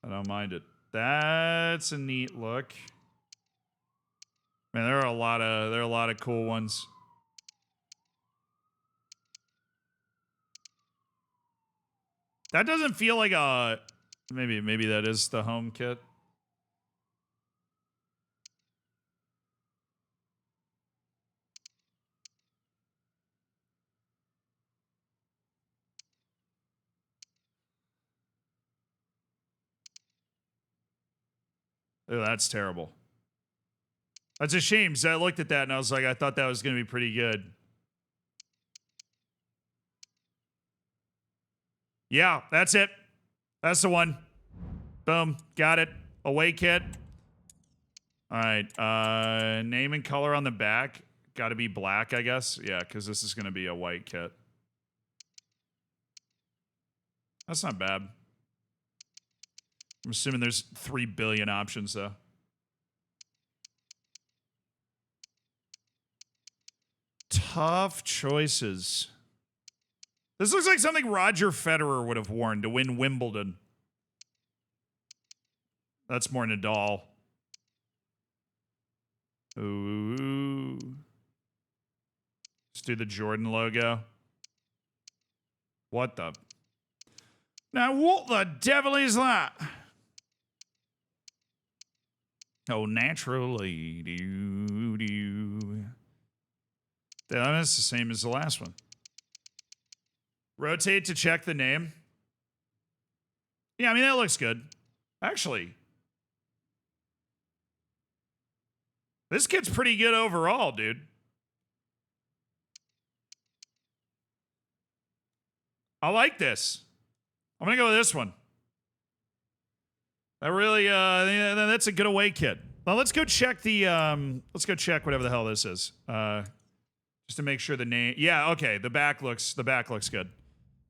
I don't mind it. That's a neat look. Man, there are a lot of cool ones. That doesn't feel like a maybe that is the home kit. Oh, that's terrible. That's a shame. So I looked at that and I was like, I thought that was going to be pretty good. Yeah, that's it. That's the one. Boom. Got it. Away kit. All right. Name and color on the back. Got to be black, I guess. Yeah, because this is going to be a white kit. That's not bad. I'm assuming there's 3 billion options, though. Tough choices. This looks like something Roger Federer would have worn to win Wimbledon. That's more Nadal. Ooh. Let's do the Jordan logo. What the? Now, what the devil is that? Oh, naturally. That's the same as the last one. Rotate to check the name. Yeah, I mean, that looks good. Actually, this kit's pretty good overall, dude. I like this. I'm going to go with this one. That really, that's a good away kit. Well, let's go check the, let's go check whatever the hell this is. Just to make sure the name, yeah, okay, the back looks good.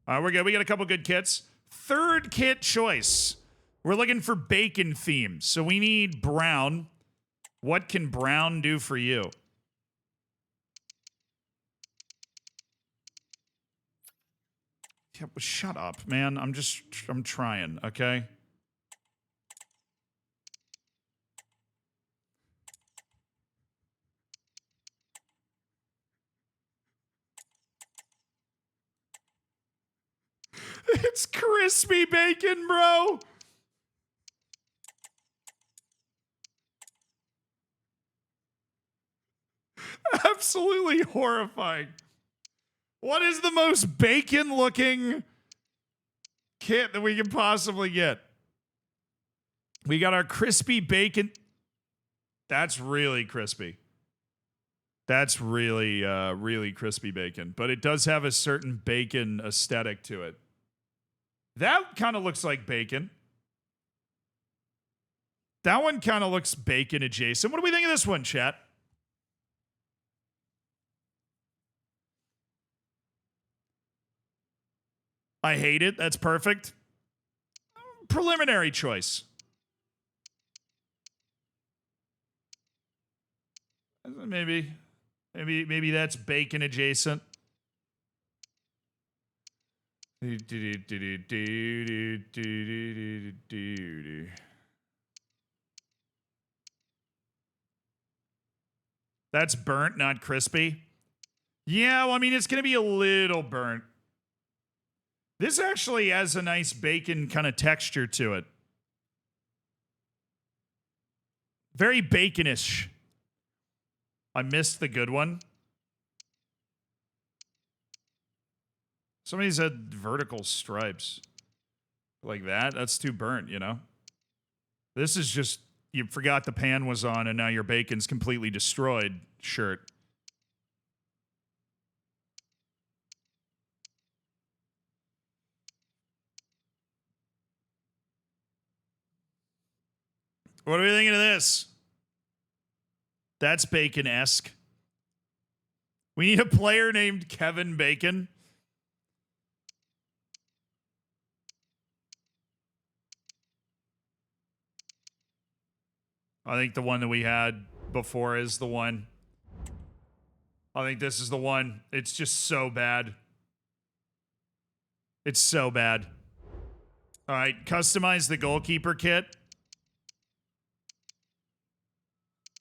We're good. We got a couple good kits. Third kit choice. We're looking for bacon themes. So we need brown. What can brown do for you? Yeah, but shut up, man. I'm trying, okay? It's crispy bacon, bro. Absolutely horrifying. What is the most bacon-looking kit that we can possibly get? We got our crispy bacon. That's really crispy. That's really, really crispy bacon. But it does have a certain bacon aesthetic to it. That kind of looks like bacon. That one kind of looks bacon adjacent. What do we think of this one, chat? I hate it. That's perfect. Preliminary choice. Maybe that's bacon adjacent. That's burnt, not crispy. Yeah, well, I mean, it's going to be a little burnt. This actually has a nice bacon kind of texture to it. Very baconish. I missed the good one. Somebody said vertical stripes. Like that? That's too burnt, you know? This is just, you forgot the pan was on and now your bacon's completely destroyed shirt. What are we thinking of this? That's Bacon-esque. We need a player named Kevin Bacon. I think the one that we had before is the one. I think this is the one. It's just so bad. It's so bad. All right, customize the goalkeeper kit.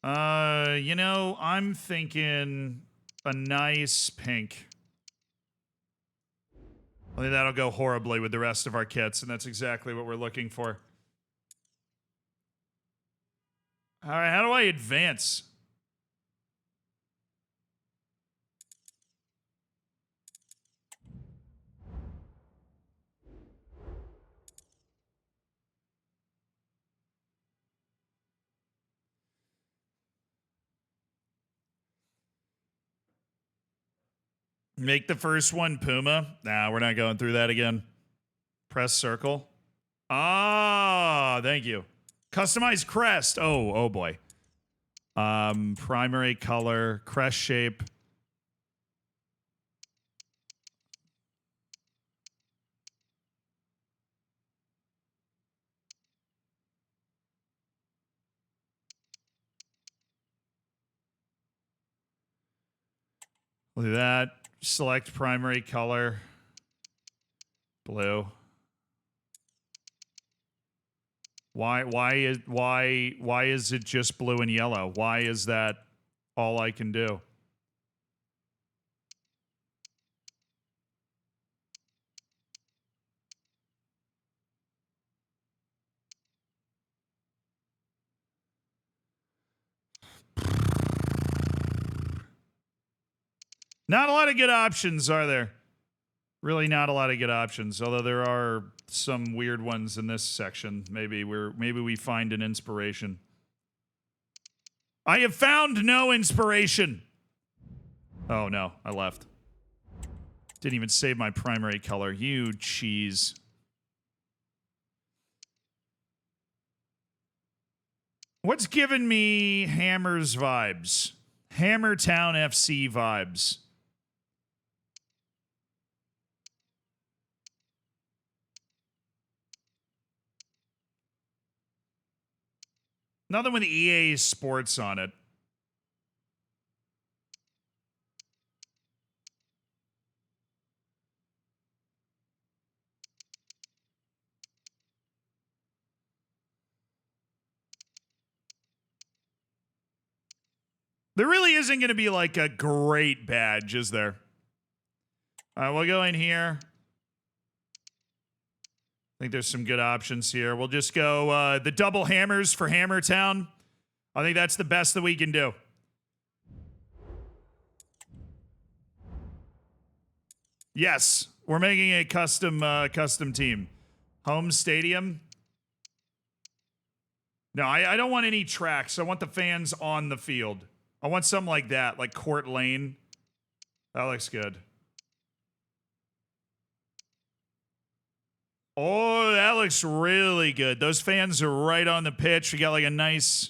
You know, I'm thinking a nice pink. I think that'll go horribly with the rest of our kits, and that's exactly what we're looking for. All right, how do I advance? Make the first one Puma. Nah, we're not going through that again. Press circle. Ah, thank you. Customize crest. Oh boy. Primary color, crest shape. We'll do that. Select primary color. Blue. Why is it just blue and yellow? Why is that all I can do? Not a lot of good options, are there? Really not a lot of good options, although there are some weird ones in this section. Maybe we find an inspiration. I have found no inspiration. Oh no, I left. Didn't even save my primary color. You cheese. What's giving me Hammers vibes? Hammertown FC vibes. Nothing with EA Sports on it. There really isn't going to be like a great badge, is there? All right, we'll go in here. I think there's some good options here. We'll just go the double hammers for Hammertown. I think that's the best that we can do. Yes, we're making a custom team. Home stadium. No, I don't want any tracks. I want the fans on the field. I want something like that, like Court Lane. That looks good. Oh, that looks really good. Those fans are right on the pitch. We got like a nice...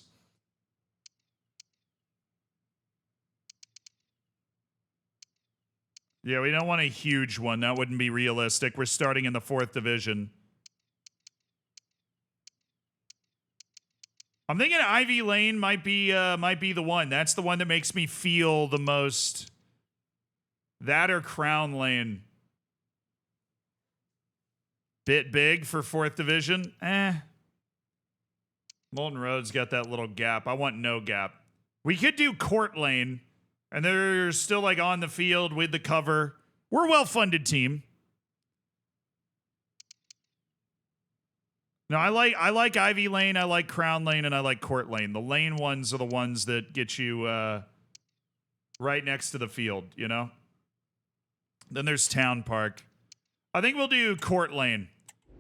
Yeah, we don't want a huge one. That wouldn't be realistic. We're starting in the 4th division. I'm thinking Ivy Lane might be the one. That's the one that makes me feel the most. That or Crown Lane. Bit big for 4th division. Molten Road's got that little gap. I want no gap. We could do Court Lane, and they're still like on the field with the cover. We're a well-funded team. No, I like Ivy Lane, I like Crown Lane, and I like Court Lane. The lane ones are the ones that get you right next to the field, you know? Then there's Town Park. I think we'll do Court Lane.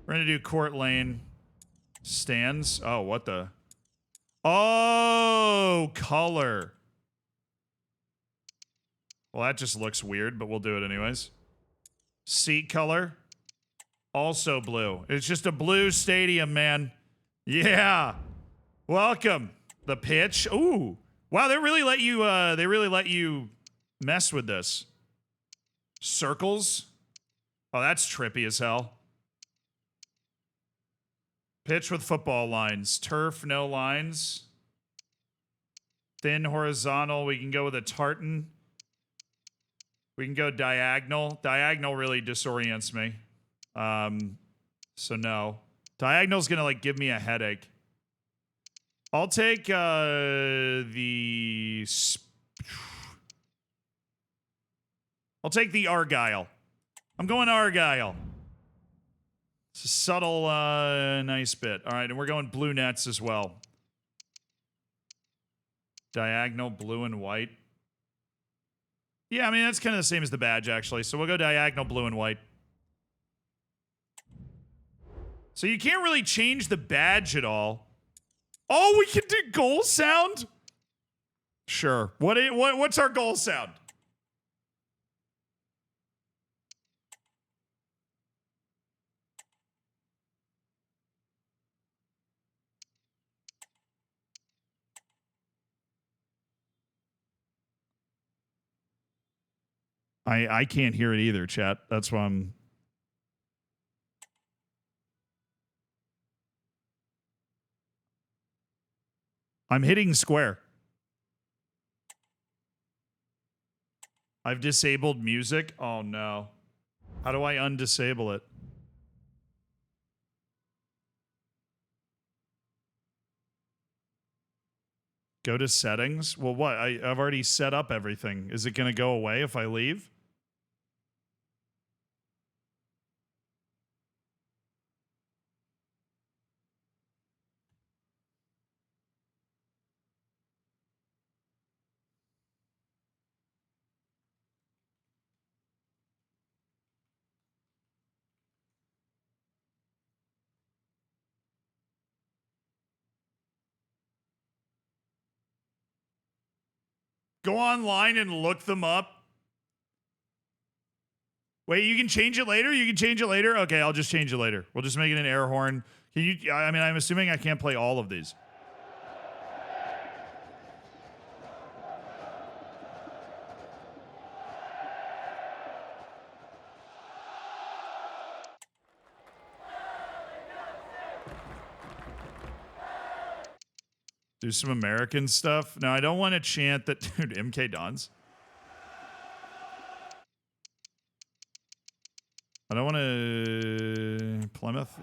We're going to do Court Lane. Stands. Oh, what the? Oh, color. Well, that just looks weird, but we'll do it anyways. Seat color. Also blue. It's just a blue stadium, man. Yeah. Welcome. The pitch. Ooh. Wow, they really let you mess with this. Circles. Oh, that's trippy as hell. Pitch with football lines. Turf, no lines. Thin horizontal. We can go with a tartan. We can go diagonal. Diagonal really disorients me. So no. Diagonal's gonna like give me a headache. I'll take I'll take the Argyle. I'm going Argyle. It's a subtle, nice bit. All right, and we're going blue nets as well. Diagonal, blue and white. Yeah, I mean, that's kind of the same as the badge, actually. So we'll go diagonal, blue and white. So you can't really change the badge at all. Oh, we can do goal sound? Sure. What's our goal sound? I can't hear it either, chat. That's why I'm hitting square. I've disabled music. Oh no. How do I undisable it? Go to settings. Well, what? I've already set up everything. Is it going to go away if I leave? Go online and look them up. Wait, you can change it later? You can change it later? Okay, I'll just change it later. We'll just make it an air horn. Can you? I mean, I'm assuming I can't play all of these. Do some American stuff. No, I don't want to chant that. Dude, MK Dons. I don't want to Plymouth.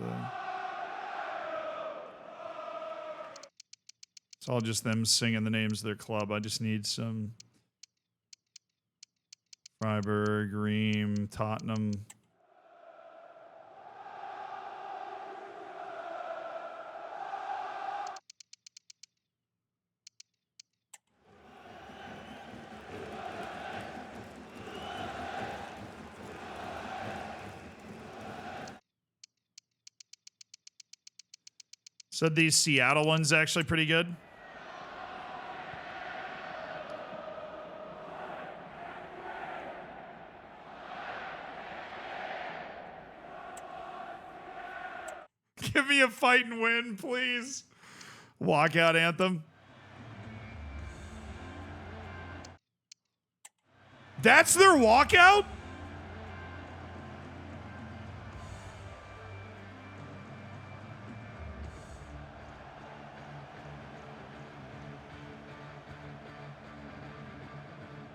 It's all just them singing the names of their club. I just need some Freiburg, Ream, Tottenham. Said these Seattle ones actually pretty good. Give me a fight and win, please. Walkout anthem. That's their walkout?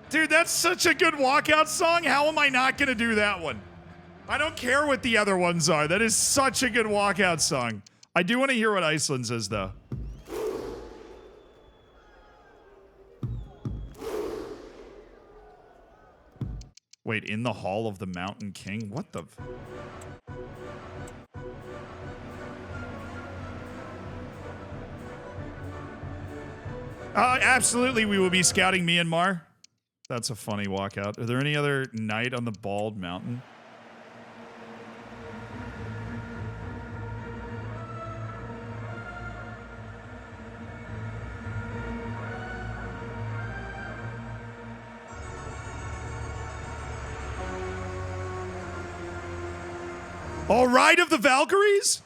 Dude, that's such a good walkout song. How am I not going to do that one? I don't care what the other ones are. That is such a good walkout song. I do want to hear what Iceland says, though. Wait, in the Hall of the Mountain King? What the... Absolutely, we will be scouting Myanmar. That's a funny walkout. Are there any other night on the Bald Mountain? All right, of the Valkyries?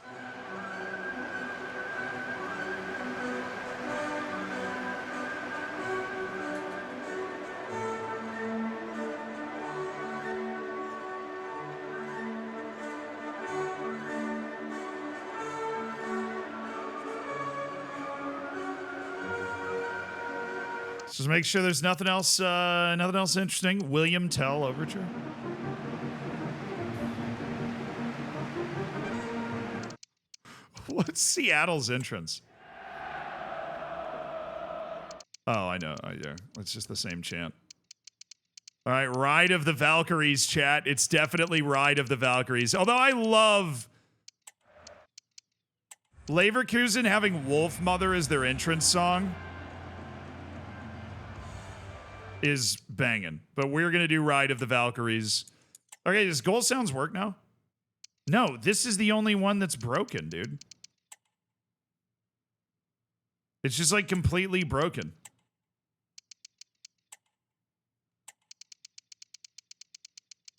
Just make sure there's nothing else interesting. William Tell overture. What's Seattle's entrance? Oh, I know. Yeah, it's just the same chant. All right, Ride of the Valkyries, chat. It's definitely Ride of the Valkyries. Although I love Leverkusen having Wolf Mother as their entrance song is banging. But we're going to do Ride of the Valkyries. Okay, does Goal Sounds work now? No, this is the only one that's broken, dude. It's just like completely broken.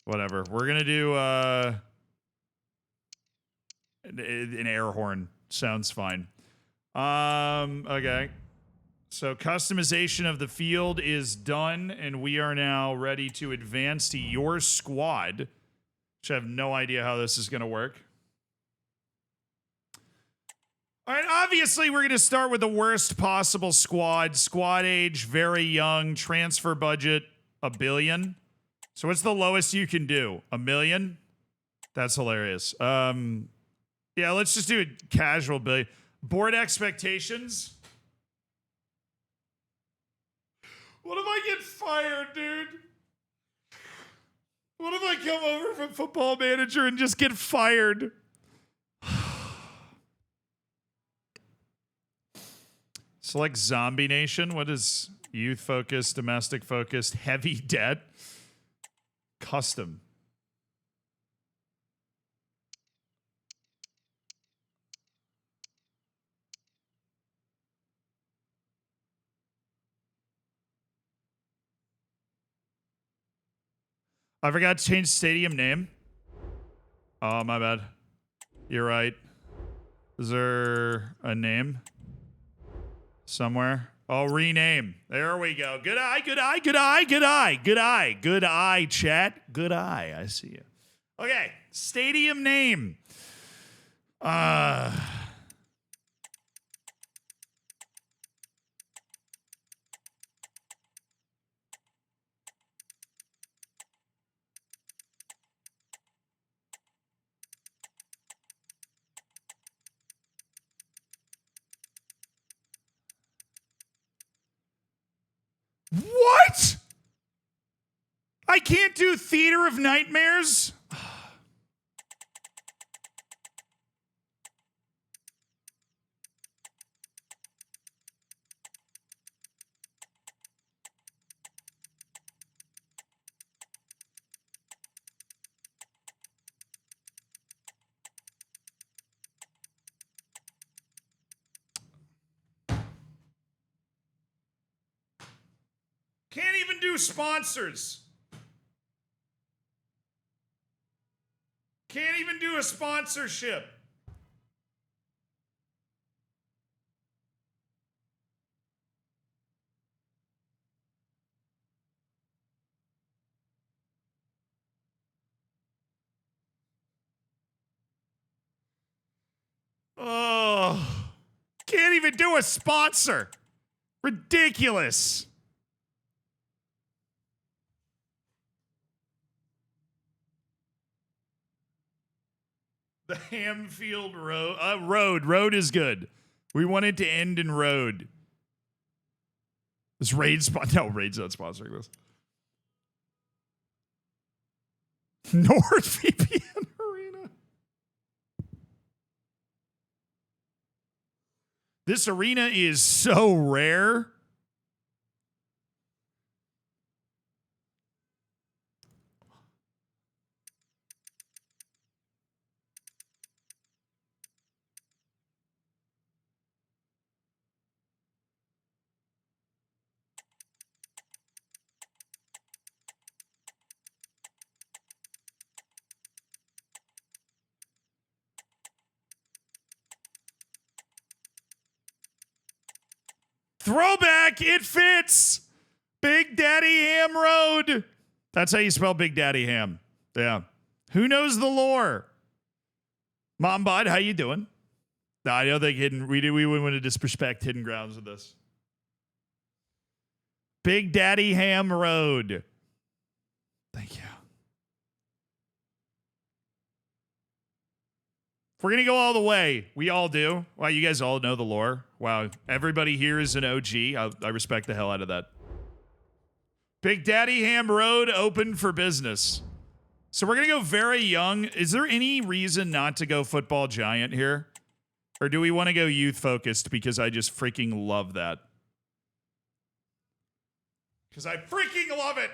Whatever. We're going to do an air horn. Sounds fine. Okay. So customization of the field is done, and we are now ready to advance to your squad, which I have no idea how this is going to work. All right, obviously we're going to start with the worst possible squad. Squad age, very young. Transfer budget, $1 billion. So what's the lowest you can do? $1 million? That's hilarious. Yeah, let's just do a casual billion. Board expectations. What if I get fired, dude? What if I come over from Football Manager and just get fired? Select Zombie Nation. What is youth focused, domestic focused, heavy debt? Custom. I forgot to change stadium name. Oh, my bad. You're right. Is there a name somewhere? Oh, rename. There we go. Good eye, good eye, good eye, good eye, good eye, good eye, chat. Good eye. I see you. Okay, stadium name. What? I can't do Theater of Nightmares? Can't even do sponsors. Can't even do a sponsorship. Oh, can't even do a sponsor. Ridiculous. The Hamfield Road. Road is good. We want it to end in Road. Is Raid's not sponsoring this. NordVPN Arena. This arena is so rare. Throwback, it fits. Big Daddy Ham Road. That's how you spell Big Daddy Ham. Yeah. Who knows the lore? Mom Bud, how you doing? No, I don't think we wouldn't want to disrespect Hidden Grounds with this. Big Daddy Ham Road. Thank you. We're going to go all the way. We all do. Wow, you guys all know the lore. Wow, everybody here is an OG. I respect the hell out of that. Big Daddy Ham Road open for business. So we're going to go very young. Is there any reason not to go football giant here? Or do we want to go youth focused because I just freaking love that? Because I freaking love it.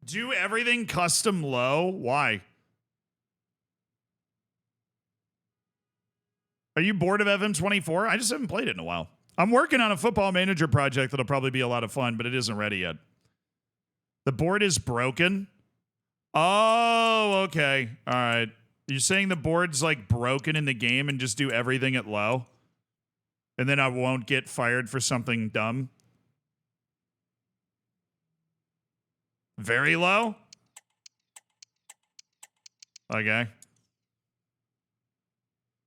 Do everything custom low? Why? Are you bored of FM24? I just haven't played it in a while. I'm working on a football manager project that'll probably be a lot of fun, but it isn't ready yet. The board is broken? Oh, okay. All right. You're saying the board's like broken in the game and just do everything at low? And then I won't get fired for something dumb? Very low? Okay.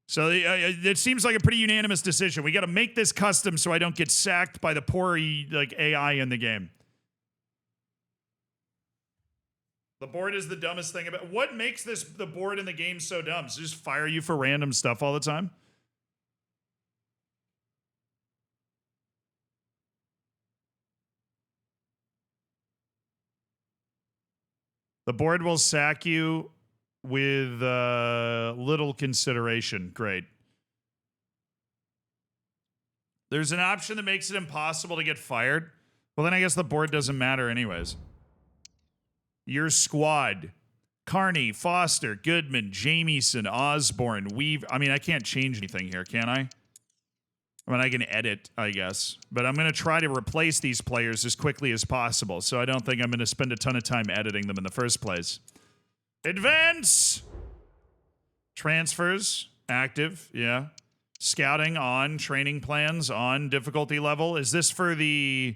So it seems like a pretty unanimous decision. We got to make this custom so I don't get sacked by the poor like AI in the game. The board is the dumbest thing about. What makes the board in the game so dumb? So just fire you for random stuff all the time? The board will sack you with little consideration. Great. There's an option that makes it impossible to get fired. Well, then I guess the board doesn't matter anyways. Your squad. Carney, Foster, Goodman, Jamieson, Osborne, Weave. I mean, I can't change anything here, can I? I mean, I can edit, I guess. But I'm going to try to replace these players as quickly as possible, so I don't think I'm going to spend a ton of time editing them in the first place. Advance! Transfers, active, yeah. Scouting on, training plans on, difficulty level. Is this for the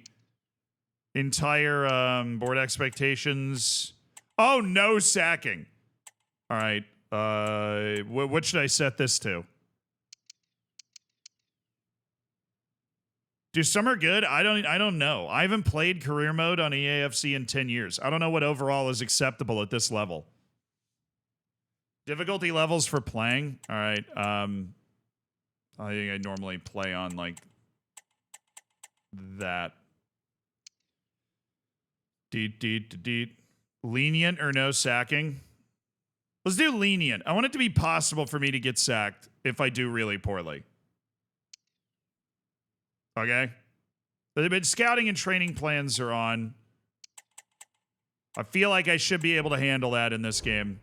entire board expectations? Oh, no sacking. All right. What should I set this to? Do some are good? I don't know. I haven't played career mode on EAFC in 10 years. I don't know what overall is acceptable at this level. Difficulty levels for playing. All right. I think I normally play on like that. Lenient or no sacking? Let's do lenient. I want it to be possible for me to get sacked if I do really poorly. Okay. But scouting and training plans are on. I feel like I should be able to handle that in this game.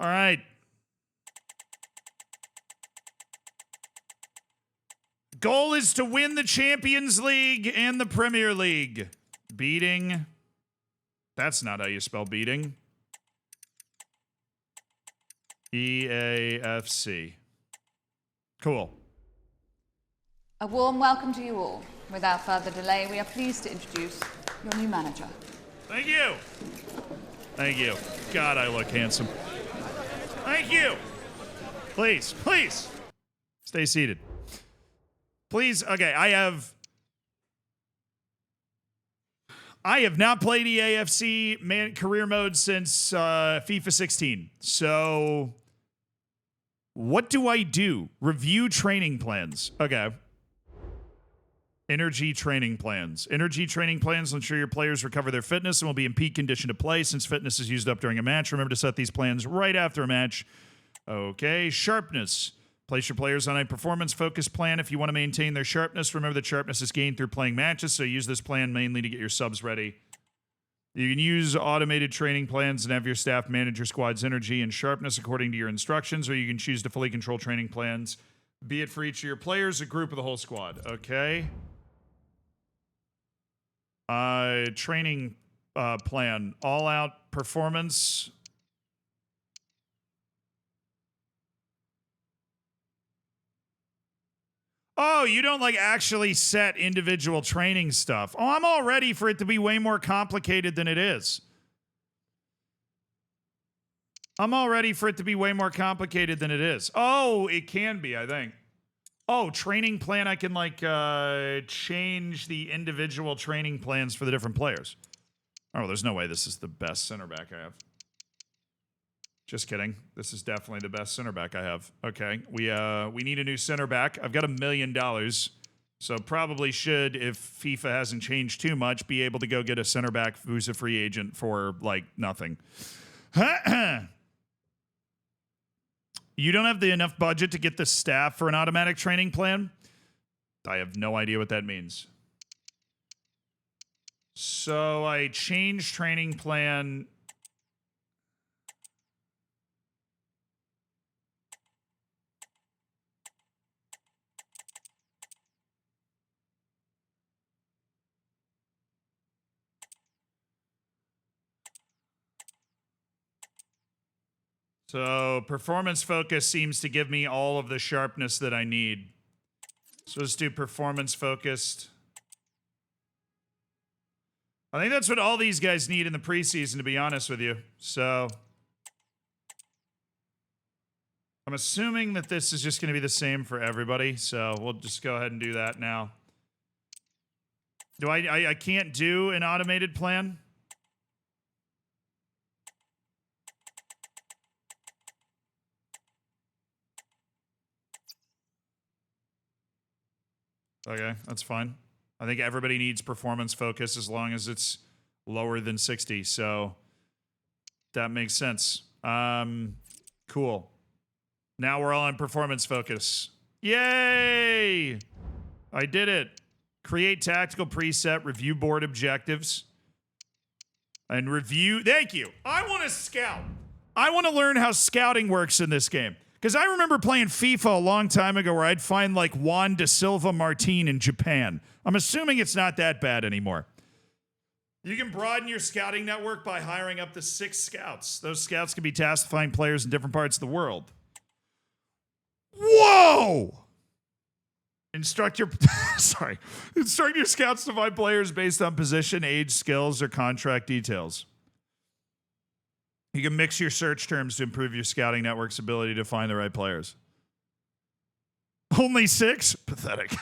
All right. Goal is to win the Champions League and the Premier League. Beating. That's not how you spell beating. EAFC. Cool. A warm welcome to you all. Without further delay, we are pleased to introduce your new manager. Thank you. Thank you. God, I look handsome. Thank you. Please, please. Stay seated. Please, okay, I have not played EAFC career mode since FIFA 16. So what do I do? Review training plans. Okay. Energy training plans. Energy training plans will ensure your players recover their fitness and will be in peak condition to play since fitness is used up during a match. Remember to set these plans right after a match. Okay. Sharpness. Place your players on a performance-focused plan if you want to maintain their sharpness. Remember that sharpness is gained through playing matches, so use this plan mainly to get your subs ready. You can use automated training plans and have your staff manage your squad's energy and sharpness according to your instructions, or you can choose to fully control training plans, be it for each of your players, a group, or the whole squad. Okay. Training plan. All-out performance. Oh, you don't like actually set individual training stuff. Oh, I'm all ready for it to be way more complicated than it is. I'm all ready for it to be way more complicated than it is. Oh, it can be, I think. Oh, training plan. I can like change the individual training plans for the different players. Oh, there's no way this is the best center back I have. Just kidding. This is definitely the best center back I have. Okay, we need a new center back. I've got $1 million, so probably should, if FIFA hasn't changed too much, be able to go get a center back who's a free agent for like nothing. You don't have enough budget to get the staff for an automatic training plan? I have no idea what that means. So I changed training plan. So performance focus seems to give me all of the sharpness that I need. So let's do performance focused. I think that's what all these guys need in the preseason, to be honest with you. So I'm assuming that this is just going to be the same for everybody. So we'll just go ahead and do that now. Do I can't do an automated plan? Okay, that's fine. I think everybody needs performance focus as long as it's lower than 60. So that makes sense. Cool. Now we're all on performance focus. Yay! I did it. Create tactical preset, review board objectives, and review. Thank you. I want to scout. I want to learn how scouting works in this game. Because I remember playing FIFA a long time ago where I'd find like Juan da Silva Martin in Japan. I'm assuming it's not that bad anymore. You can broaden your scouting network by hiring up to 6 scouts. Those scouts can be tasked to find players in different parts of the world. Whoa! Instruct your scouts to find players based on position, age, skills, or contract details. You can mix your search terms to improve your scouting network's ability to find the right players. Only 6? Pathetic.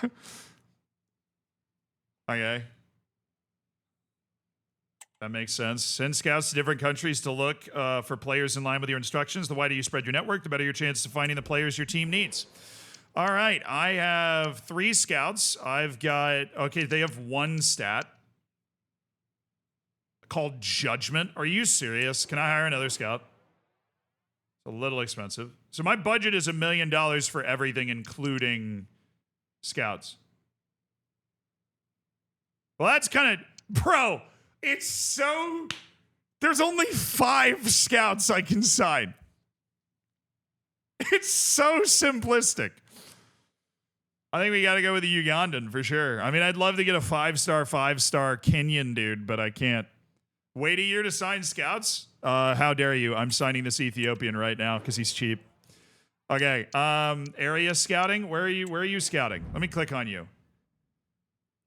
Okay. That makes sense. Send scouts to different countries to look for players in line with your instructions. The wider you spread your network, the better your chances of finding the players your team needs. All right. I have 3 scouts. I've got... Okay, they have 1 stat called Judgment. Are you serious? Can I hire another scout? It's a little expensive. So my budget is $1 million for everything, including scouts. Well, that's kind of... Bro, it's so... There's only 5 scouts I can sign. It's so simplistic. I think we got to go with the Ugandan for sure. I mean, I'd love to get a 5-star Kenyan dude, but I can't. Wait a year to sign scouts? How dare you? I'm signing this Ethiopian right now because he's cheap. Okay. Area scouting. Where are you scouting? Let me click on you.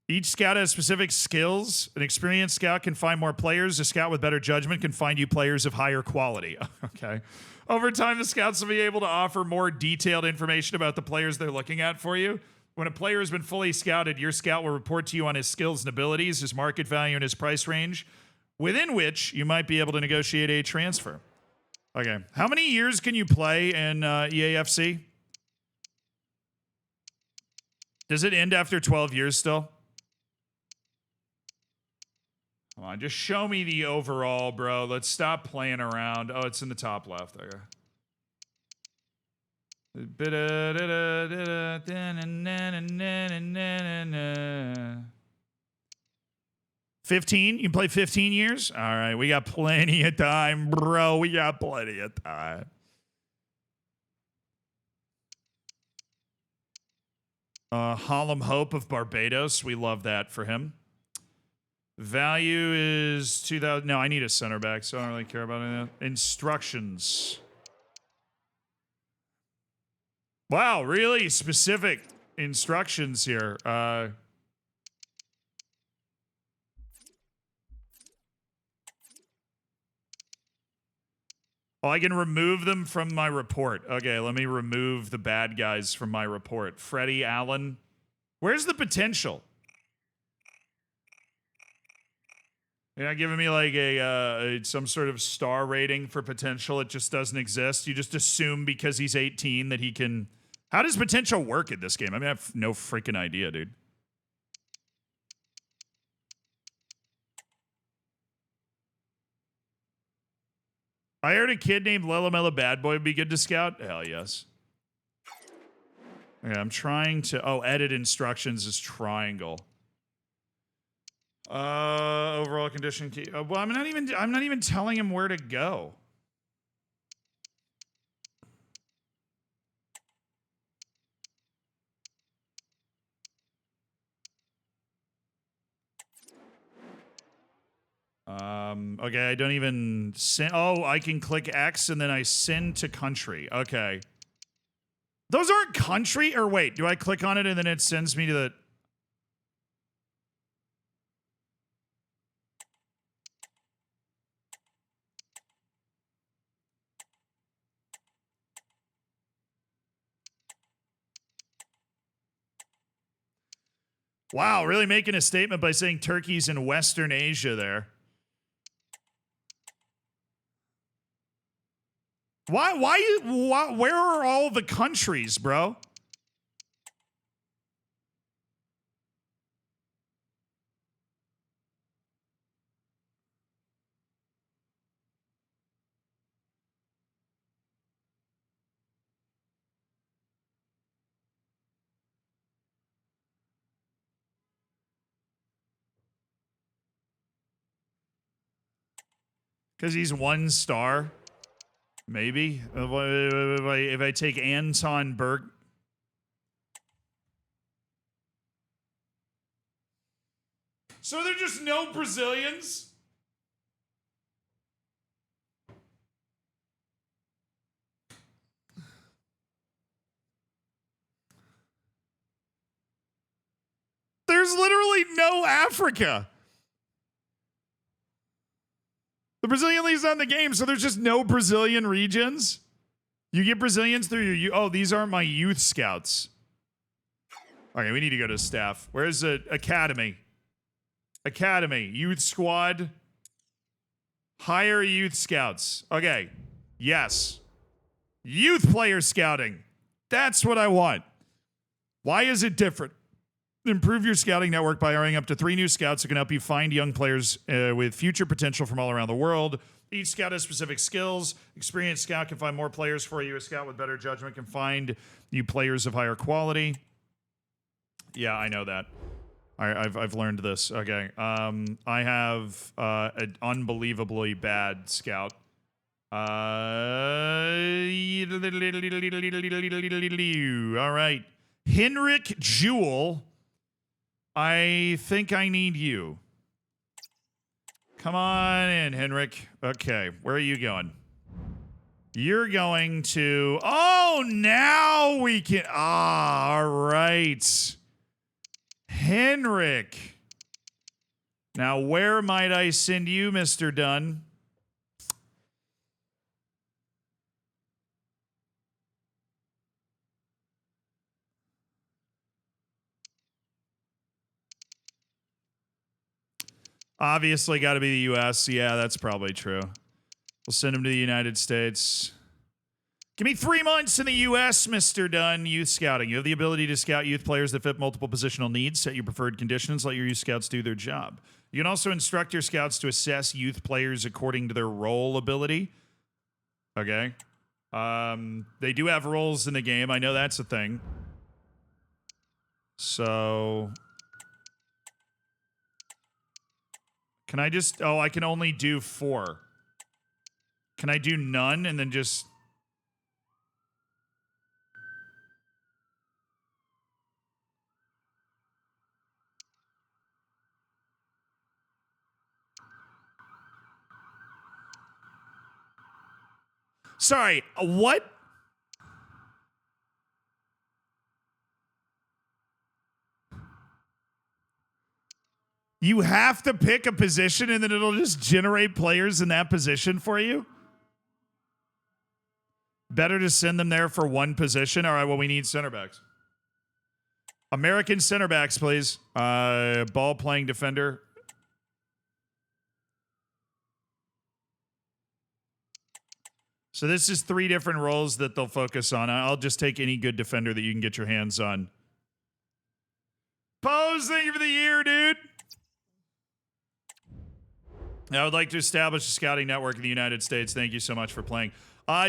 Each scout has specific skills. An experienced scout can find more players. A scout with better judgment can find you players of higher quality. Okay. Over time, the scouts will be able to offer more detailed information about the players they're looking at for you. When a player has been fully scouted, your scout will report to you on his skills and abilities, his market value, and his price range, within which you might be able to negotiate a transfer. Okay. How many years can you play in EAFC? Does it end after 12 years still? Come on, just show me the overall, bro. Let's stop playing around. Oh, it's in the top left. Okay. 15? You can play 15 years? All right, we got plenty of time, bro. We got plenty of time. Harlem Hope of Barbados. We love that for him. Value is 2,000. No, I need a center back, so I don't really care about any of that. Instructions. Wow, really specific instructions here. Oh, I can remove them from my report. Okay, let me remove the bad guys from my report. Freddie Allen. Where's the potential? You're not giving me like some sort of star rating for potential. It just doesn't exist. You just assume because he's 18 that he can... How does potential work in this game? I mean, I have no freaking idea, dude. I heard a kid named Lelamella Bad Boy would be good to scout. Hell yes. Okay, I'm trying to... Oh, edit instructions is triangle. Overall condition key. Well, I'm not even telling him where to go. Okay, I don't even send. Oh, I can click X and then I send to country. Okay. Those aren't country, or wait, do I click on it and then it sends me to the... Wow, really making a statement by saying Turkey's in Western Asia there. Why, where are all the countries, bro? Because he's 1 star? Maybe. If I take Anton Berg... So they're just no Brazilians? There's literally no Africa. The Brazilian League's not in the game, so there's just no Brazilian regions. You get Brazilians through your... Oh, these aren't my youth scouts. Okay, we need to go to staff. Where's the academy? Academy, youth squad. Hire youth scouts. Okay, yes. Youth player scouting. That's what I want. Why is it different? Improve your scouting network by hiring up to 3 new scouts who can help you find young players with future potential from all around the world. Each scout has specific skills. Experienced scout can find more players for you. A scout with better judgment can find you players of higher quality. Yeah, I know that. I've learned this. Okay. I have an unbelievably bad scout. All right. Henrik Jewell. I think I need you. Come on in, Henrik. Okay, where are you going? You're going to... Oh, now we can... Ah, all right. Henrik. Now, where might I send you, Mr. Dunn? Obviously got to be the U.S. Yeah, that's probably true. We'll send him to the United States. Give me 3 months in the U.S., Mr. Dunn. Youth scouting. You have the ability to scout youth players that fit multiple positional needs, set your preferred conditions, let your youth scouts do their job. You can also instruct your scouts to assess youth players according to their role ability. Okay. They do have roles in the game. I know that's a thing. So... Can I just... Oh, I can only do 4. Can I do none and then just... Sorry, what? You have to pick a position and then it'll just generate players in that position for you? Better to send them there for one position? All right, well, we need center backs. American center backs, please. Ball playing defender. So this is 3 different roles that they'll focus on. I'll just take any good defender that you can get your hands on. Pose, thank you for the year, dude. I would like to establish a scouting network in the United States. Thank you so much for playing.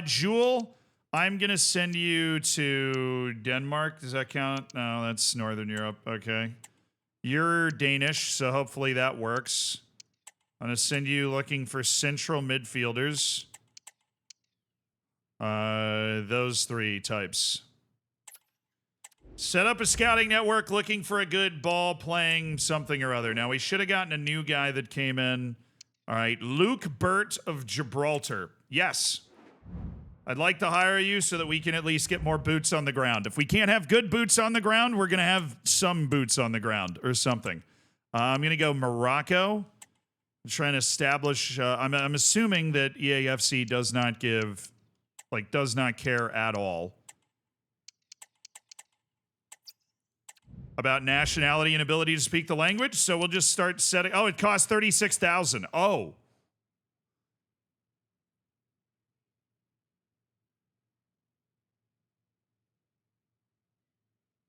Jewel, I'm going to send you to Denmark. Does that count? No, that's Northern Europe. Okay. You're Danish, so hopefully that works. I'm going to send you looking for central midfielders. Those 3 types. Set up a scouting network looking for a good ball playing something or other. Now, we should have gotten a new guy that came in. All right, Luke Burt of Gibraltar. Yes. I'd like to hire you so that we can at least get more boots on the ground. If we can't have good boots on the ground, we're going to have some boots on the ground or something. I'm going to go Morocco. I'm trying to establish... I'm assuming that EAFC does not give... does not care at all about nationality and ability to speak the language. So we'll just start setting... Oh, it costs 36,000. Oh.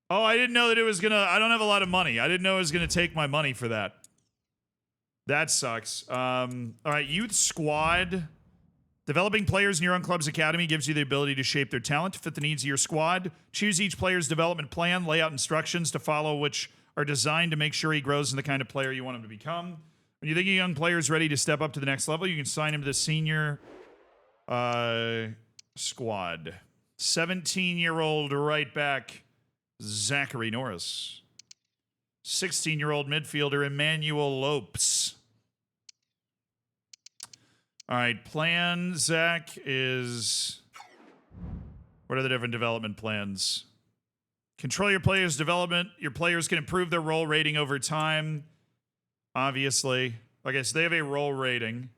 Oh, I didn't know that it was gonna... I don't have a lot of money. I didn't know it was gonna take my money for that. That sucks. All right, youth squad... Developing players in your own club's academy gives you the ability to shape their talent to fit the needs of your squad. Choose each player's development plan, lay out instructions to follow which are designed to make sure he grows into the kind of player you want him to become. When you think a young player is ready to step up to the next level, you can sign him to the senior squad. 17-year-old right back, Zachary Norris. 16-year-old midfielder, Emmanuel Lopes. All right, plan, Zach, is... What are the different development plans? Control your players' development. Your players can improve their role rating over time. Obviously. Okay, so they have a role rating.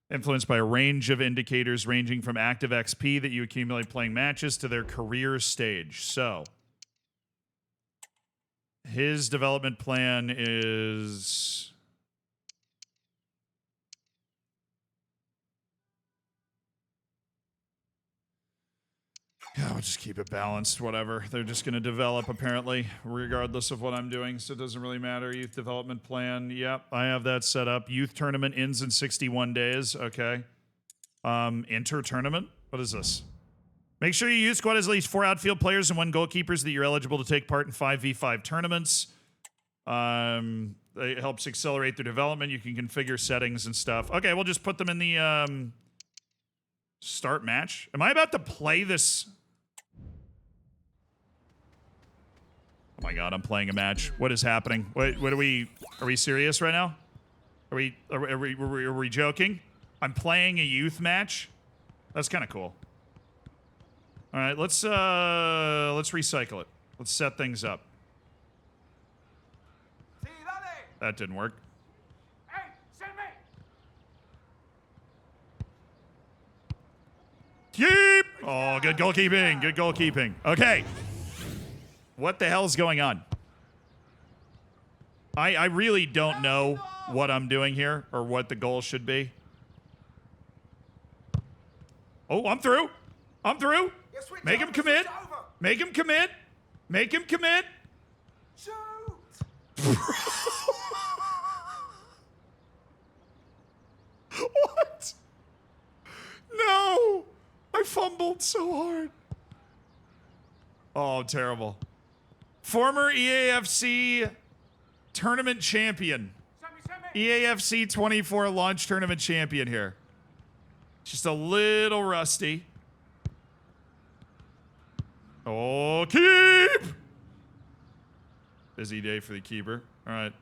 Influenced by a range of indicators ranging from active XP that you accumulate playing matches to their career stage. So, his development plan is... Yeah, we'll just keep it balanced, whatever. They're just going to develop, apparently, regardless of what I'm doing, so it doesn't really matter. Youth development plan, yep, I have that set up. Youth tournament ends in 61 days, okay. Inter-tournament? What is this? Make sure your youth squad has at least 4 outfield players and 1 goalkeeper so that you're eligible to take part in 5v5 tournaments. It helps accelerate their development. You can configure settings and stuff. Okay, we'll just put them in the start match. Am I about to play this? Oh my god, I'm playing a match. What is happening? What are we serious right now? Are we joking? I'm playing a youth match? That's kind of cool. All right, let's recycle it. Let's set things up. That didn't work. Hey, send me! Keep! Oh, good goalkeeping. Good goalkeeping. Okay. What the hell's going on? I really don't know what I'm doing here or what the goal should be. Oh, I'm through. I'm through. Make him commit. Make him commit. Make him commit. What? No. I fumbled so hard. Oh, terrible. Former EAFC tournament champion. EAFC 24 launch tournament champion here. Just a little rusty. Oh, keep! Busy day for the keeper. All right.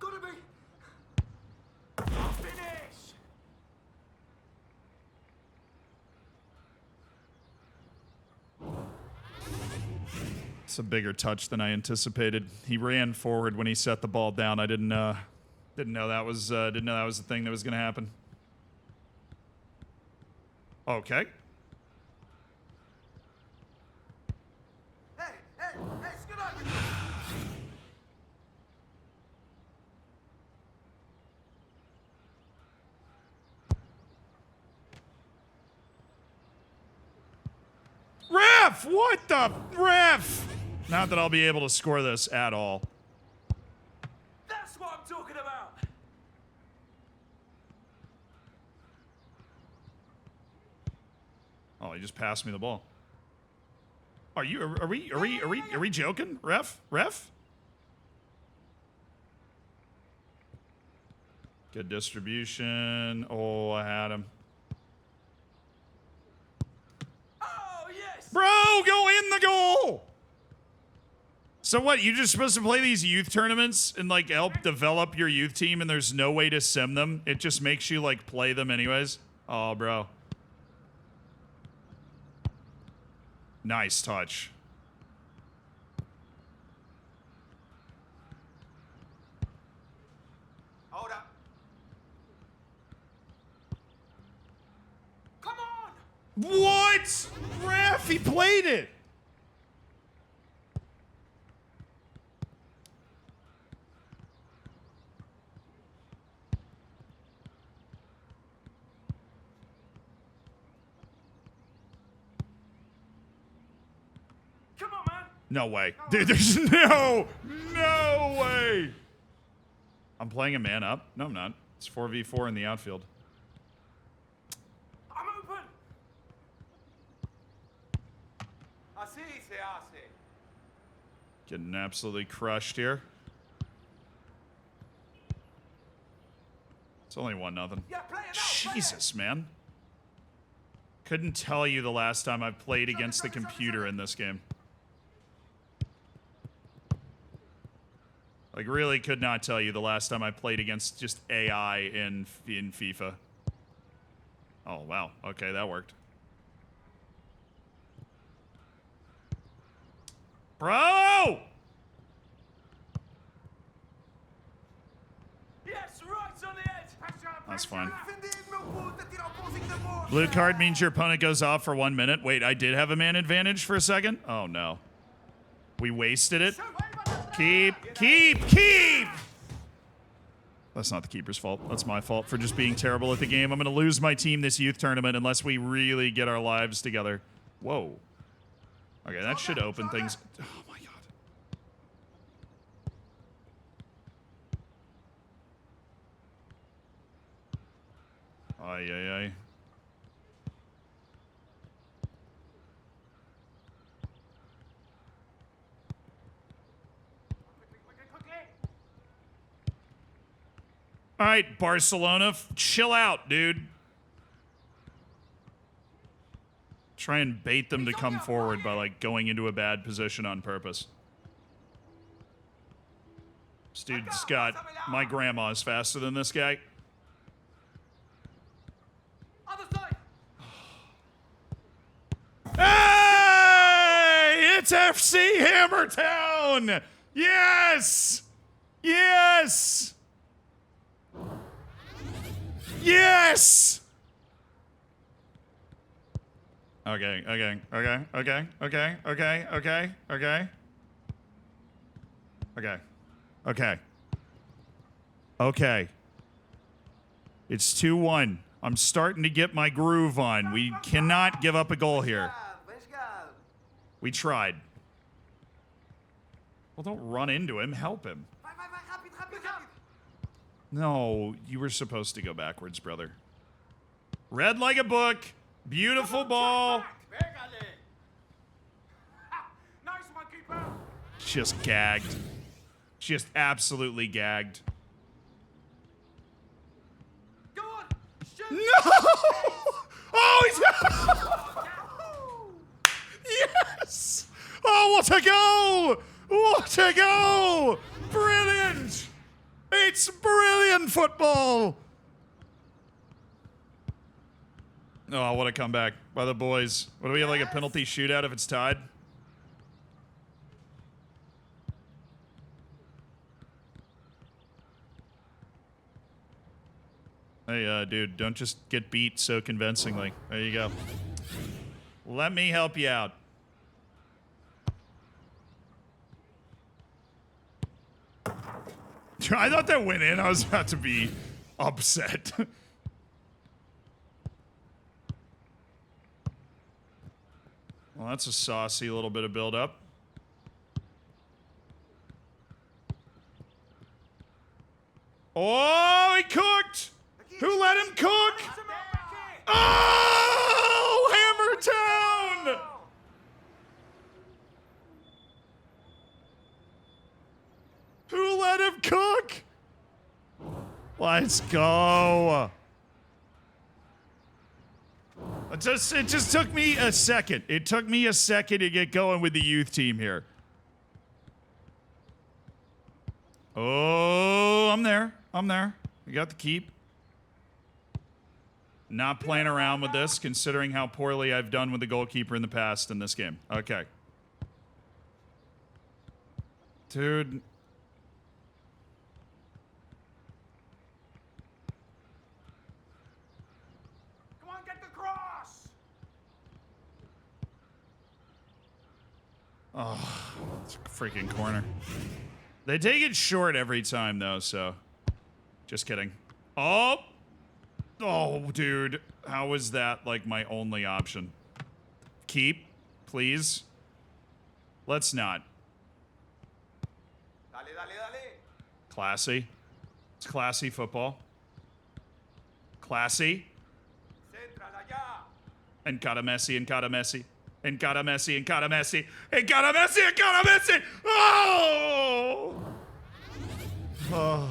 Gotta be. Finish! It's a bigger touch than I anticipated. He ran forward when he set the ball down. I didn't know that was the thing that was going to happen. Okay. Ref! What the ref? Not that I'll be able to score this at all. That's what I'm talking about. Oh, he just passed me the ball. Are we joking? Ref? Good distribution. Oh, I had him. Oh, yes. Bro, go in the goal! So what, you just supposed to play these youth tournaments and like help develop your youth team and there's no way to sim them? It just makes you like play them anyways? Oh, bro. Nice touch. Hold up. Come on. What? Ref, he played it. Come on, man. No way. Dude, there's no way. I'm playing a man up. No, I'm not. It's 4v4 in the outfield. I'm open. I see. Getting absolutely crushed here. It's only 1-0. Yeah, play it out. Jesus, man. Couldn't tell you the last time I've played against the computer in this game. Like, really could not tell you the last time I played against just AI in FIFA. Oh, wow. Okay, that worked. Bro! Yes, right on the edge. That's fine. Blue card means your opponent goes off for 1 minute. Wait, I did have a man advantage for a second? Oh, no. We wasted it. Keep! That's not the keeper's fault. That's my fault for just being terrible at the game. I'm going to lose my team this youth tournament unless we really get our lives together. Whoa. Okay, that should open things. Oh, my God. Ay. All right, Barcelona, chill out, dude. Try and bait them to come forward by, like, going into a bad position on purpose. This dude's got... My grandma is faster than this guy. Other side. Hey! It's FC Hammertown! Yes! Yes! Yes! Okay. It's 2-1. I'm starting to get my groove on. We cannot give up a goal here. We tried. Well, don't run into him. Help him. No, you were supposed to go backwards, brother. Read like a book. Beautiful ball. Nice one, keeper. Just gagged. Just absolutely gagged. Go on. Shoot. No! Oh, he's got... Yes! Oh, what a goal! What a goal! Brilliant! It's brilliant football! Oh, what a comeback by the boys. What do we have, like a penalty shootout if it's tied? Hey, dude, don't just get beat so convincingly. There you go. Let me help you out. I thought that went in. I was about to be upset. Well, that's a saucy little bit of build-up. Oh, he cooked! Who let him cook? Oh, Hammer Town! Who let him cook? Let's go. It just took me a second. It took me a second to get going with the youth team here. Oh, I'm there. I'm there. We got the keep. Not playing around with this, considering how poorly I've done with the goalkeeper in the past in this game. Okay. Dude. Come on, get the cross! Oh, it's a freaking corner. They take it short every time, though, so... Just kidding. Oh! Oh, dude. How is that, like, my only option? Keep, please. Let's not. Dale, dale, dale. Classy. It's classy football. Classy. Céntrala ya. And got a Messi, and got a Messi. And got a Messi, and got a Messi. And got a Messi, and got a Messi! Oh! Oh.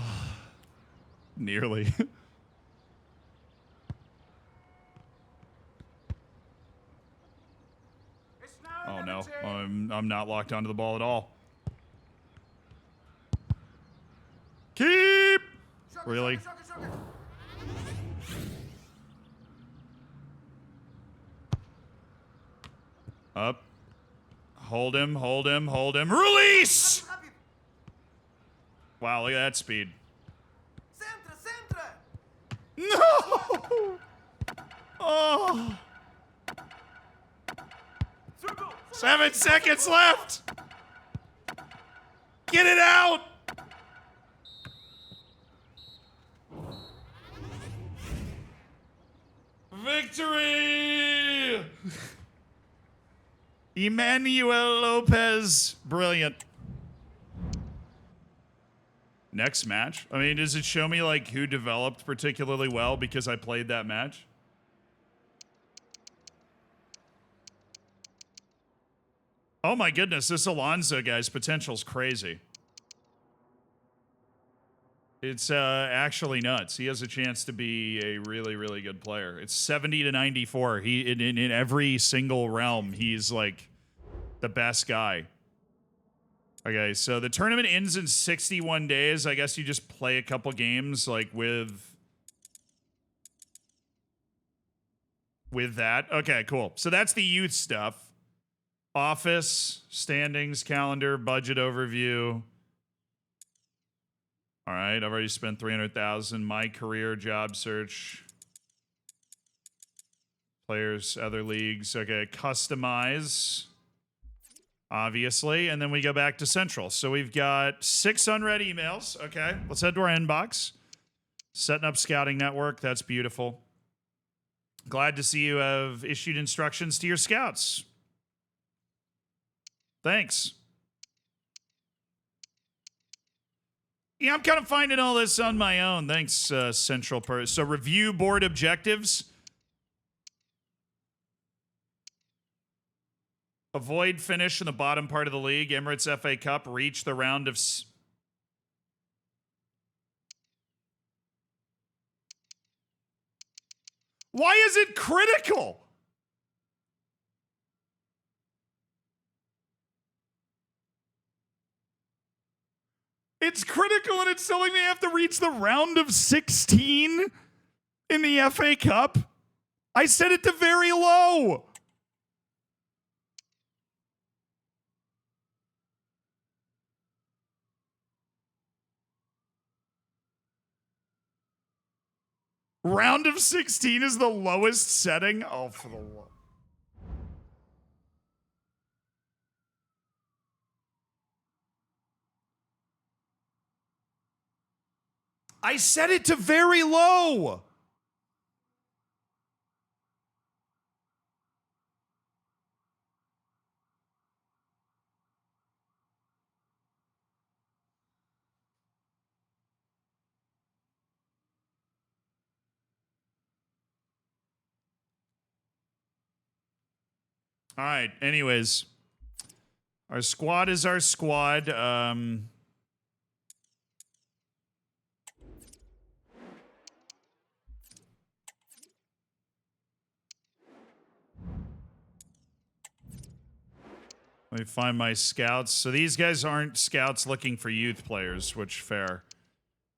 Nearly. Oh no, I'm not locked onto the ball at all. Keep! Really? Up. Hold him, hold him, hold him. Release! Wow, look at that speed. No! Oh! 7 seconds left! Get it out! Victory! Emmanuel Lopez. Brilliant. Next match? I mean, does it show me, like, who developed particularly well because I played that match? Oh my goodness, this Alonso guy's potential's crazy. It's actually nuts. He has a chance to be a really, really good player. It's 70 to 94. He in every single realm, he's like the best guy. Okay, so the tournament ends in 61 days. I guess you just play a couple games like with that. Okay, cool. So that's the youth stuff. Office, standings, calendar, budget overview. All right, I've already spent 300,000. My career, job search, players, other leagues. Okay, customize, obviously, and then we go back to Central. So we've got 6 unread emails. Okay, let's head to our inbox. Setting up scouting network. That's beautiful. Glad to see you have issued instructions to your scouts. Thanks. Yeah, I'm kind of finding all this on my own. Thanks, Central. So review board objectives. Avoid finish in the bottom part of the league. Emirates FA Cup. Reach the round of... Why is it critical? It's critical and it's telling me I have to reach the round of 16 in the FA Cup. I set it to very low. Round of 16 is the lowest setting? Oh, for the love. I set it to very low. All right. Anyways, our squad is our squad. Let me find my scouts. So these guys aren't scouts looking for youth players, which fair.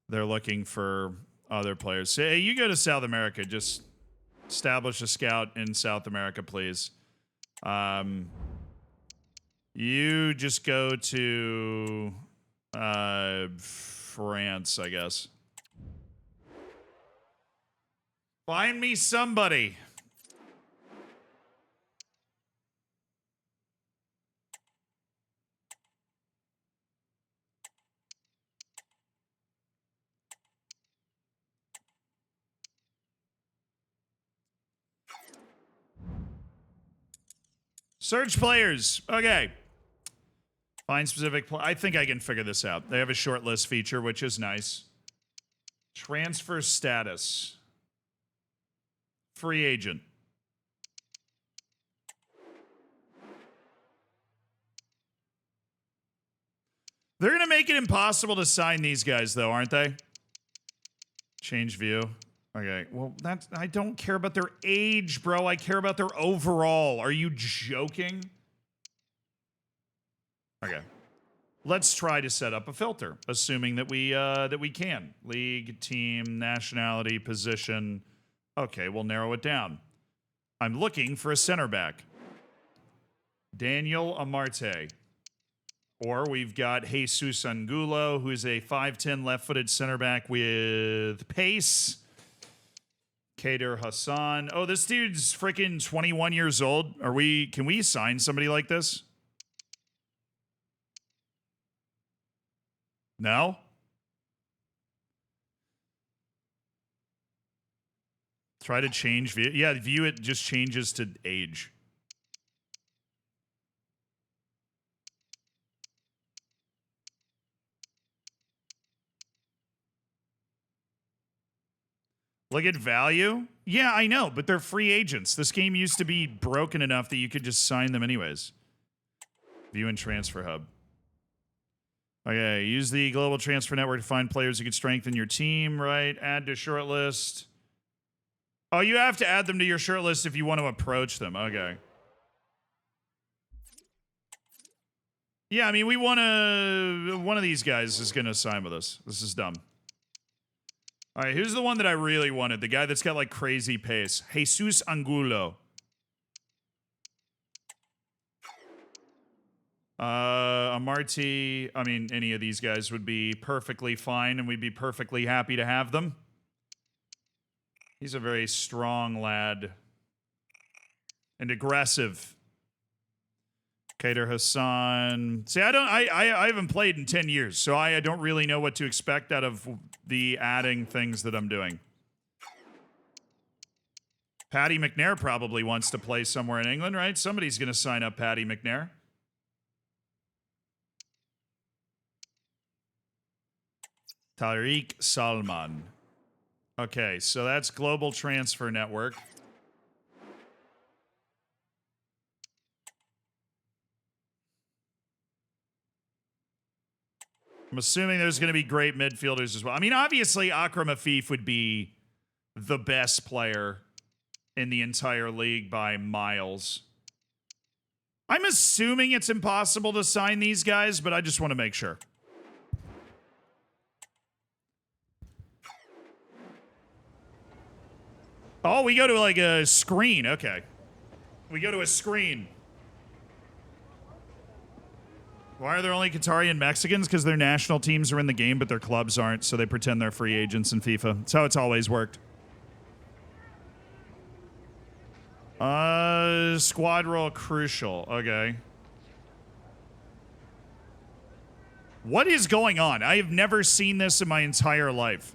They're looking for other players. So, hey, you go to South America. Just establish a scout in South America, please. You just go to France, I guess. Find me somebody. Search players. Okay. Find specific. I think I can figure this out. They have a short list feature, which is nice. Transfer status. Free agent. They're going to make it impossible to sign these guys, though, aren't they? Change view. Okay, well, that's, I don't care about their age, bro. I care about their overall. Are you joking? Okay. Let's try to set up a filter, assuming that we can. League, team, nationality, position. Okay, we'll narrow it down. I'm looking for a center back. Daniel Amarte. Or we've got Jesus Angulo, who is a 5'10 left-footed center back with pace. Kader Hassan. Oh, this dude's freaking 21 years old. Can we sign somebody like this? No? Try to change view. Yeah, view it just changes to age. Look at value. Yeah, I know, but they're free agents. This game used to be broken enough that you could just sign them anyways. View and transfer hub. Okay, use the global transfer network to find players who could strengthen your team, right? Add to shortlist. Oh, you have to add them to your shortlist if you want to approach them. Okay. Yeah, I mean, we want to... One of these guys is going to sign with us. This is dumb. All right, who's the one that I really wanted? The guy that's got, like, crazy pace. Jesus Angulo. Amarte, I mean, any of these guys would be perfectly fine, and we'd be perfectly happy to have them. He's a very strong lad. And aggressive. Kader Hassan. See, I haven't played in 10 years, so I don't really know what to expect out of the adding things that I'm doing. Paddy McNair probably wants to play somewhere in England, right? Somebody's going to sign up Paddy McNair. Tariq Salman. Okay, so that's Global Transfer Network. I'm assuming there's going to be great midfielders as well. I mean, obviously, Akram Afif would be the best player in the entire league by miles. I'm assuming it's impossible to sign these guys, but I just want to make sure. Oh, we go to like a screen. Okay. We go to a screen. Why are there only Qatari and Mexicans? Because their national teams are in the game, but their clubs aren't, so they pretend they're free agents in FIFA. That's how it's always worked. Squad role crucial. Okay. What is going on? I have never seen this in my entire life.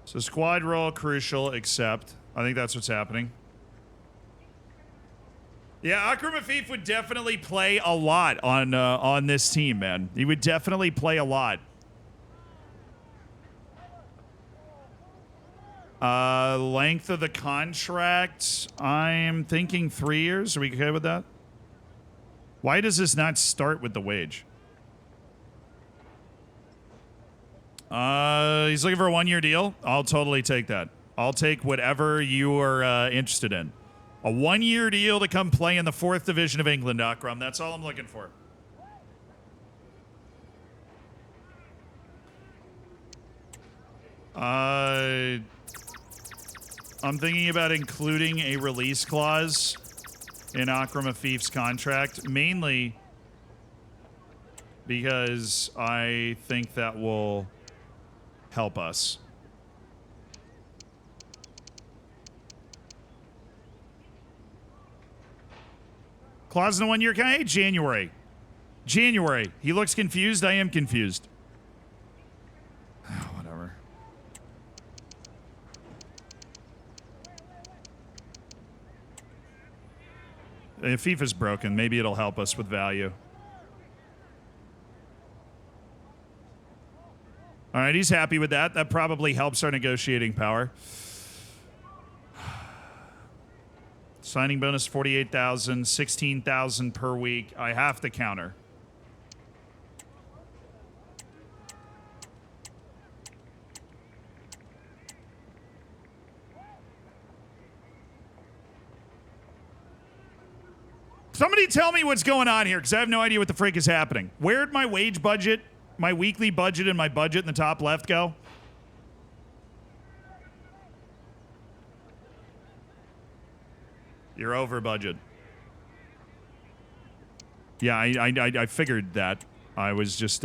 So squad role crucial, except I think that's what's happening. Yeah, Akram Afif would definitely play a lot on this team, man. He would definitely play a lot. Length of the contract, I'm thinking 3 years. Are we okay with that? Why does this not start with the wage? He's looking for a 1-year deal. I'll totally take that. I'll take whatever you are interested in. A 1-year deal to come play in the 4th division of England, Akram. That's all I'm looking for. I'm thinking about including a release clause in Akram Afif's contract, mainly because I think that will help us. Clause in the 1-year. Hey, January. January. He looks confused. I am confused. Whatever. If FIFA's broken, maybe it'll help us with value. All right, he's happy with that. That probably helps our negotiating power. Signing bonus 48,000, 16,000 per week. I have to counter. Somebody tell me what's going on here, because I have no idea what the frick is happening. Where'd my wage budget, my weekly budget, and my budget in the top left go? You're over budget. Yeah, I figured that. I was just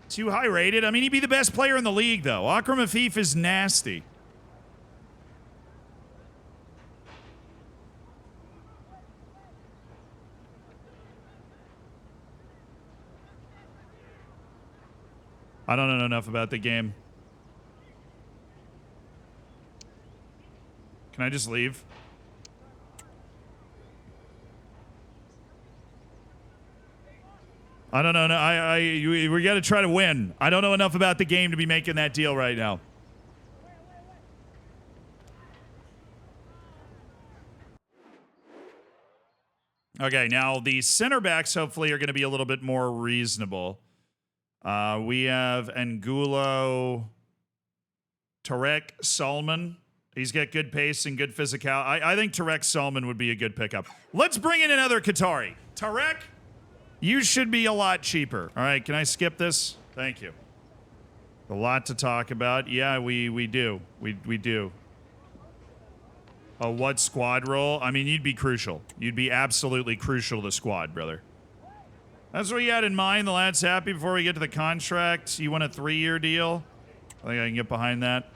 too high rated. I mean, he'd be the best player in the league, though. Akram Afif is nasty. I don't know enough about the game. Can I just leave? I don't know. We got to try to win. I don't know enough about the game to be making that deal right now. Okay, now the center backs hopefully are going to be a little bit more reasonable. We have Angulo, Tarek Salman. He's got good pace and good physical. I think Tarek Salman would be a good pickup. Let's bring in another Qatari. Tarek, you should be a lot cheaper. All right, can I skip this? Thank you. A lot to talk about. Yeah, we do. We do. What squad role? I mean, you'd be crucial. You'd be absolutely crucial to the squad, brother. That's what you had in mind. The lad's happy before we get to the contract. You want a 3-year deal? I think I can get behind that.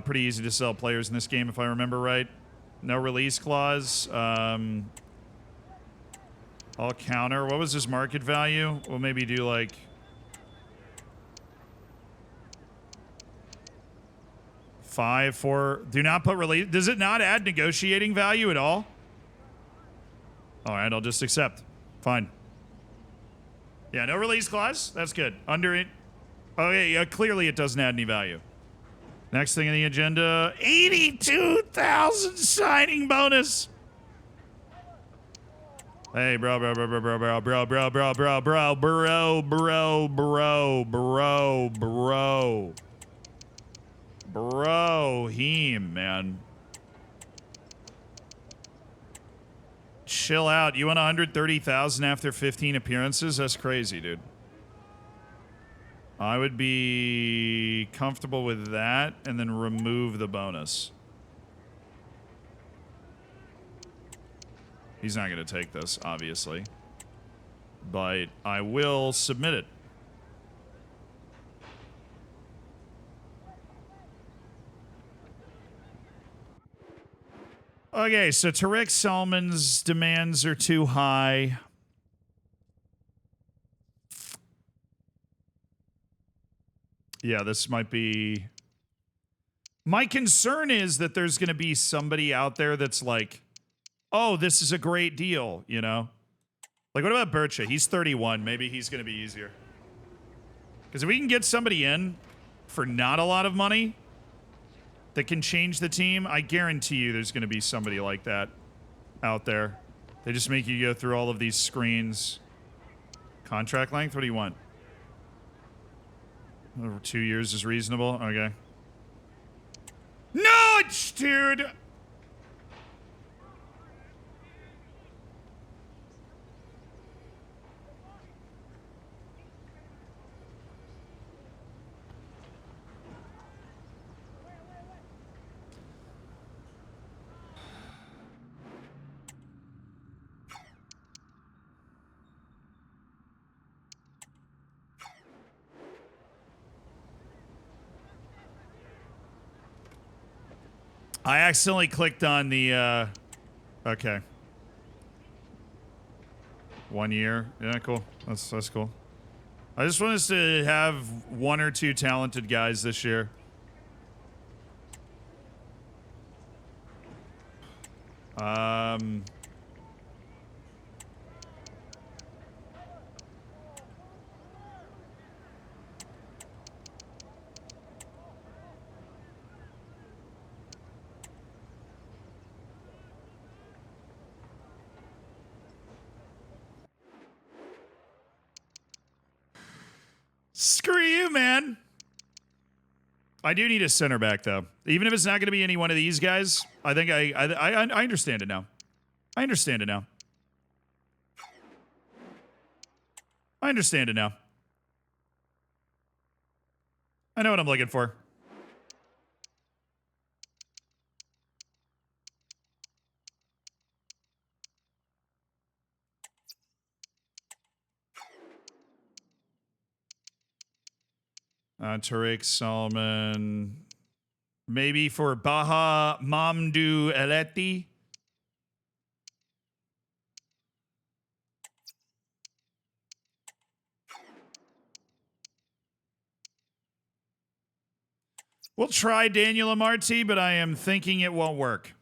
Pretty easy to sell players in this game, if I remember right. No release clause. I'll counter. What was his market value? We'll maybe do like... 5, 4. Do not put release. Does it not add negotiating value at all? All right, I'll just accept. Fine. Yeah, no release clause. That's good. Under it. Okay, yeah, clearly it doesn't add any value. Next thing on the agenda, 82,000 signing bonus. Hey, bro, bro, bro, bro, bro, bro, bro, bro, bro, bro, bro, bro, bro, bro, bro, bro. Bro, man. Chill out. You want 130,000 after 15 appearances? That's crazy, dude. I would be comfortable with that and then remove the bonus. He's not going to take this, obviously. But I will submit it. Okay, so Tariq Salmon's demands are too high. Yeah, this might be... My concern is that there's going to be somebody out there that's like, oh, this is a great deal, you know? Like, what about Bircha? He's 31. Maybe he's going to be easier. Because if we can get somebody in for not a lot of money that can change the team, I guarantee you there's going to be somebody like that out there. They just make you go through all of these screens. Contract length? What do you want? Over 2 years is reasonable? Okay. No, dude! I accidentally clicked on the, okay. 1 year. Yeah, cool. That's cool. I just want us to have 1 or 2 talented guys this year. Screw you, man. I do need a center back, though. Even if it's not going to be any one of these guys, I think I understand it now. I understand it now. I understand it now. I know what I'm looking for. Tariq Salman. Maybe for Baha Mamdou Eleti. We'll try Daniel Amarty, but I am thinking it won't work.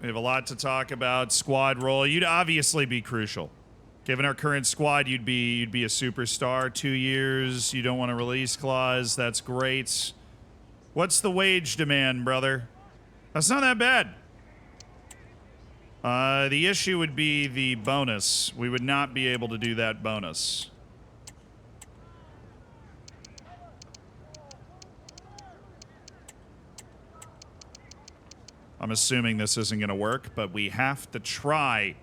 We have a lot to talk about. Squad role. You'd obviously be crucial. Given our current squad, you'd be a superstar. 2 years. You don't want a release clause. That's great. What's the wage demand, brother? That's not that bad. The issue would be the bonus. We would not be able to do that bonus. I'm assuming this isn't going to work, but we have to try.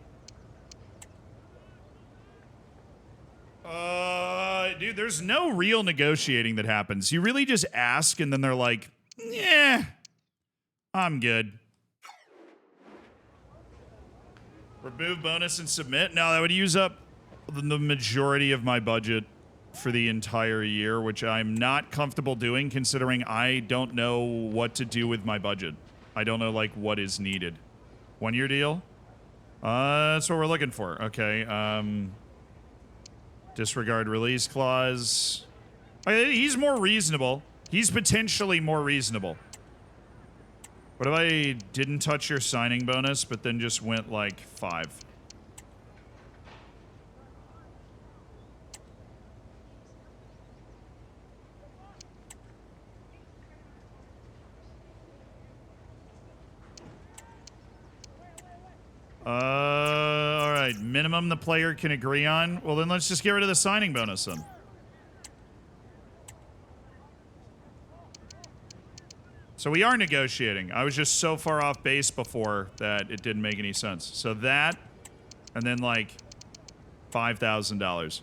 Dude, there's no real negotiating that happens. You really just ask, and then they're like, yeah, I'm good. Remove bonus and submit? No, that would use up the majority of my budget for the entire year, which I'm not comfortable doing, considering I don't know what to do with my budget. I don't know, like, what is needed. 1 year deal? That's what we're looking for. Okay, Disregard release clause. He's more reasonable. He's potentially more reasonable. What if I didn't touch your signing bonus, but then just went like 5? All right. Minimum the player can agree on. Well, then let's just get rid of the signing bonus then. So we are negotiating. I was just so far off base before that it didn't make any sense. So that, and then like $5,000.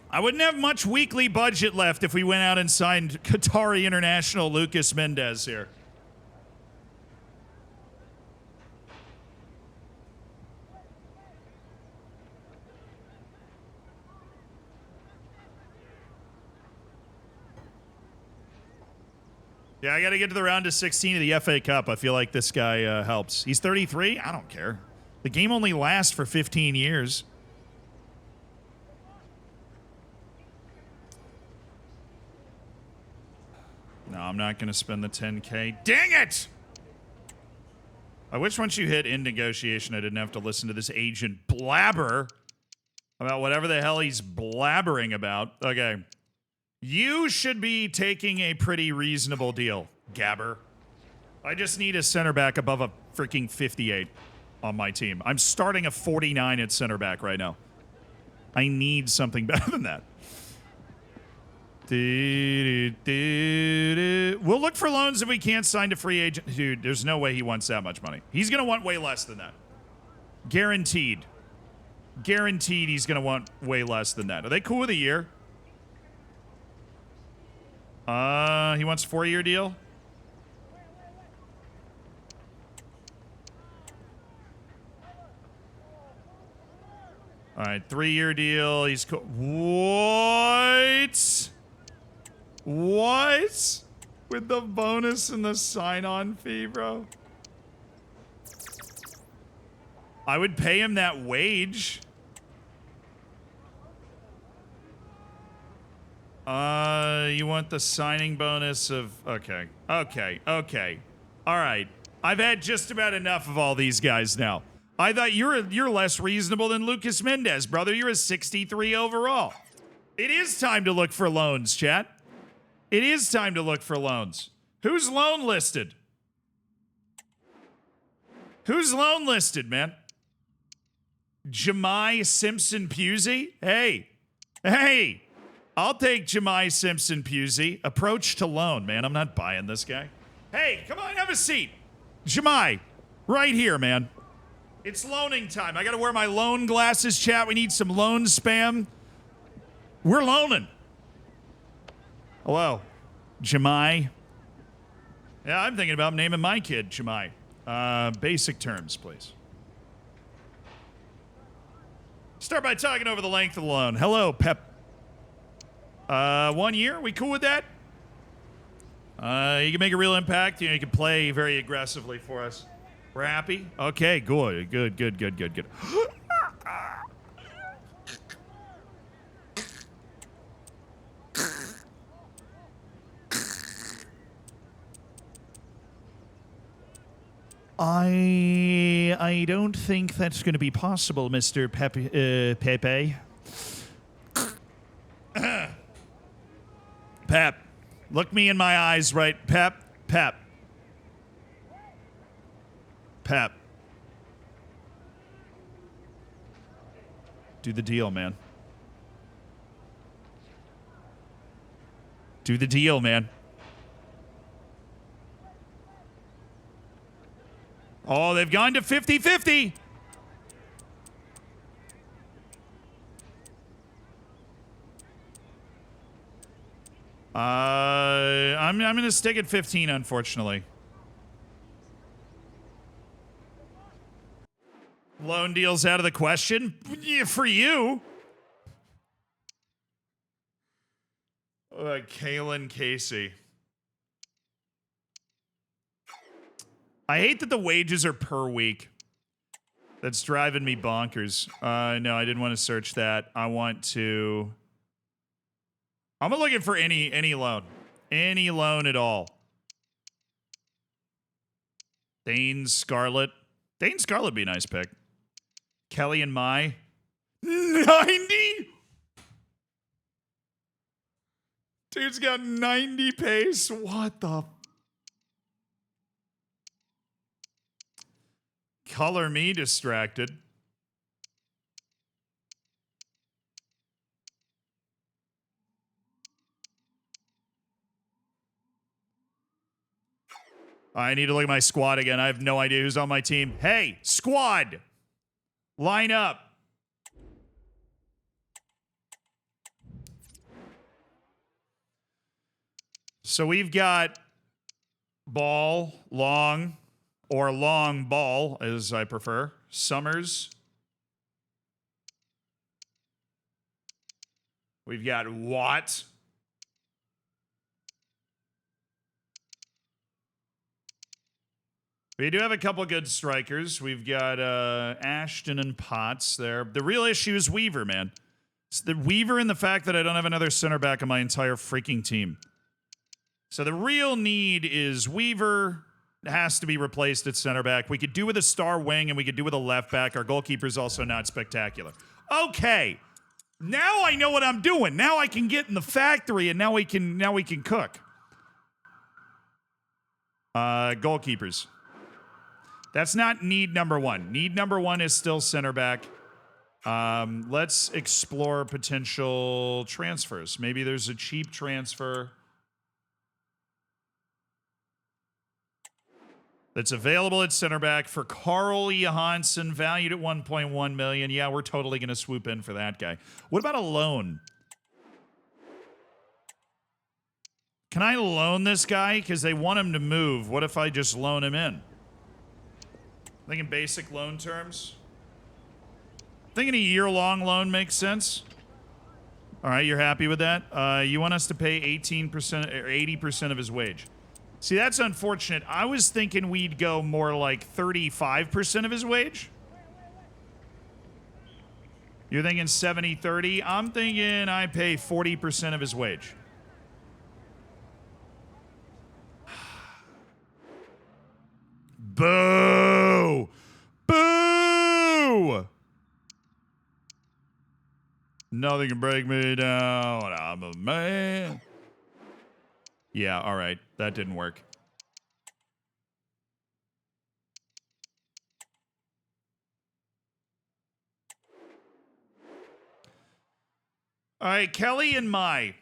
I wouldn't have much weekly budget left if we went out and signed Qatari international Lucas Mendez here. Yeah, I got to get to the round of 16 of the FA Cup. I feel like this guy helps. He's 33. I don't care. The game only lasts for 15 years. No, I'm not going to spend the 10K. Dang it! I wish once you hit in negotiation, I didn't have to listen to this agent blabber about whatever the hell he's blabbering about. Okay. You should be taking a pretty reasonable deal, Gabber. I just need a center back above a freaking 58 on my team. I'm starting a 49 at center back right now. I need something better than that. We'll look for loans if we can't sign a free agent. Dude, there's no way he wants that much money. He's going to want way less than that. Guaranteed. Guaranteed he's going to want way less than that. Are they cool with a year? He wants a 4-year deal. All right, 3-year deal. He's cool. What? What? With the bonus and the sign-on fee, bro? I would pay him that wage. You want the signing bonus of... Okay. Okay. All right. I've had just about enough of all these guys now. I thought you're less reasonable than Lucas Mendez, brother. You're a 63 overall. It is time to look for loans, chat. It is time to look for loans. Who's loan listed? Who's loan listed, man? Jemai Simpson-Pusey? Hey. I'll take Jemai Simpson-Pusey. Approach to loan, man. I'm not buying this guy. Hey, come on, have a seat. Jemai, right here, man. It's loaning time. I got to wear my loan glasses, chat. We need some loan spam. We're loaning. Hello, Jemai. Yeah, I'm thinking about naming my kid Jemai. Basic terms, please. Start by talking over the length of the loan. Hello, Pep. 1 year? We cool with that? You can make a real impact. You know, you can play very aggressively for us. We're happy? Okay, good. I don't think that's going to be possible, Mr. Pepe. Pep, look me in my eyes, right? Pep. Do the deal, man. Do the deal, man. Oh, they've gone to 50-50. I'm going to stick at 15, unfortunately. Loan deal's out of the question. Yeah, for you. Kalen Casey. I hate that the wages are per week. That's driving me bonkers. No, I didn't want to search that. I'm looking for any loan. Any loan at all. Dane Scarlett. Dane Scarlett would be a nice pick. Kelly and Mai. 90? Dude's got 90 pace. What the? Color me distracted. I need to look at my squad again. I have no idea who's on my team. Hey, squad! Line up. So we've got Ball, Long, or Long Ball, as I prefer. Summers. We've got Watt. We do have a couple good strikers. We've got Ashton and Potts there. The real issue is Weaver, man. It's the Weaver and the fact that I don't have another center back on my entire freaking team. So the real need is Weaver has to be replaced at center back. We could do with a star wing and we could do with a left back. Our goalkeeper's also not spectacular. Okay. Now I know what I'm doing. Now I can get in the factory and now we can cook. Goalkeepers. That's not need number one. Need number one is still center back. Let's explore potential transfers. Maybe there's a cheap transfer that's available at center back for Carl Johansson, valued at 1.1 million. Yeah, we're totally going to swoop in for that guy. What about a loan? Can I loan this guy? Because they want him to move. What if I just loan him in? I think in basic loan terms. Thinking a year-long loan makes sense. All right, you're happy with that? You want us to pay 18% or 80% of his wage. See, that's unfortunate. I was thinking we'd go more like 35% of his wage. You're thinking 70-30? I'm thinking I pay 40% of his wage. Boo! Boo! Nothing can break me down. I'm a man. Yeah, all right. That didn't work. All right, Kelly and Mai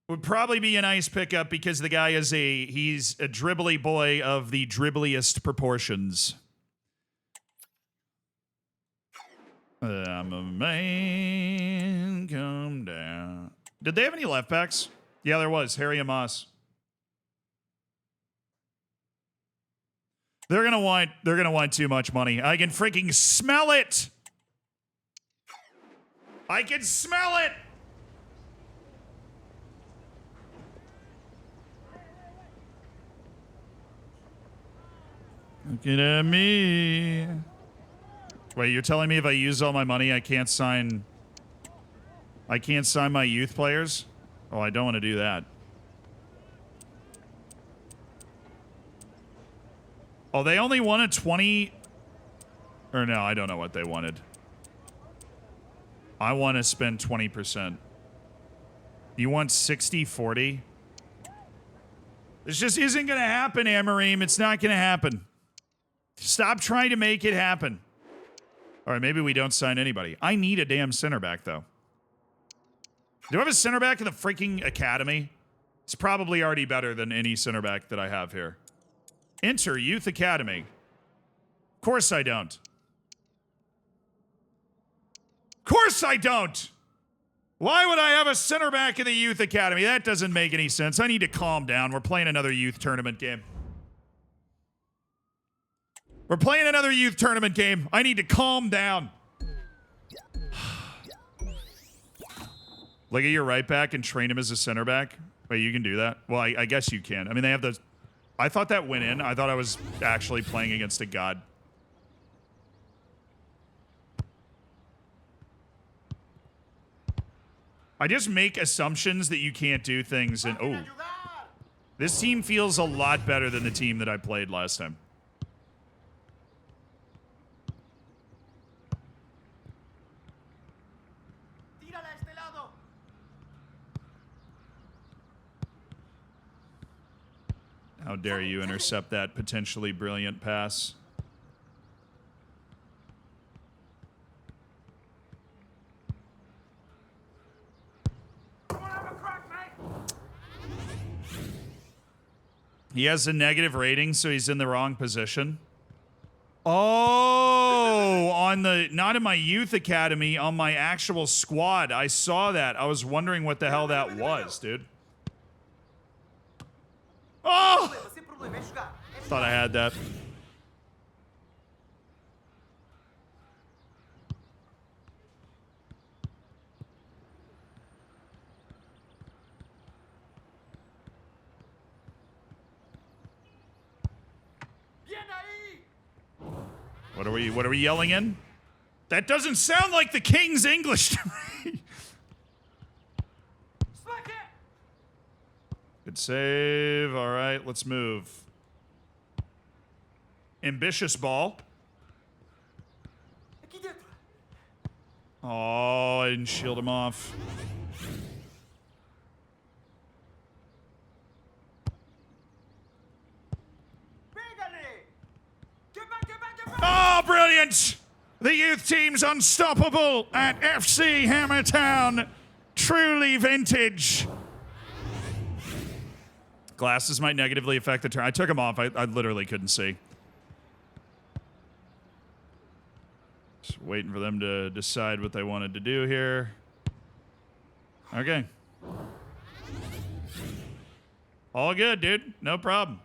would probably be a nice pickup because the guy is he's a dribbly boy of the dribbliest proportions. I'm a man, come down. Did they have any left backs? Yeah, there was. Harry Amos. They're gonna want too much money. I can freaking smell it. I can smell it. Looking at me. Wait, you're telling me if I use all my money, I can't sign my youth players? Oh, I don't want to do that. Oh, they only wanted 20... Or no, I don't know what they wanted. I want to spend 20%. You want 60-40? This just isn't going to happen, Amareem. It's not going to happen. Stop trying to make it happen. All right, maybe we don't sign anybody. I need a damn center back, though. Do I have a center back in the freaking academy? It's probably already better than any center back that I have here. Enter Youth Academy. Of course I don't. Of course I don't! Why would I have a center back in the Youth Academy? That doesn't make any sense. I need to calm down. We're playing another youth tournament game. We're playing another youth tournament game. I need to calm down. Look at your right back and train him as a center back. Wait, you can do that? Well, I guess you can. I mean, they have those. I thought that went in. I thought I was actually playing against a god. I just make assumptions that you can't do things, and oh, this team feels a lot better than the team that I played last time. How dare you intercept that potentially brilliant pass? He has a negative rating, so he's in the wrong position. Oh, on the, not in my youth academy, on my actual squad. I saw that. I was wondering what the hell that was, dude. Oh! Thought I had that. What are we yelling in? That doesn't sound like the King's English to me. Good save. All right, let's move. Ambitious ball. Oh, I didn't shield him off. Oh, brilliant! The youth team's unstoppable at FC Hammertown. Truly vintage. Glasses might negatively affect the turn. I took them off. I literally couldn't see. Just waiting for them to decide what they wanted to do here. Okay. All good, dude. No problem.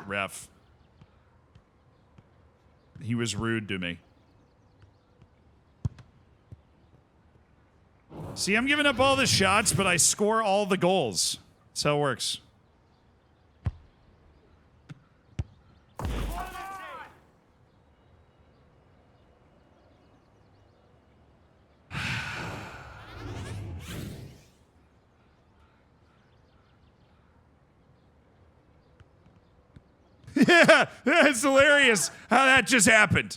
Ref. He was rude to me. See, I'm giving up all the shots, but I score all the goals. That's how it works. Yeah, it's hilarious how that just happened.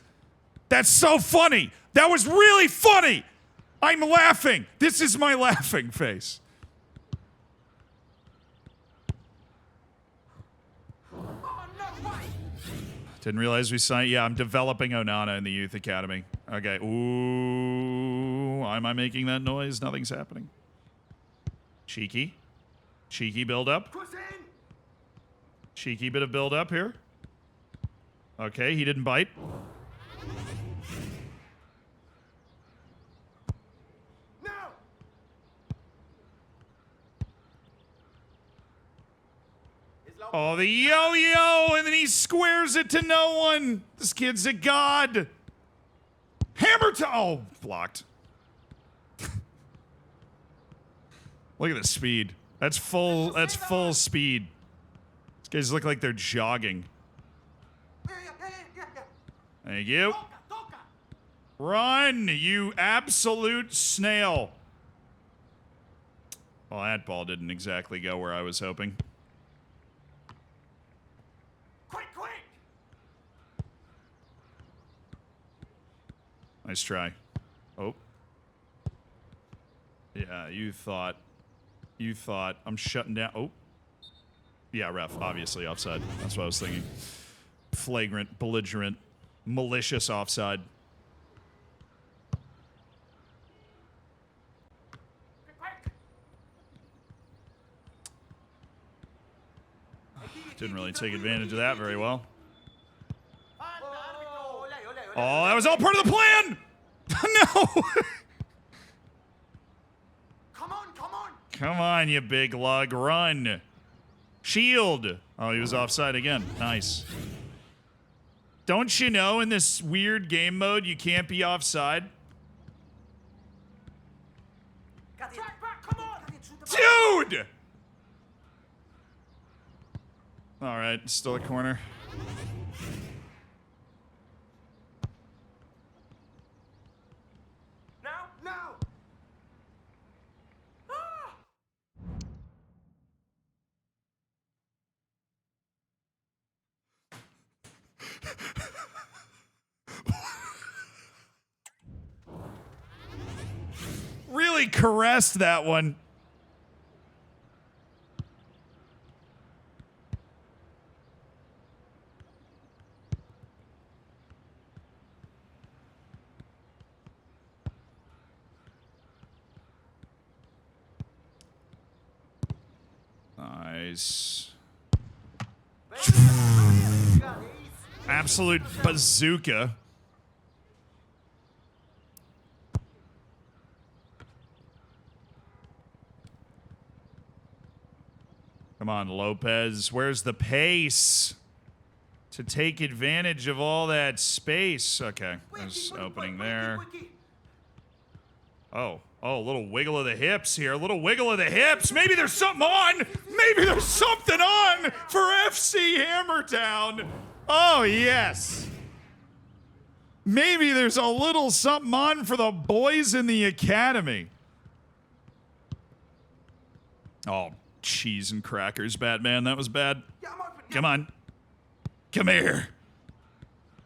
That's so funny. That was really funny. I'm laughing. This is my laughing face. Didn't realize we signed. Yeah, I'm developing Onana in the youth academy. Okay. Ooh, why am I making that noise? Nothing's happening. Cheeky. Cheeky build-up. Cheeky bit of build-up here. Okay, he didn't bite. Oh, the yo-yo, and then he squares it to no one. This kid's a god. Hammer to, oh, blocked. Look at the speed. That's full speed. These guys look like they're jogging. Thank you. Run, you absolute snail. Well, that ball didn't exactly go where I was hoping. Nice try. Oh. Yeah, you thought. I'm shutting down. Oh. Yeah, ref. Obviously offside. That's what I was thinking. Flagrant, belligerent, malicious offside. Didn't really take advantage of that very well. Oh, that was all part of the plan! No! Come on, you big lug. Run. Shield. Oh, he was offside again. Nice. Don't you know in this weird game mode you can't be offside? Dude! All right, still a corner. Now! Really caressed that one. Nice. Absolute bazooka. Come on, Lopez. Where's the pace to take advantage of all that space? Okay, there's opening there. Oh, a little wiggle of the hips here. A little wiggle of the hips. Maybe there's something on. Maybe there's something on for FC Hammertown. Oh, yes. Maybe there's a little something on for the boys in the academy. Oh, cheese and crackers, Batman. That was bad. Come on. Come here.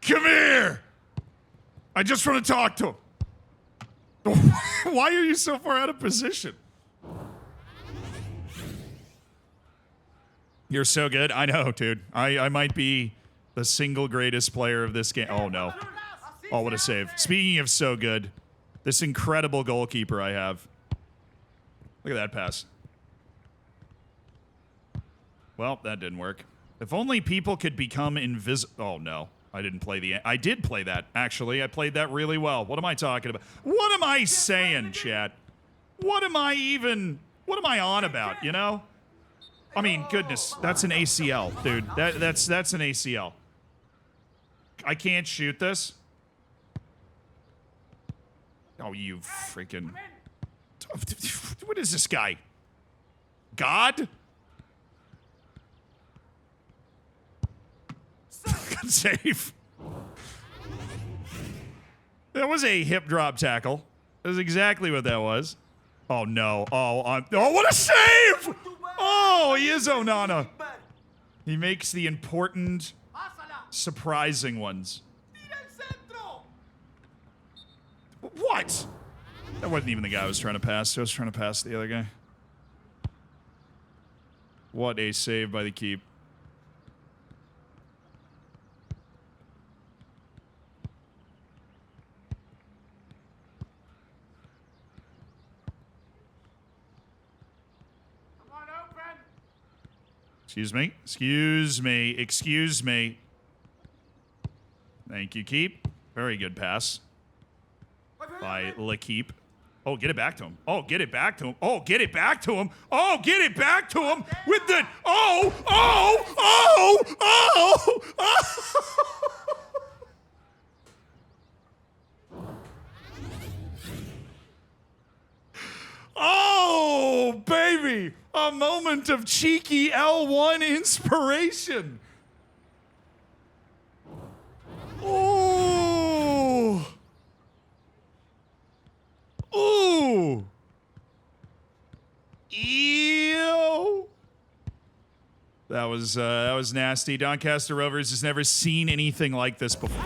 Come here. I just want to talk to him. Why are you so far out of position? You're so good. I know, dude. I might be the single greatest player of this game. Oh, no. Oh, what a save. Speaking of so good, this incredible goalkeeper I have. Look at that pass. Well, that didn't work. If only people could become invisible. Oh, no. I didn't play the... I did play that, actually. I played that really well. What am I talking about? What am I saying, chat? What am I even... What am I on about, you know? I mean, goodness. That's an ACL, dude. That's an ACL. I can't shoot this? Oh, you freaking... What is this guy? God? Good save. That was a hip drop tackle. That's exactly what that was. Oh, no. Oh, what a save! Oh, he is Onana. He makes the important, surprising ones. What? That wasn't even the guy I was trying to pass. I was trying to pass the other guy. What a save by the keep. Excuse me. Excuse me. Excuse me. Thank you, Keep. Very good pass by L'Equipe. Oh, get it back to him. Oh, get it back to him. Oh, get it back to him. Oh, get it back to him with the... Oh, oh, oh, oh, oh. Oh, baby. A moment of cheeky L1 inspiration. Ooh. Ooh. Ew. That was nasty. Doncaster Rovers has never seen anything like this before.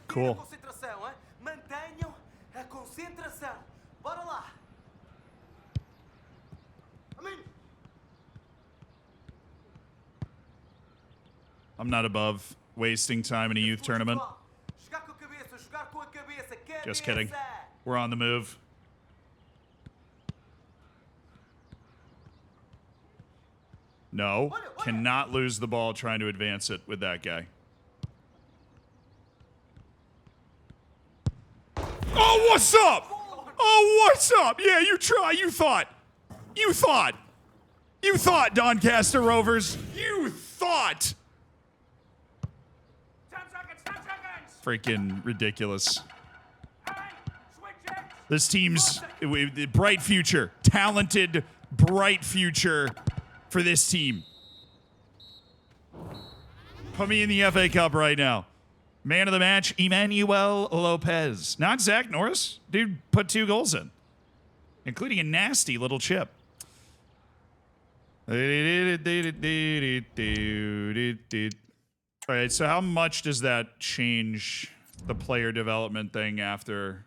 Cool. Mantenham a concentração. Bora lá. I'm not above wasting time in a youth tournament. Just kidding. We're on the move. No, cannot lose the ball trying to advance it with that guy. Oh, what what's up? Oh, what's up? Yeah, you try. You thought, Doncaster Rovers. You thought. 10 seconds, 10 seconds! Freaking ridiculous. This team's bright future, talented, bright future for this team. Put me in the FA Cup right now. Man of the match, Emmanuel Lopez. Not Zach Norris. Dude put 2 goals in, including a nasty little chip. All right, so how much does that change the player development thing after?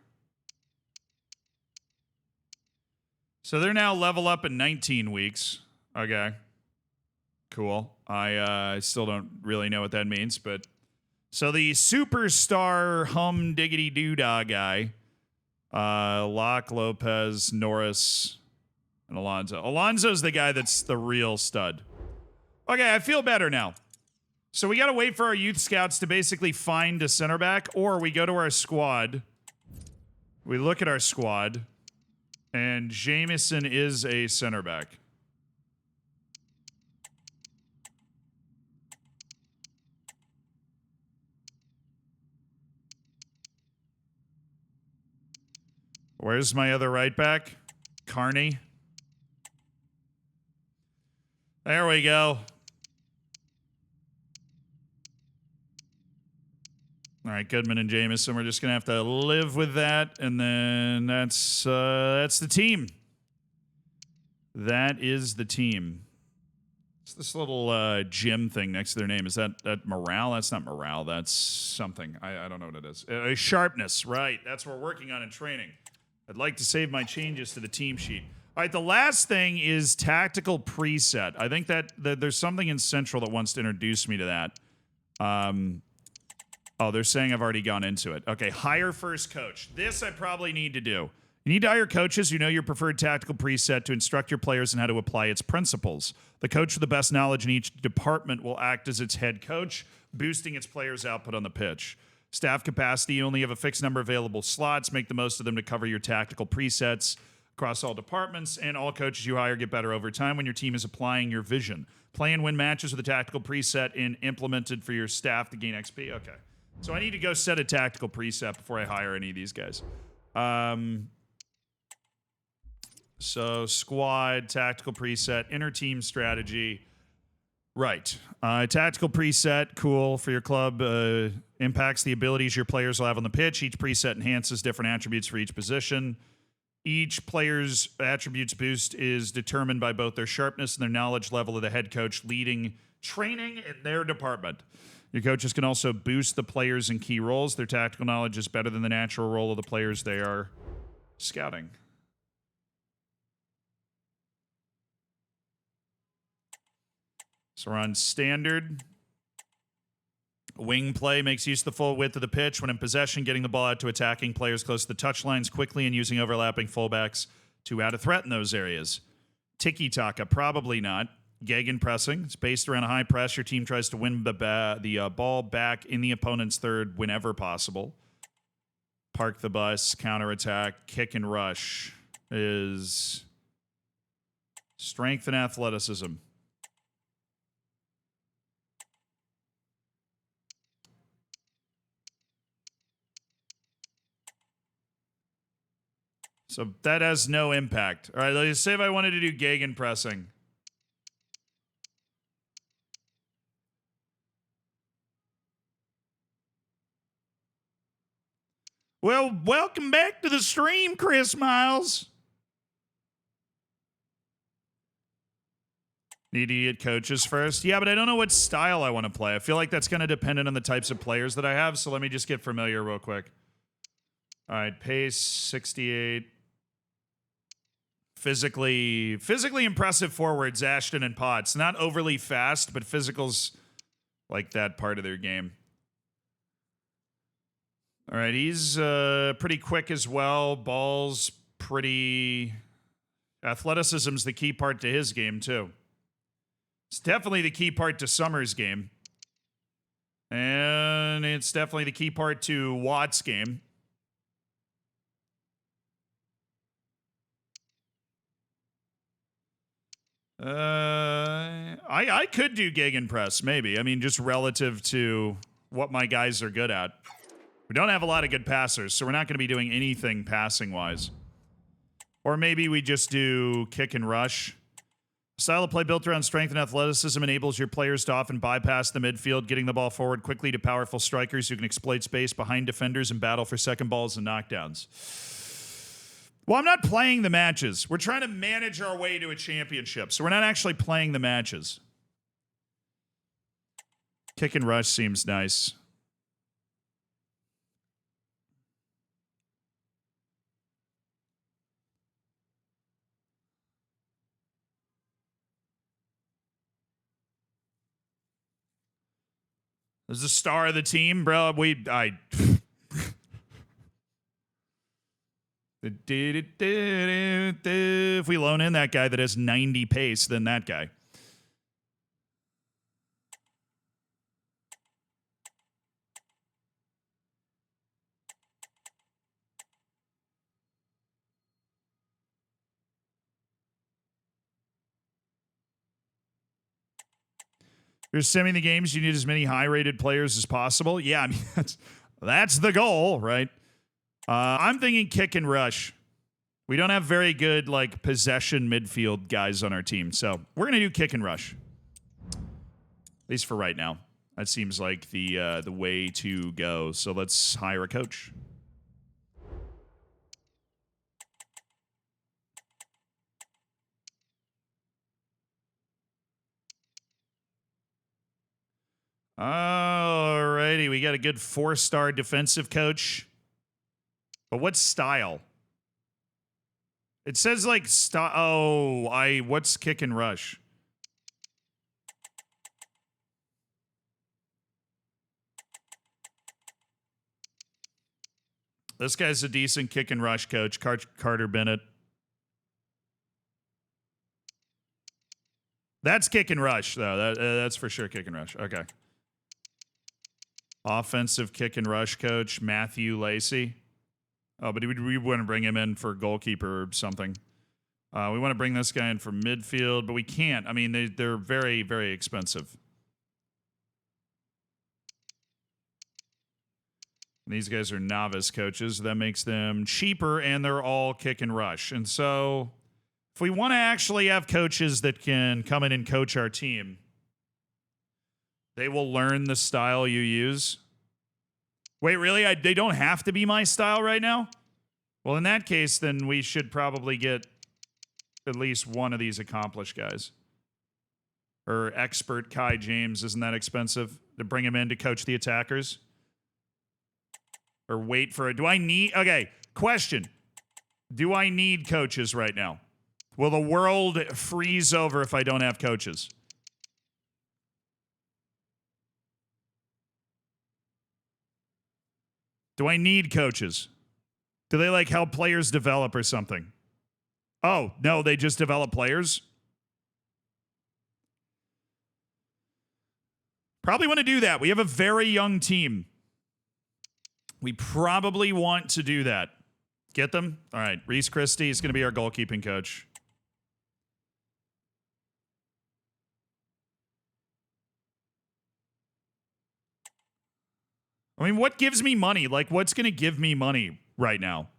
So they're now level up in 19 weeks. Okay. Cool. I still don't really know what that means, but so the superstar hum diggity doodah guy, Locke, Lopez, Norris, and Alonso. Alonso's the guy that's the real stud. Okay, I feel better now. So we got to wait for our youth scouts to basically find a center back, or we go to our squad. We look at our squad, and Jameson is a center back. Where's my other right back? Carney. There we go. All right, Goodman and Jameson. We're just gonna have to live with that, and then that's the team. That is the team. It's this little gym thing next to their name. Is that morale? That's not morale. That's something. I don't know what it is. Sharpness, right? That's what we're working on in training. I'd like to save my changes to the team sheet. All right, the last thing is tactical preset. I think that there's something in Central that wants to introduce me to that. Oh, they're saying I've already gone into it. Okay, hire first coach. This I probably need to do. You need to hire coaches who know your preferred tactical preset to instruct your players in how to apply its principles. The coach with the best knowledge in each department will act as its head coach, boosting its players' output on the pitch. Staff capacity, you only have a fixed number of available slots. Make the most of them to cover your tactical presets across all departments, and all coaches you hire get better over time when your team is applying your vision. Play and win matches with a tactical preset and implemented for your staff to gain XP. Okay. So I need to go set a tactical preset before I hire any of these guys. So squad, tactical preset, inner team strategy. Right. Tactical preset, cool for your club. Impacts the abilities your players will have on the pitch. Each preset enhances different attributes for each position. Each player's attributes boost is determined by both their sharpness and their knowledge level of the head coach leading training in their department. Your coaches can also boost the players in key roles. Their tactical knowledge is better than the natural role of the players they are scouting. So we're on standard. Wing play makes use of the full width of the pitch. When in possession, getting the ball out to attacking players close to the touchlines quickly and using overlapping fullbacks to add a threat in those areas. Tiki-taka, probably not. Gegenpressing, it's based around a high press. Your team tries to win the ball back in the opponent's third whenever possible. Park the bus, counterattack, kick and rush is strength and athleticism. So that has no impact. All right, let's say if I wanted to do gegenpressing. Well, welcome back to the stream, Chris Miles. Need to get coaches first. Yeah, but I don't know what style I want to play. I feel like that's going to depend on the types of players that I have, so let me just get familiar real quick. All right, pace, 68. Physically impressive forwards, Ashton and Potts. Not overly fast, but physical's like that part of their game. All right, he's pretty quick as well. Ball's pretty... Athleticism's the key part to his game, too. It's definitely the key part to Summers' game. And it's definitely the key part to Watt's game. I could do gegenpress, maybe. I mean, just relative to what my guys are good at. We don't have a lot of good passers, so we're not going to be doing anything passing-wise. Or maybe we just do kick and rush. Style of play built around strength and athleticism enables your players to often bypass the midfield, getting the ball forward quickly to powerful strikers who can exploit space behind defenders and battle for second balls and knockdowns. Well, I'm not playing the matches. We're trying to manage our way to a championship, so we're not actually playing the matches. Kick and rush seems nice. As the star of the team, bro, if we loan in that guy that has 90 pace, then that guy. You're simming the games, you need as many high-rated players as possible. Yeah, I mean, that's the goal, right? I'm thinking kick and rush. We don't have very good, like, possession midfield guys on our team, so we're going to do kick and rush. At least for right now. That seems like the way to go. So let's hire a coach. Alrighty, we got a good 4-star defensive coach. But what style? It says like what's kick and rush? This guy's a decent kick and rush coach, Carter Bennett. That's kick and rush, though. That's for sure kick and rush. Okay. Offensive kick and rush coach, Matthew Lacey. Oh, but we want to bring him in for goalkeeper or something. We want to bring this guy in for midfield, but we can't. I mean, they're very, very expensive. And these guys are novice coaches. That makes them cheaper, and they're all kick and rush. And so if we want to actually have coaches that can come in and coach our team, they will learn the style you use. Wait, really? They don't have to be my style right now? Well, in that case, then we should probably get at least one of these accomplished guys. Or expert Kai James. Isn't that expensive to bring him in to coach the attackers? Or wait for it. Do I need... Okay, question. Do I need coaches right now? Will the world freeze over if I don't have coaches? Do I need coaches? Do they, like, help players develop or something? Oh, no, they just develop players? Probably want to do that. We have a very young team. We probably want to do that. Get them? All right, Reese Christie is going to be our goalkeeping coach. I mean, what gives me money? Like, what's going to give me money right now?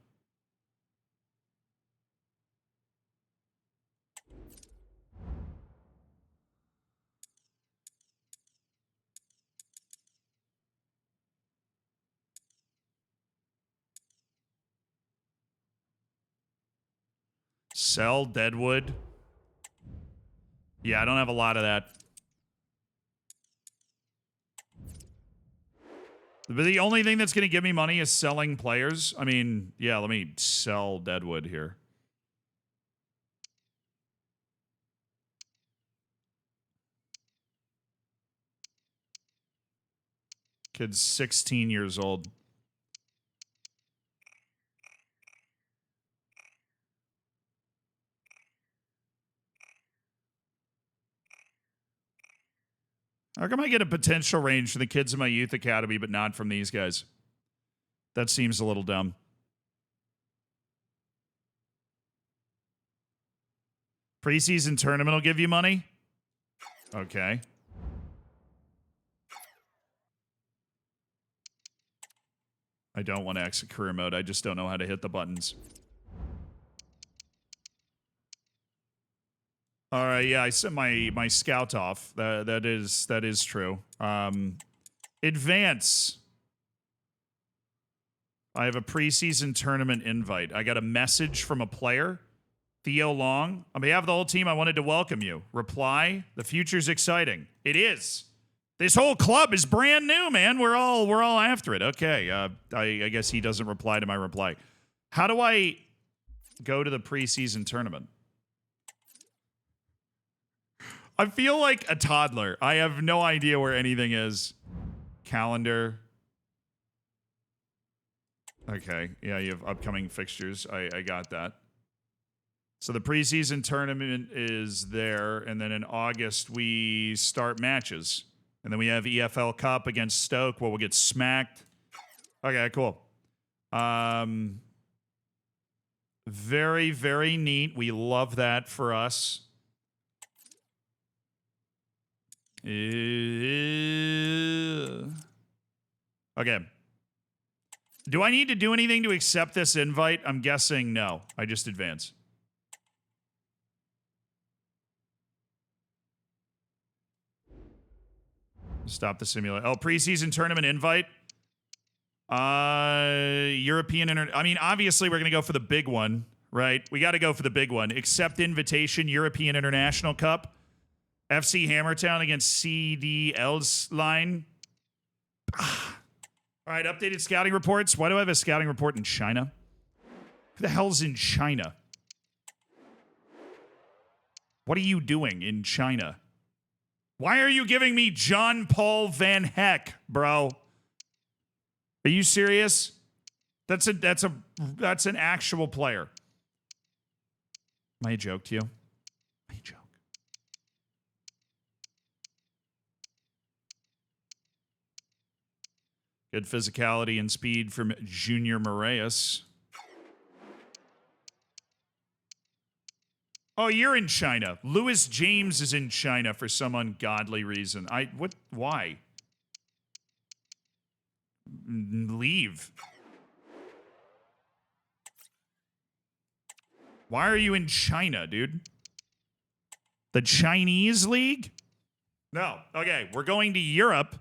Sell Deadwood. Yeah, I don't have a lot of that. But the only thing that's going to give me money is selling players. I mean, yeah, let me sell Deadwood here. Kid's 16 years old. How come I get a potential range for the kids in my youth academy, but not from these guys? That seems a little dumb. Preseason tournament will give you money? Okay. I don't want to exit career mode. I just don't know how to hit the buttons. All right, yeah, I sent my scout off. That is true. Advance. I have a preseason tournament invite. I got a message from a player, Theo Long. On behalf of the whole team, I wanted to welcome you. Reply: the future's exciting. It is. This whole club is brand new, man. We're all after it. Okay. I guess he doesn't reply to my reply. How do I go to the preseason tournament? I feel like a toddler. I have no idea where anything is. Calendar. Okay. Yeah, you have upcoming fixtures. I got that. So the preseason tournament is there, and then in August we start matches. And then we have EFL Cup against Stoke where we'll get smacked. Okay, cool. Very, very neat. We love that for us. Okay. Do I need to do anything to accept this invite? I'm guessing no. I just advance. Stop the simulator. Oh, preseason tournament invite. European I mean, obviously we're going to go for the big one, right? We got to go for the big one. Accept invitation, European International Cup. FC Hammertown against CD Elsline. All right, updated scouting reports. Why do I have a scouting report in China? Who the hell's in China? What are you doing in China? Why are you giving me John Paul Van Heck, bro? Are you serious? That's an actual player. Am I a joke to you? Am I a joke? Good physicality and speed from Junior Moraes. Oh, you're in China. Louis James is in China for some ungodly reason. Why? Leave. Why are you in China, dude? The Chinese league? No. Okay, we're going to Europe.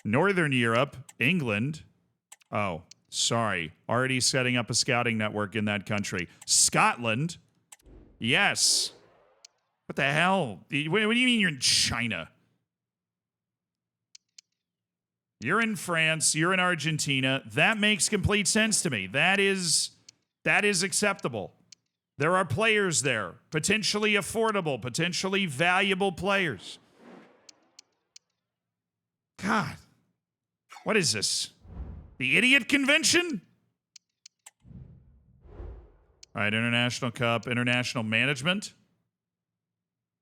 Northern Europe, England. Oh, sorry. Already setting up a scouting network in that country. Scotland. Yes. What the hell? What do you mean you're in China? You're in France. You're in Argentina. That makes complete sense to me. That is acceptable. There are players there. Potentially affordable, potentially valuable players. God. What is this? The Idiot Convention? All right, International Cup, International Management.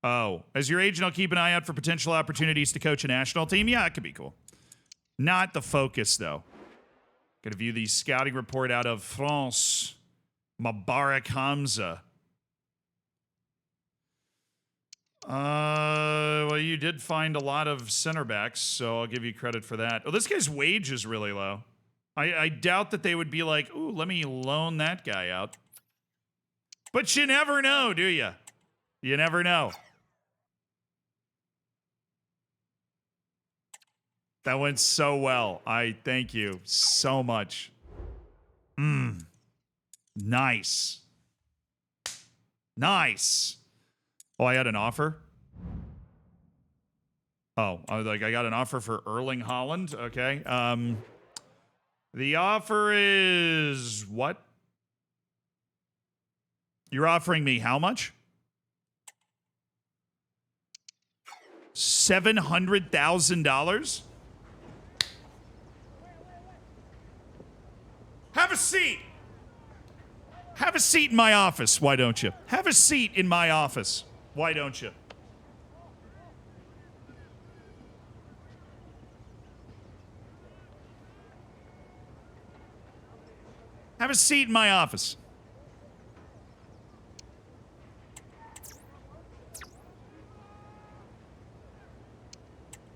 Oh, as your agent, I'll keep an eye out for potential opportunities to coach a national team. Yeah, it could be cool. Not the focus, though. Got to view the scouting report out of France. Mubarak Hamza. Well, you did find a lot of center backs, so I'll give you credit for that. Oh, this guy's wage is really low. I doubt that they would be like, ooh, let me loan that guy out. But you never know, do you? You never know. That went so well. I thank you so much. Nice. Nice. Oh, I had an offer? Oh, I got an offer for Erling Haaland. Okay. The offer is what? You're offering me how much? $700,000? Have a seat. Have a seat in my office, why don't you? Have a seat in my office, why don't you? Have a seat in my office.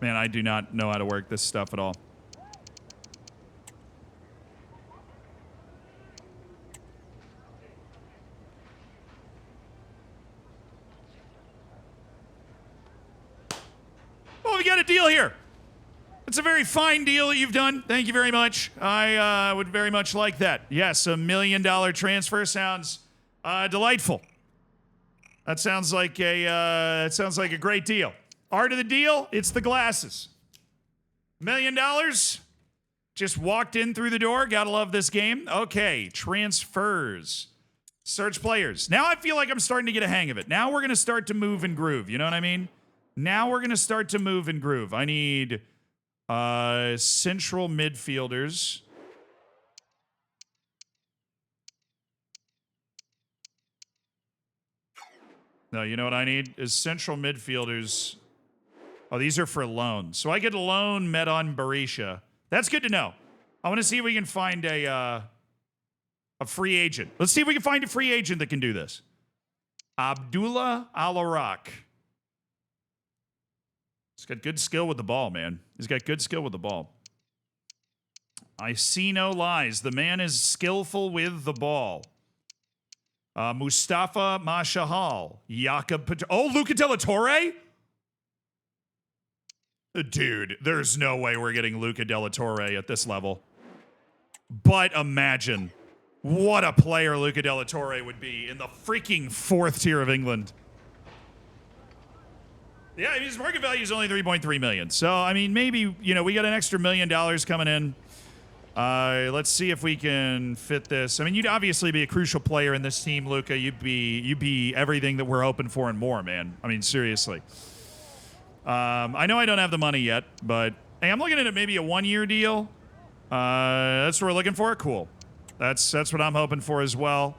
Man, I do not know how to work this stuff at all. Oh, we got a deal here. It's a very fine deal that you've done. Thank you very much. I would very much like that. Yes, $1 million transfer sounds delightful. That sounds like a great deal. Art of the deal, it's the glasses. $1 million. Just walked in through the door. Gotta love this game. Okay, transfers. Search players. Now I feel like I'm starting to get a hang of it. Now we're gonna start to move and groove. You know what I mean? Now we're gonna start to move and groove. I need central midfielders. No, you know what I need is central midfielders. Oh, these are for loan. So I get a loan Medon Berisha. That's good to know. I want to see if we can find a free agent. Let's see if we can find a free agent that can do this. Abdullah Al-Arak. He's got good skill with the ball, man. He's got good skill with the ball. I see no lies. The man is skillful with the ball. Mustafa Mashahal. Jakob Oh, Luca de la Torre? Dude, there's no way we're getting Luca de la Torre at this level. But imagine what a player Luca de la Torre would be in the freaking 4th tier of England. Yeah, I mean, his market value is only 3.3 million. So, I mean, maybe, you know, we got an extra $1 million coming in. Let's see if we can fit this. I mean, you'd obviously be a crucial player in this team, Luca. You'd be everything that we're hoping for and more, man. I mean, seriously. I know I don't have the money yet, but hey, I'm looking at maybe a 1-year deal. That's what we're looking for. Cool. That's what I'm hoping for as well.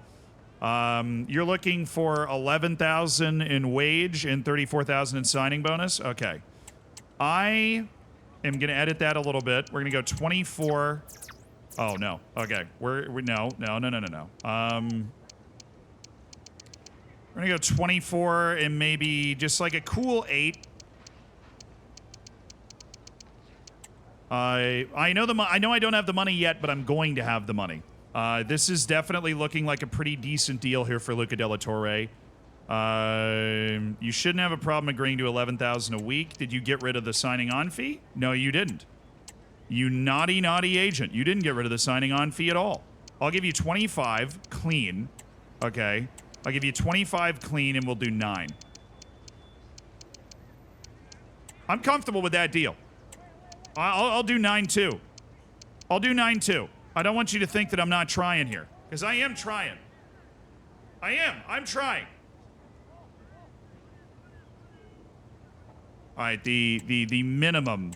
You're looking for 11,000 in wage and 34,000 in signing bonus. Okay. I am going to edit that a little bit. We're going to go 24. Oh, no. Okay. We're no. We're going to go 24 and maybe just like a cool 8. I know I don't have the money yet, but I'm going to have the money. This is definitely looking like a pretty decent deal here for Luca de la Torre. You shouldn't have a problem agreeing to 11,000 a week. Did you get rid of the signing on fee? No, you didn't. You naughty, naughty agent. You didn't get rid of the signing on fee at all. I'll give you 25 clean. Okay. I'll give you 25 clean and we'll do 9. I'm comfortable with that deal. I'll do 9 too. I'll do 9 too. I don't want you to think that I'm not trying here, because I am trying. I am. I'm trying. All right, the minimum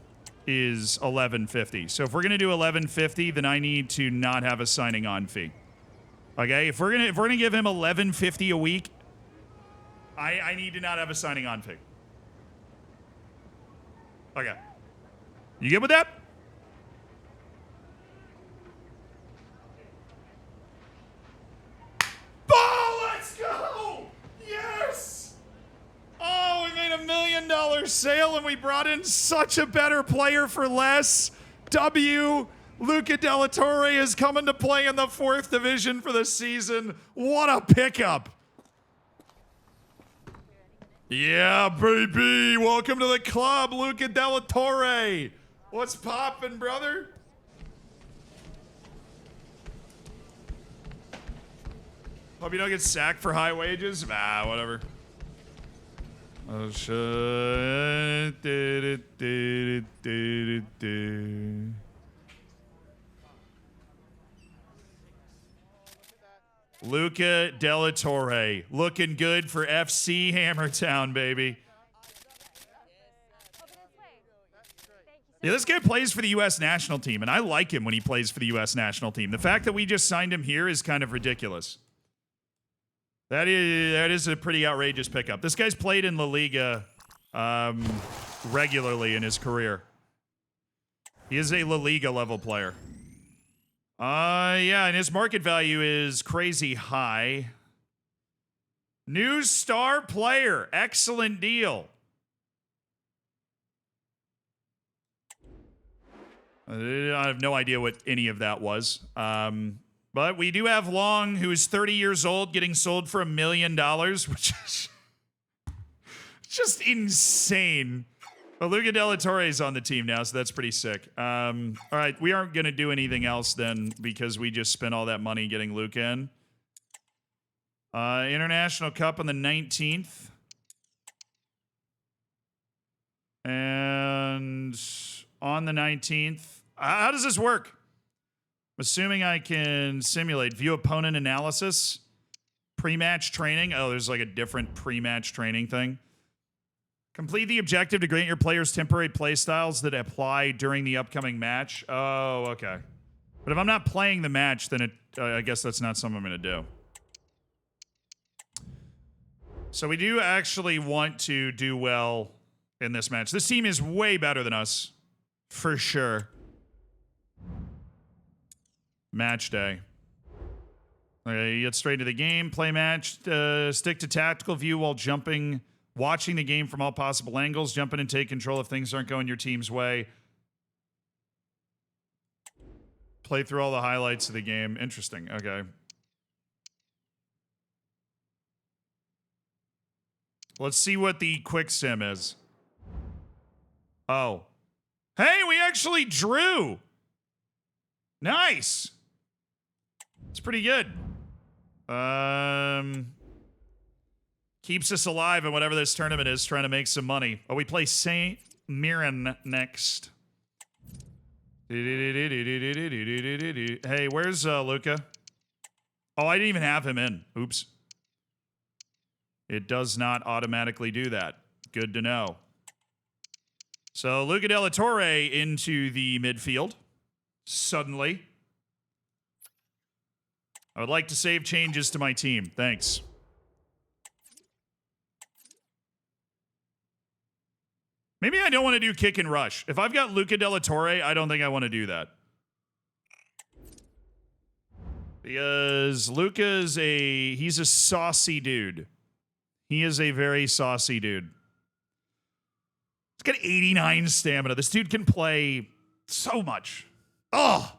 is 1150. So if we're gonna do 1150, then I need to not have a signing on fee. Okay, if we're gonna give him 1150 a week, I need to not have a signing on fee. Okay, you good with that? Oh, let's go! Yes! Oh, we made $1 million sale and we brought in such a better player for less. Luca de la Torre is coming to play in the 4th division for the season. What a pickup! Yeah, baby! Welcome to the club, Luca de la Torre! What's poppin', brother? Hope you don't get sacked for high wages. Ah, whatever. Oh, shit. Luca de la Torre. Looking good for FC Hammertown, baby. Yeah, this guy plays for the U.S. national team, and I like him when he plays for the U.S. national team. The fact that we just signed him here is kind of ridiculous. That is a pretty outrageous pickup. This guy's played in La Liga regularly in his career. He is a La Liga level player. Yeah, and his market value is crazy high. New star player. Excellent deal. I have no idea what any of that was. But we do have Long, who is 30 years old, getting sold for $1 million, which is just insane. But Luca De La Torre is on the team now, so that's pretty sick. All right, we aren't going to do anything else then because we just spent all that money getting Luca in. International Cup on the 19th. And on the 19th, how does this work? I'm assuming I can simulate. View opponent analysis. Pre-match training. Oh, there's like a different pre-match training thing. Complete the objective to grant your players temporary play styles that apply during the upcoming match. Oh, okay. But if I'm not playing the match, then I guess that's not something I'm going to do. So we do actually want to do well in this match. This team is way better than us, for sure. Match day. Okay, you get straight to the game. Play match. Stick to tactical view while watching the game from all possible angles. Jump in and take control if things aren't going your team's way. Play through all the highlights of the game. Interesting. Okay. Let's see what the quick sim is. Oh. Hey, we actually drew. Nice. It's pretty good. Keeps us alive in whatever this tournament is, trying to make some money. Oh, we play St. Mirren next. Hey, where's Luca? Oh, I didn't even have him in. Oops. It does not automatically do that. Good to know. So Luca De La Torre into the midfield. Suddenly. I would like to save changes to my team. Thanks. Maybe I don't want to do kick and rush. If I've got Luca De La Torre, I don't think I want to do that. Because Luca's he's a saucy dude. He is a very saucy dude. He's got 89 stamina. This dude can play so much. Oh!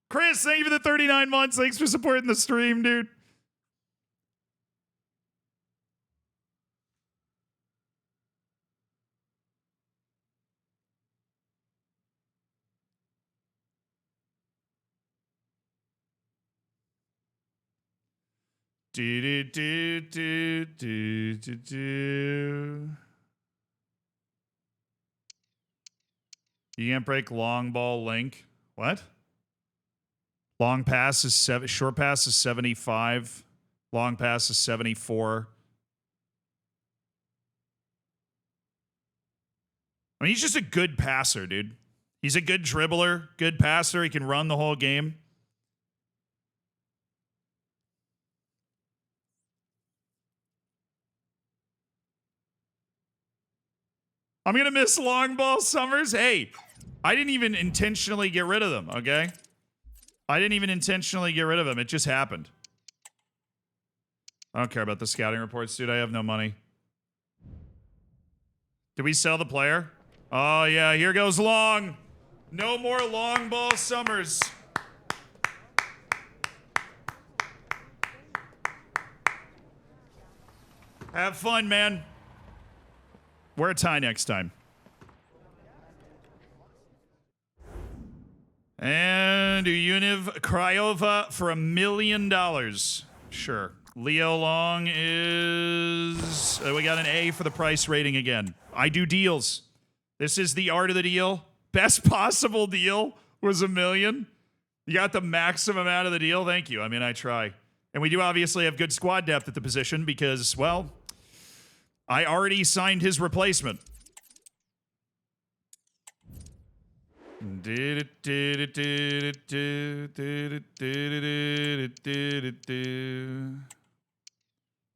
Chris, thank you for the 39 months. Thanks for supporting the stream, dude. Do. You can't break long ball link. What? Long pass is short pass is 75. Long pass is 74. I mean, he's just a good passer, dude. He's a good dribbler, good passer. He can run the whole game. I'm going to miss long ball Summers. Hey, I didn't even intentionally get rid of them, okay? I didn't even intentionally get rid of them. It just happened. I don't care about the scouting reports, dude. I have no money. Did we sell the player? Oh, yeah. Here goes Long. No more long ball Summers. Have fun, man. Wear a tie next time. And Univ Craiova for $1 million. Sure. Leo Long is... we got an A for the price rating again. I do deals. This is the art of the deal. Best possible deal was $1 million. You got the maximum out of the deal. Thank you. I mean, I try. And we do obviously have good squad depth at the position because, well... I already signed his replacement.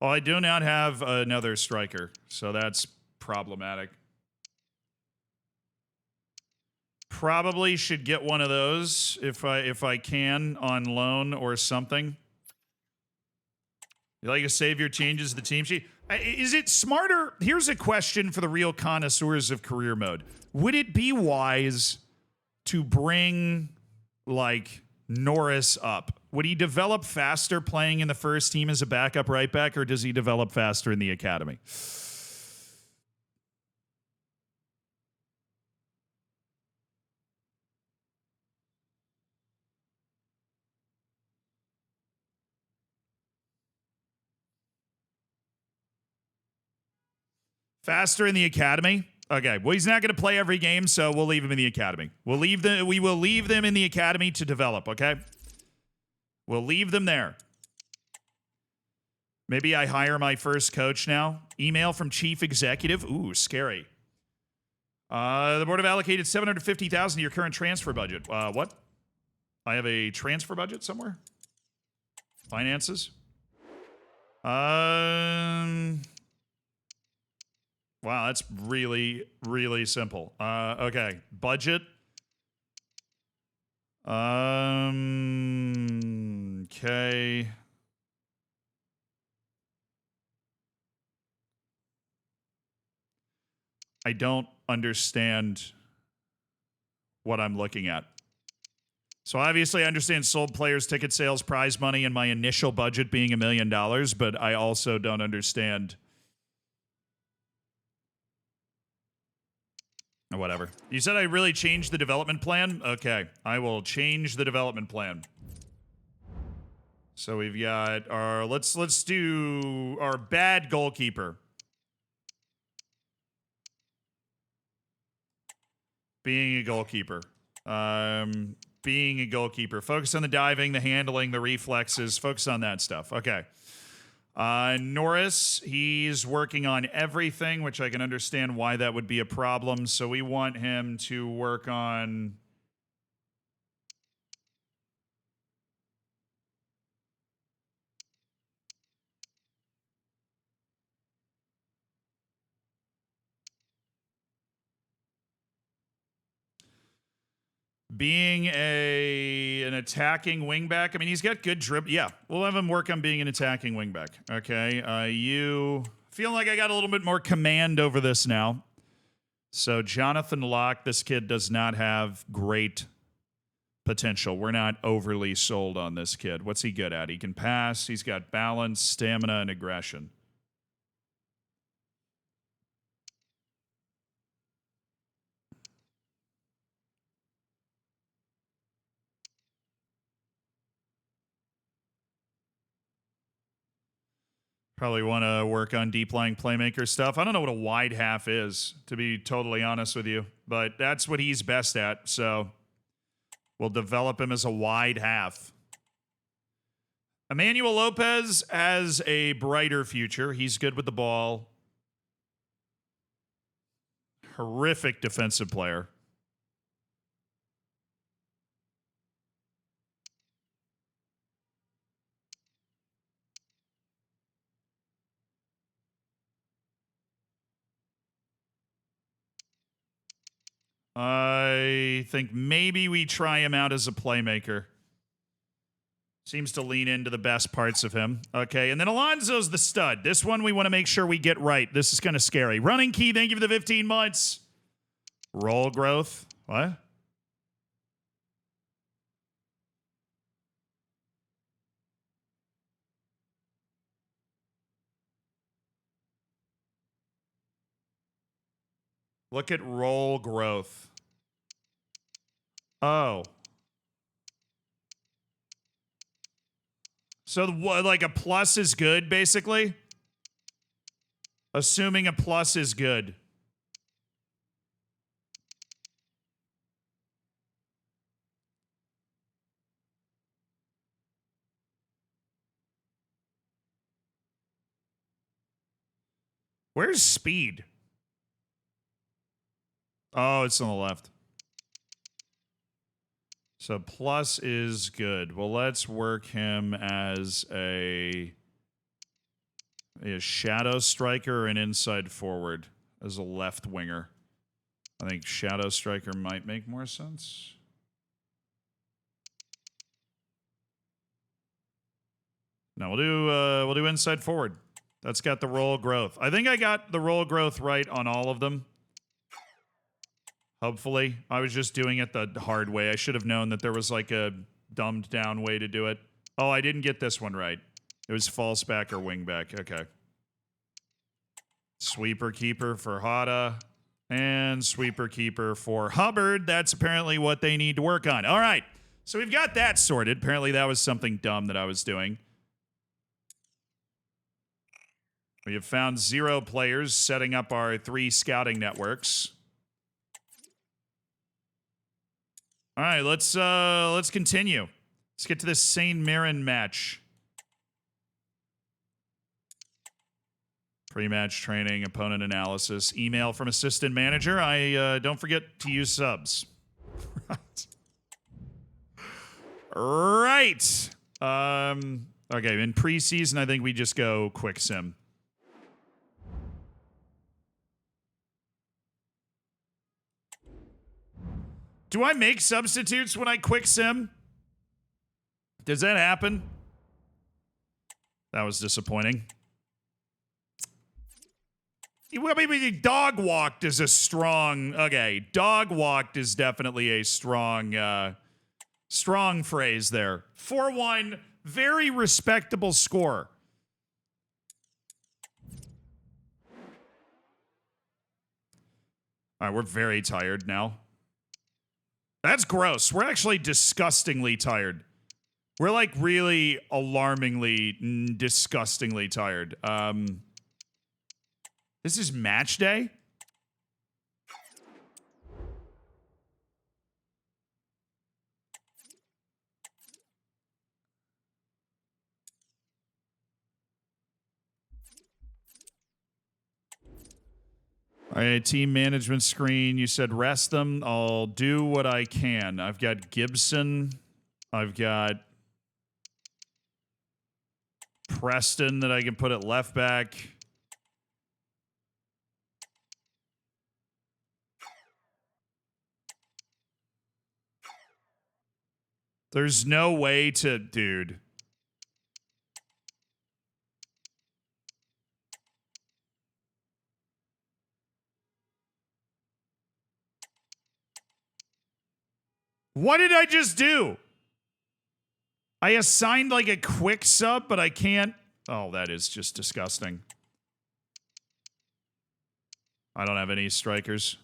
Well, I do not have another striker, so that's problematic. Probably should get one of those if I can on loan or something. You like to save your changes to the team sheet? Is it smarter? Here's a question for the real connoisseurs of career mode. Would it be wise to bring, like, Norris up? Would he develop faster playing in the first team as a backup right back, or does he develop faster in the academy? Faster in the academy? Okay. Well, he's not going to play every game, so we'll leave him in the academy. We will leave them in the academy to develop, okay? We'll leave them there. Maybe I hire my first coach now. Email from chief executive. Ooh, scary. The board have allocated $750,000 to your current transfer budget. What? I have a transfer budget somewhere? Finances? Wow, that's really, really simple. Okay, budget. Okay. I don't understand what I'm looking at. So obviously I understand sold players, ticket sales, prize money, and my initial budget being $1 million, but I also don't understand. Whatever. You said I really changed the development plan? Okay, I will change the development plan. So we've got our, let's do our bad goalkeeper. Being a goalkeeper. Being a goalkeeper. Focus on the diving, the handling, the reflexes. Focus on that stuff. Okay. Norris, he's working on everything, which I can understand why that would be a problem. So we want him to work on... being an attacking wingback. I mean, he's got good dribble. Yeah, we'll have him work on being an attacking wingback. Okay, you feel like I got a little bit more command over this now. So Jonathan Locke, this kid does not have great potential. We're not overly sold on this kid. What's he good at? He can pass. He's got balance, stamina, and aggression. Probably want to work on deep lying playmaker stuff. I don't know what a wide half is, to be totally honest with you, but that's what he's best at. So we'll develop him as a wide half. Emmanuel Lopez has a brighter future. He's good with the ball. Horrific defensive player. I think maybe we try him out as a playmaker. Seems to lean into the best parts of him. Okay, and then Alonso's the stud. This one we want to make sure we get right. This is kind of scary. Running Key, thank you for the 15 months. Roll growth. What? Look at roll growth. Oh. So, like, a plus is good, basically? Assuming a plus is good. Where's speed? Oh, it's on the left. So plus is good. Well, let's work him as a shadow striker or an inside forward as a left winger. I think shadow striker might make more sense. No, we'll do inside forward. That's got the roll growth. I think I got the roll growth right on all of them. Hopefully. I was just doing it the hard way. I should have known that there was like a dumbed down way to do it. Oh, I didn't get this one right. It was false back or wing back. Okay. Sweeper keeper for Hada. And sweeper keeper for Hubbard. That's apparently what they need to work on. All right. So we've got that sorted. Apparently that was something dumb that I was doing. We have found 0 players, setting up our 3 scouting networks. All right, let's continue. Let's get to this Saint Mirren match. Pre-match training, opponent analysis, email from assistant manager. Don't forget to use subs. Right. Okay, in preseason, I think we just go quick sim. Do I make substitutes when I quick sim? Does that happen? That was disappointing. Well, maybe dog walked is a strong... Okay, dog walked is definitely a strong, strong phrase there. 4-1, very respectable score. All right, we're very tired now. That's gross. We're actually disgustingly tired. We're like really alarmingly, disgustingly tired. This is match day? All right, team management screen. You said rest them. I'll do what I can. I've got Gibson. I've got Preston that I can put at left back. There's no way to... Dude. What did I just do? I assigned like a quick sub, but I can't... Oh, that is just disgusting. I don't have any strikers.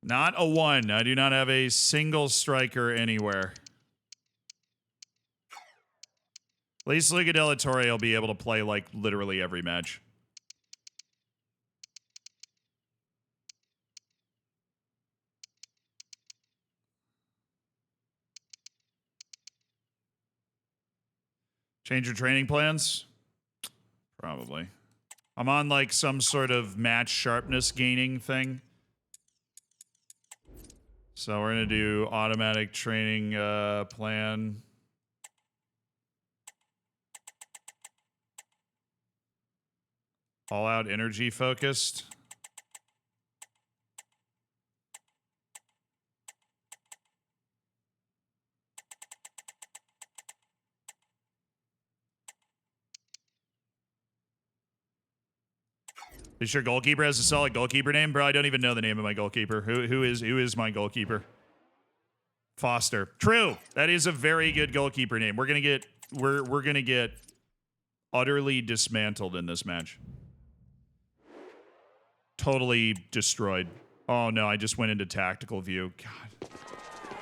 Not a 1. I do not have a single striker anywhere. At least Liga della Torre will be able to play like literally every match. Change your training plans? Probably. I'm on like some sort of match sharpness gaining thing. So we're going to do automatic training plan. All out energy focused. Is your goalkeeper has a solid goalkeeper name? Bro, I don't even know the name of my goalkeeper. Who is my goalkeeper? Foster. True. That is a very good goalkeeper name. We're gonna get utterly dismantled in this match. Totally destroyed. Oh no, I just went into tactical view. God.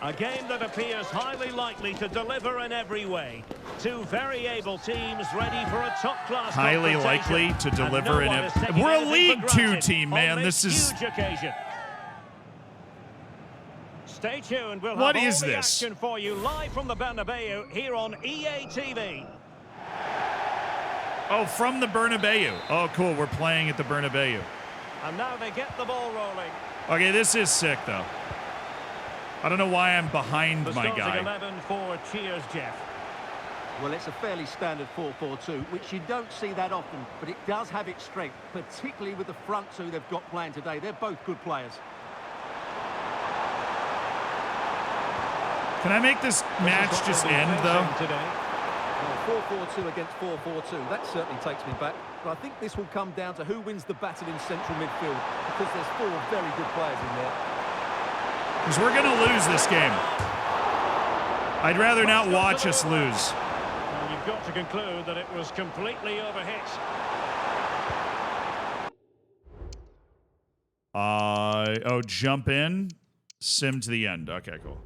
A game that appears highly likely to deliver in every way. Two very able teams ready for a top-class highly likely to deliver in every... We're a League 2 team, man. This is... Huge occasion. Stay tuned. We'll what have is all the this? action for you live from the Bernabeu here on EA TV. Oh, from the Bernabeu. Oh, cool. We're playing at the Bernabeu. And now they get the ball rolling. Okay, this is sick, though. I don't know why I'm behind my guy. 11 for Cheers, Jeff. Well, it's a fairly standard 4-4-2, which you don't see that often, but it does have its strength, particularly with the front two they've got playing today. They're both good players. Can I make this match just end, though? Well, 4-4-2 against 4-4-2, that certainly takes me back. But I think this will come down to who wins the battle in central midfield, because there's 4 very good players in there. Because we're going to lose this game. I'd rather not watch us lose. Well, you've got to conclude that it was completely overhit. Oh, jump in, sim to the end. Okay, cool.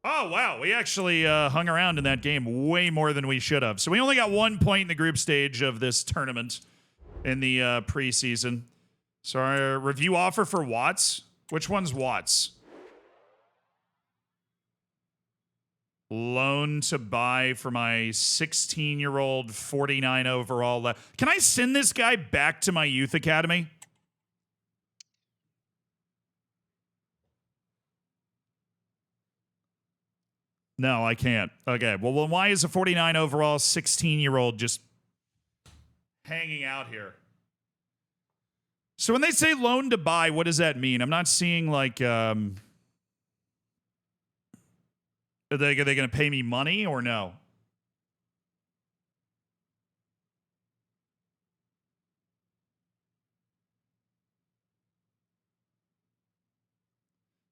Oh, wow. We actually hung around in that game way more than we should have. So we only got 1 point in the group stage of this tournament in the preseason. So our review offer for Watts. Which one's Watts? Loan to buy for my 16-year-old 49 overall. Can I send this guy back to my youth academy? No, I can't. Okay, well, then why is a 49 overall 16-year-old just hanging out here? So when they say loan to buy, what does that mean? I'm not seeing, like, are they going to pay me money or no?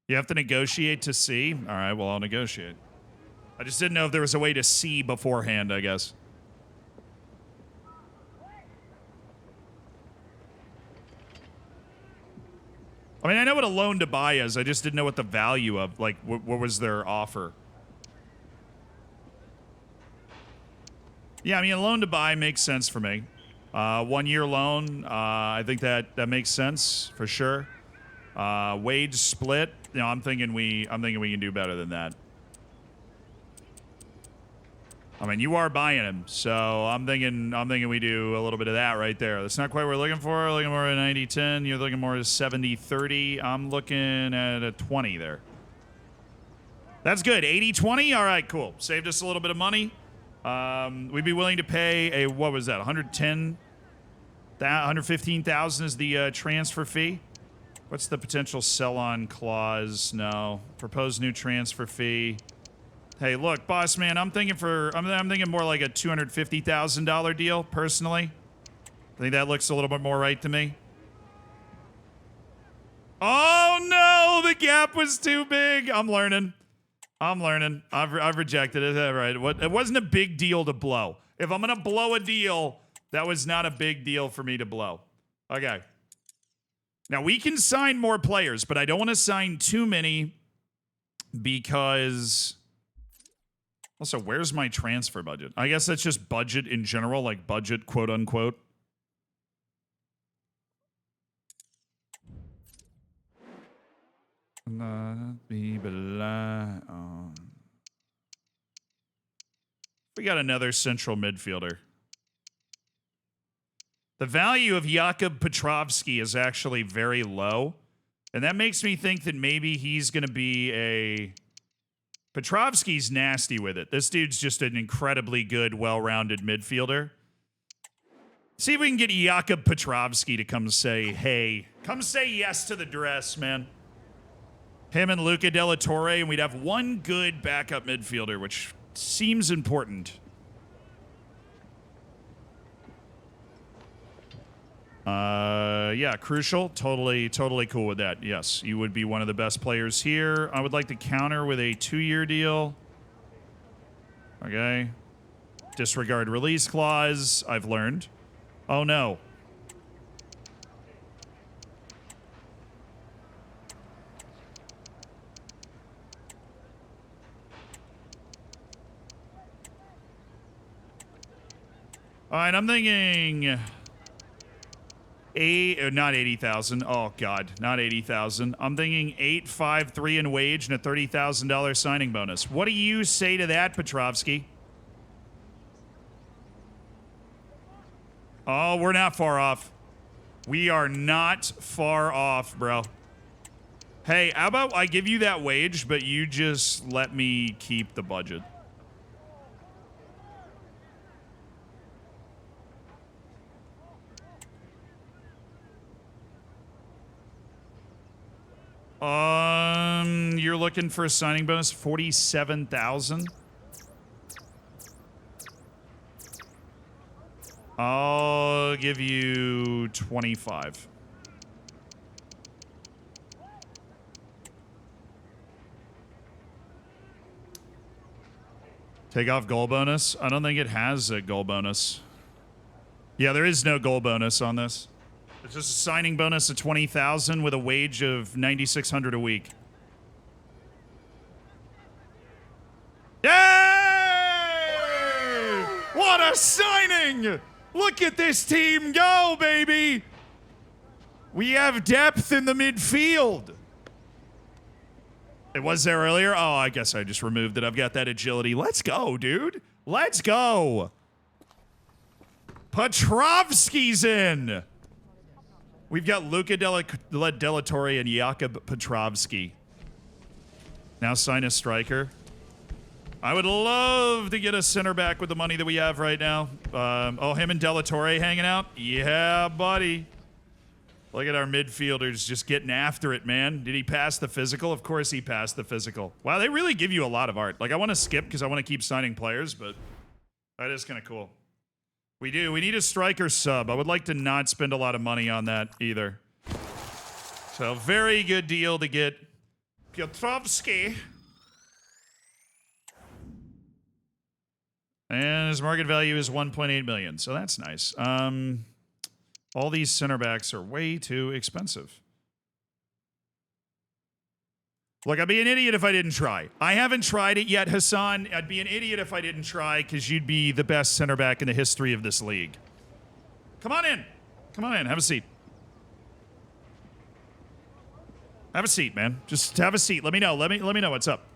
You have to negotiate to see? All right, well, I'll negotiate. I just didn't know if there was a way to see beforehand, I guess. I mean, I know what a loan to buy is. I just didn't know what the value of, like, what was their offer. Yeah, I mean, a loan to buy makes sense for me. 1 year loan, I think that makes sense for sure. Wage split, you know, I'm thinking we can do better than that. I mean, you are buying him, so I'm thinking we do a little bit of that right there. That's not quite what we're looking for. We're looking more at 90-10. You're looking more at 70-30. I'm looking at a 20 there. That's good. 80-20. All right, cool. Saved us a little bit of money. We'd be willing to pay a, what was that? 115,000 is the transfer fee. What's the potential sell-on clause? No. Proposed new transfer fee. Hey, look, boss man, I'm thinking more like a $250,000 deal, personally. I think that looks a little bit more right to me. Oh, no, the gap was too big. I'm learning. I've rejected it. All right. It wasn't a big deal to blow. If I'm going to blow a deal, that was not a big deal for me to blow. Okay. Now, we can sign more players, but I don't want to sign too many because... Also, where's my transfer budget? I guess that's just budget in general, like budget, quote unquote. We got another central midfielder. The value of Jakub Petrovsky is actually very low, and that makes me think that maybe he's going to be a... Petrovsky's nasty with it. This dude's just an incredibly good, well-rounded midfielder. See if we can get Jakub Petrovsky to come say, hey, come say yes to the dress, man. Him and Luca Della Torre, and we'd have one good backup midfielder, which seems important. Yeah, crucial. Totally cool with that. Yes, you would be one of the best players here. I would like to counter with a 2-year deal. Okay. Disregard release clause. I've learned. Oh, no. All right, I'm thinking... not 80,000. Oh, God. Not 80,000. I'm thinking 853 in wage and a $30,000 signing bonus. What do you say to that, Petrovsky? Oh, we're not far off. We are not far off, bro. Hey, how about I give you that wage, but you just let me keep the budget? You're looking for a signing bonus, 47,000. I'll give you 25. Take off goal bonus. I don't think it has a goal bonus. Yeah, there is no goal bonus on this. It's just a signing bonus of 20,000 with a wage of 9,600 a week. Yay! What a signing! Look at this team go, baby! We have depth in the midfield. It was there earlier? Oh, I guess I just removed it. I've got that agility. Let's go, dude. Let's go. Petrovski's in. We've got Luca Della Torre and Jakub Petrovski. Now sign a striker. I would love to get a center back with the money that we have right now. Oh, him and Della Torre hanging out? Yeah, buddy. Look at our midfielders just getting after it, man. Did he pass the physical? Of course he passed the physical. Wow, they really give you a lot of art. Like, I want to skip because I want to keep signing players, but that is kind of cool. We do. We need a striker sub. I would like to not spend a lot of money on that either. So, very good deal to get Petrovski. And his market value is 1.8 million, so that's nice. All these center backs are way too expensive. Look, I'd be an idiot if I didn't try. I haven't tried it yet, Hassan. I'd be an idiot if I didn't try because you'd be the best center back in the history of this league. Come on in. Come on in. Have a seat. Have a seat, man. Just have a seat. Let me know. Let me know what's up.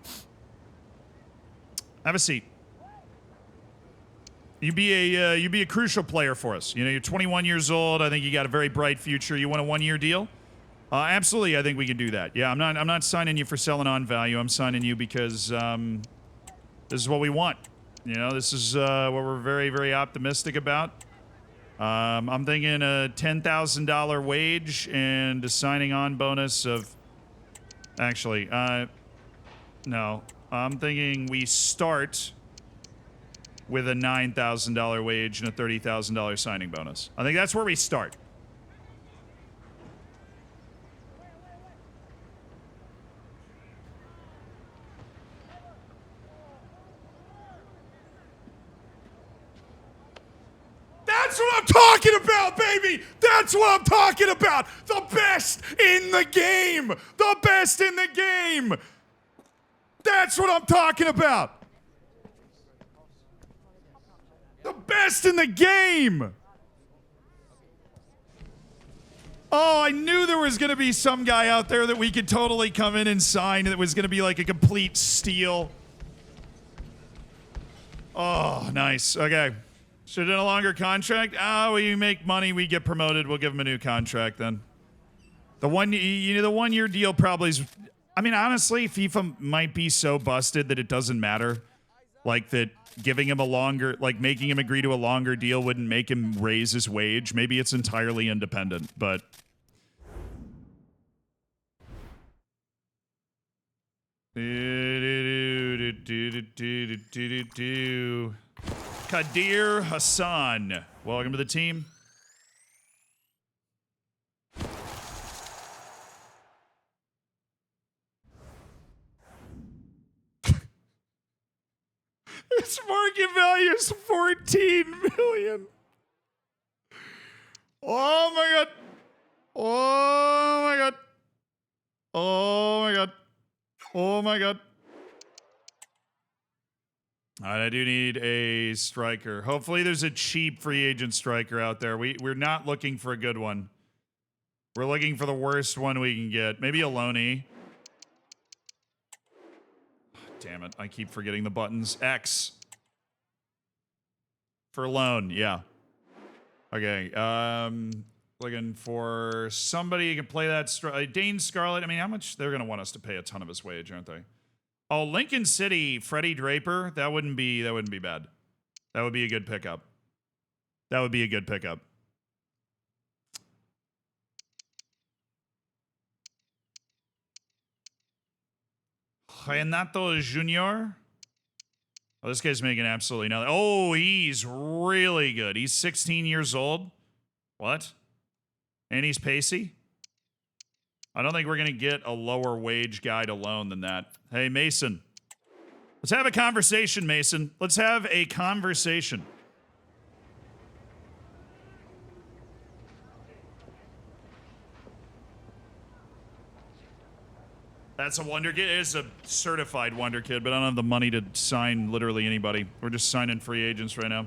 Have a seat. You'd be a crucial player for us. You know, you're 21 years old. I think you got a very bright future. You want a 1-year deal? Absolutely, I think we can do that. Yeah, I'm not signing you for selling on value. I'm signing you because this is what we want. You know, this is what we're very, very optimistic about. I'm thinking a $10,000 wage and a signing on bonus of. Actually, no. I'm thinking we start with a $9,000 wage and a $30,000 signing bonus. I think that's where we start. That's what I'm talking about, baby! That's what I'm talking about! The best in the game! The best in the game! That's what I'm talking about! The best in the game! Oh, I knew there was going to be some guy out there that we could totally come in and sign that was going to be like a complete steal. Oh, nice. Okay. Should have done a longer contract? We make money, we get promoted, we'll give him a new contract then. The 1-year deal probably is... I mean, honestly, FIFA might be so busted that it doesn't matter. Like that giving him a longer, like making him agree to a longer deal wouldn't make him raise his wage. Maybe it's entirely independent, but... Kadir Hassan, welcome to the team. Its market value is 14 million. Oh my god. Oh my god. Oh my god. Oh my god. All right, I do need a striker. Hopefully there's a cheap free agent striker out there. We're not looking for a good one. We're looking for the worst one we can get. Maybe a loanee. Damn it, I keep forgetting the buttons. X. For loan, yeah. Okay, looking for somebody who can play that. Dane Scarlett, I mean, how much? They're going to want us to pay a ton of his wage, aren't they? Oh, Lincoln City, Freddie Draper, that wouldn't be bad. That would be a good pickup. That would be a good pickup. Renato Junior. Well, this guy's making absolutely nothing. Oh, he's really good. He's 16 years old. What? And he's pacey? I don't think we're going to get a lower wage guy to loan than that. Hey, Mason. Let's have a conversation, Mason. Let's have a conversation. That's a wonder kid. It is a certified wonder kid, but I don't have the money to sign literally anybody. We're just signing free agents right now.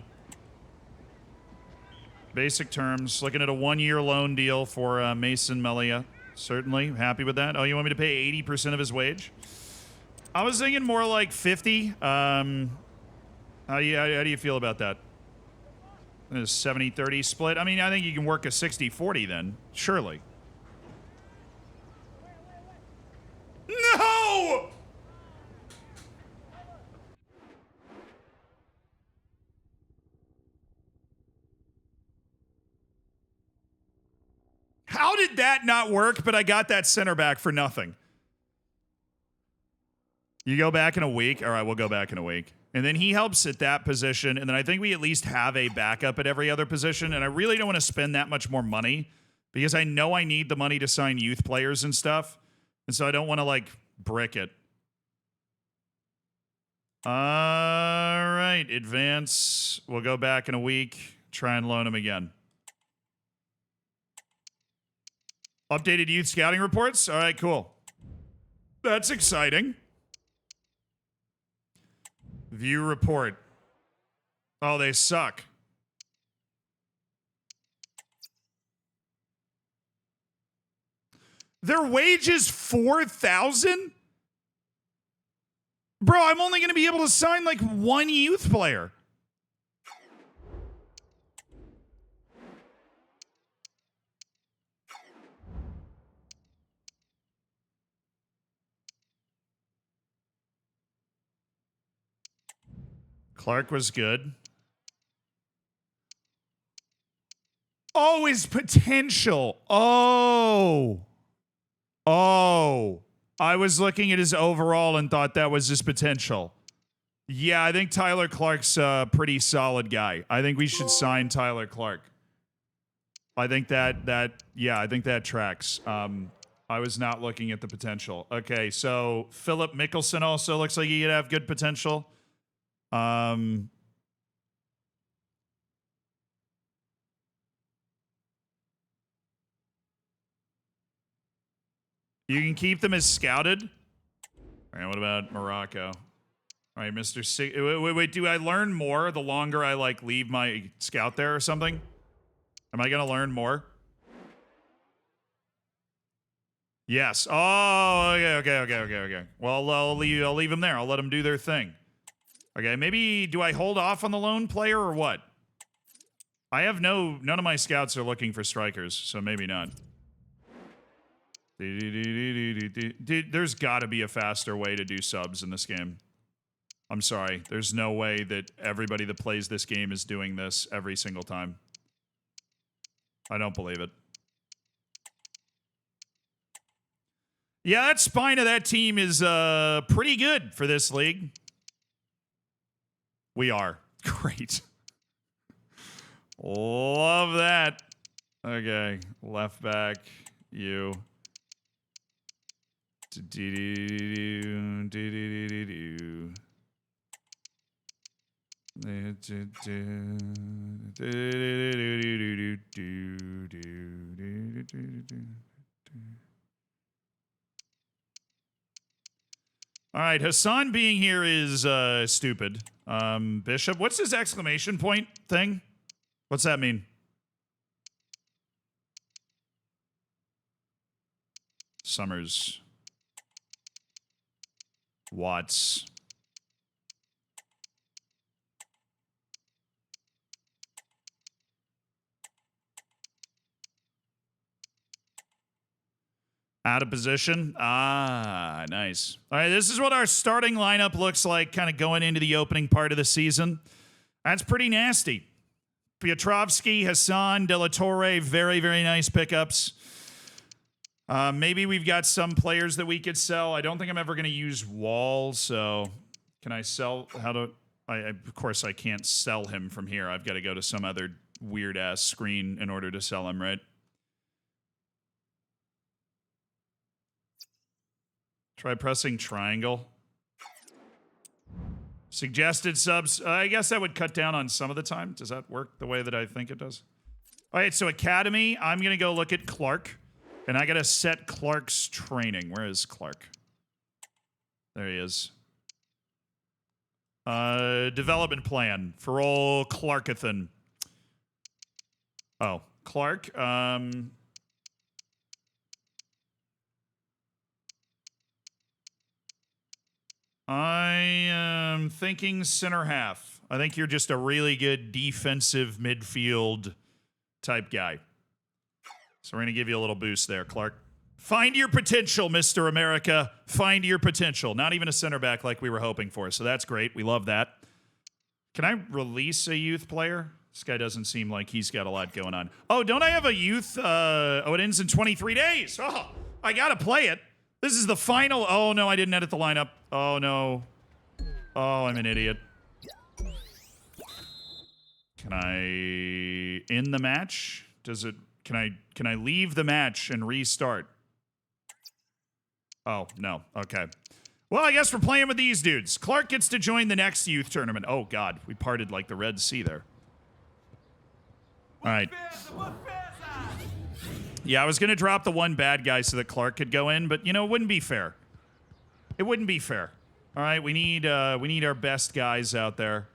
Basic terms. Looking at a 1-year loan deal for Mason Melia. Certainly. Happy with that. Oh, you want me to pay 80% of his wage? I was thinking more like 50. How do you feel about that? A 70-30 split? I mean, I think you can work a 60-40 then. Surely. No! How did that not work, but I got that center back for nothing? You go back in a week? All right, we'll go back in a week. And then he helps at that position, and then I think we at least have a backup at every other position, and I really don't want to spend that much more money because I know I need the money to sign youth players and stuff, and so I don't want to, like, brick it. All right, advance. We'll go back in a week, try and loan him again. Updated youth scouting reports? All right, cool. That's exciting. View report. Oh, they suck. Their wage is $4,000? Bro, I'm only going to be able to sign like one youth player. Clark was good. Oh, his potential. Oh. I was looking at his overall and thought that was his potential. Yeah, I think Tyler Clark's a pretty solid guy. I think we should sign Tyler Clark. I think that tracks. I was not looking at the potential. Okay, so Philip Mickelson also looks like he could have good potential. You can keep them as scouted. All right, what about Morocco? All right, Mr. Wait, do I learn more the longer I, like, leave my scout there or something? Am I going to learn more? Yes. Oh, okay. Well, I'll leave them there. I'll let them do their thing. Okay, maybe do I hold off on the lone player or what? I have none of my scouts are looking for strikers, so maybe not. Dude, there's got to be a faster way to do subs in this game. I'm sorry. There's no way that everybody that plays this game is doing this every single time. I don't believe it. Yeah, that spine of that team is pretty good for this league. We are. Great. Love that. Okay. Left back. You. All right, Hassan being here is stupid. Bishop, what's his exclamation point thing? What's that mean? Summers. Watts. Out of position. Ah, nice. All right, this is what our starting lineup looks like kind of going into the opening part of the season. That's pretty nasty. Piotrowski, Hassan, De La Torre, very, very nice pickups. Maybe we've got some players that we could sell. I don't think I'm ever going to use Wall, so can I sell? Of course, I can't sell him from here. I've got to go to some other weird-ass screen in order to sell him, right? Try pressing triangle. Suggested subs. I guess that would cut down on some of the time. Does that work the way that I think it does? All right, so Academy, I'm going to go look at Clark. And I got to set Clark's training. Where is Clark? There he is. Development plan for old Clarkathan. Oh, Clark. I am thinking center half. I think you're just a really good defensive midfield type guy. So we're going to give you a little boost there, Clark. Find your potential, Mr. America. Find your potential. Not even a center back like we were hoping for. So that's great. We love that. Can I release a youth player? This guy doesn't seem like he's got a lot going on. Oh, don't I have a youth? Oh, it ends in 23 days. Oh, I got to play it. This is the final. Oh, no, I didn't edit the lineup. Oh, no. Oh, I'm an idiot. Can I end the match? Does it... Can I leave the match and restart? Oh, no. Okay. Well, I guess we're playing with these dudes. Clark gets to join the next youth tournament. Oh, God. We parted like the Red Sea there. All right. Yeah, I was going to drop the one bad guy so that Clark could go in, but, you know, it wouldn't be fair. It wouldn't be fair. All right, we need our best guys out there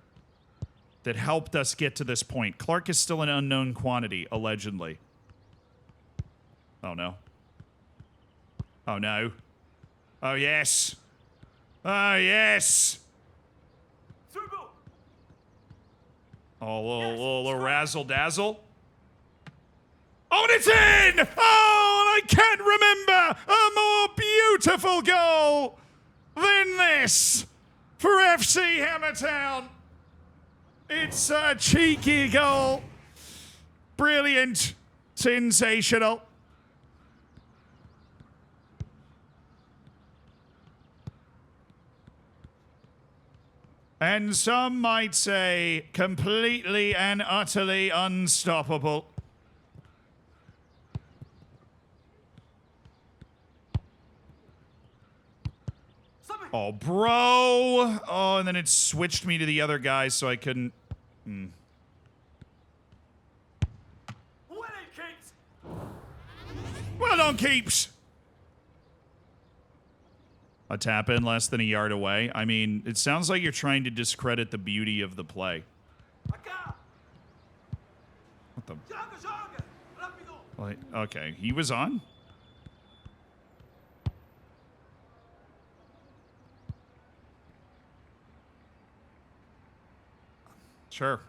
that helped us get to this point. Clark is still an unknown quantity, allegedly. Oh, no. Oh, no. Oh, yes. Oh, yes. Oh, little razzle-dazzle. Oh, and it's in! Oh, and I can't remember a more beautiful goal than this for FC Hammertown. It's a cheeky goal. Brilliant. Sensational. And some might say completely and utterly unstoppable. Oh, bro. Oh, and then it switched me to the other guy so I couldn't. Well done, Keeps. A tap in less than a yard away. I mean, it sounds like you're trying to discredit the beauty of the play. What the? Like, okay, he was on? Sure.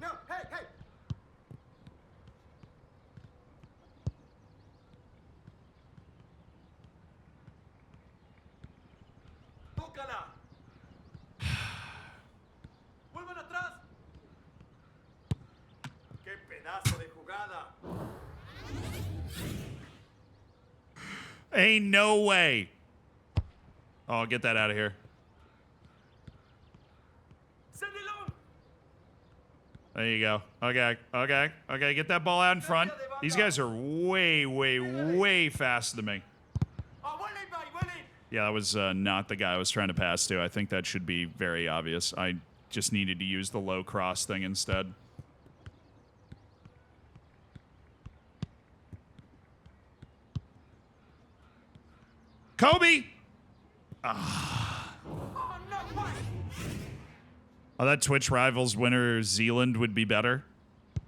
No, hey, hey. Tócala. Vuelvan atrás. Qué pedazo de jugada. Ain't no way. Oh, get that out of here. There you go. Okay, okay, okay. Get that ball out in front. These guys are way, way, way faster than me. Yeah, that was not the guy I was trying to pass to. I think that should be very obvious. I just needed to use the low cross thing instead. Kobe! Oh, that Twitch Rivals winner, Zealand, would be better.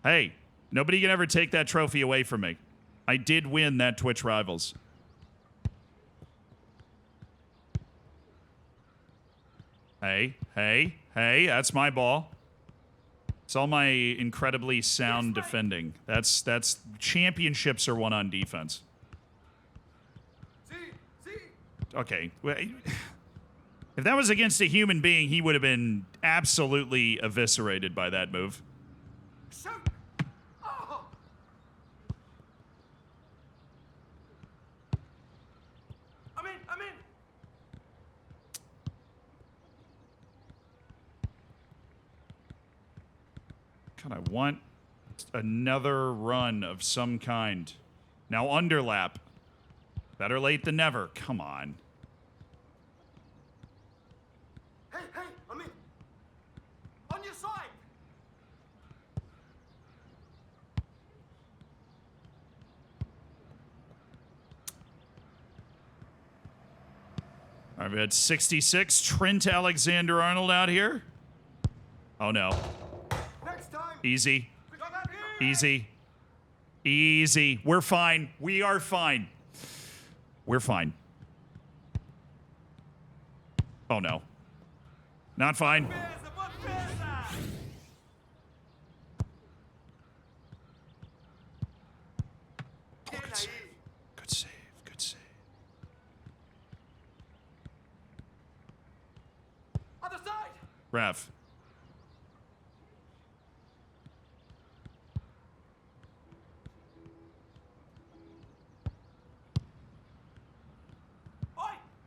Hey, nobody can ever take that trophy away from me. I did win that Twitch Rivals. Hey, hey, hey, that's my ball. It's all my incredibly sound defending. That's championships are won on defense. Okay. If that was against a human being, he would have been absolutely eviscerated by that move. God, I want another run of some kind. Now underlap. Better late than never. Come on. Hey, I'm in. On your side. All right, we had 66. Trent Alexander-Arnold out here. Oh, no. Next time. Easy. Come out here. Easy. Easy. We're fine. We are fine. We're fine. Oh, no. Not fine. Oh, good save. Good save. Good save. Other side. Ref.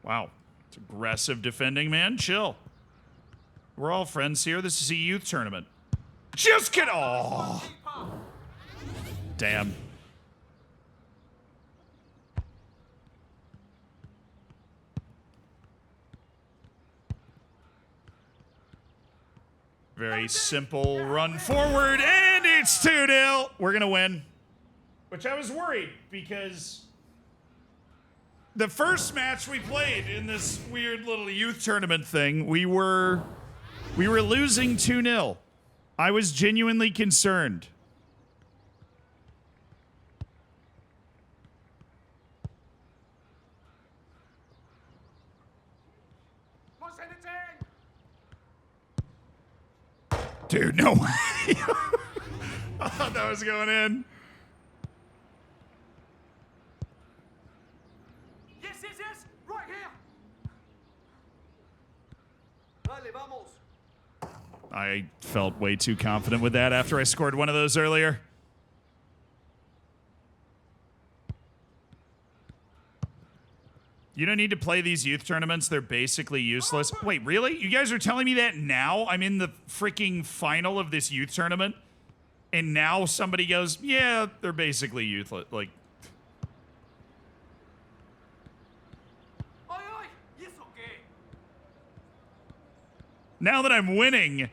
Wow. It's aggressive defending, man. Chill. We're all friends here. This is a youth tournament. Just get. Oh. Damn. Very simple run forward, and it's 2-0. We're going to win. Which I was worried because the first match we played in this weird little youth tournament thing, we were losing 2-0. I was genuinely concerned. Dude, no way. I thought that was going in. Yes, right here. Dale, vamos. I felt way too confident with that after I scored one of those earlier. You don't need to play these youth tournaments. They're basically useless. Wait, really? You guys are telling me that now? I'm in the freaking final of this youth tournament, and now somebody goes, yeah, they're basically useless. Like, now that I'm winning,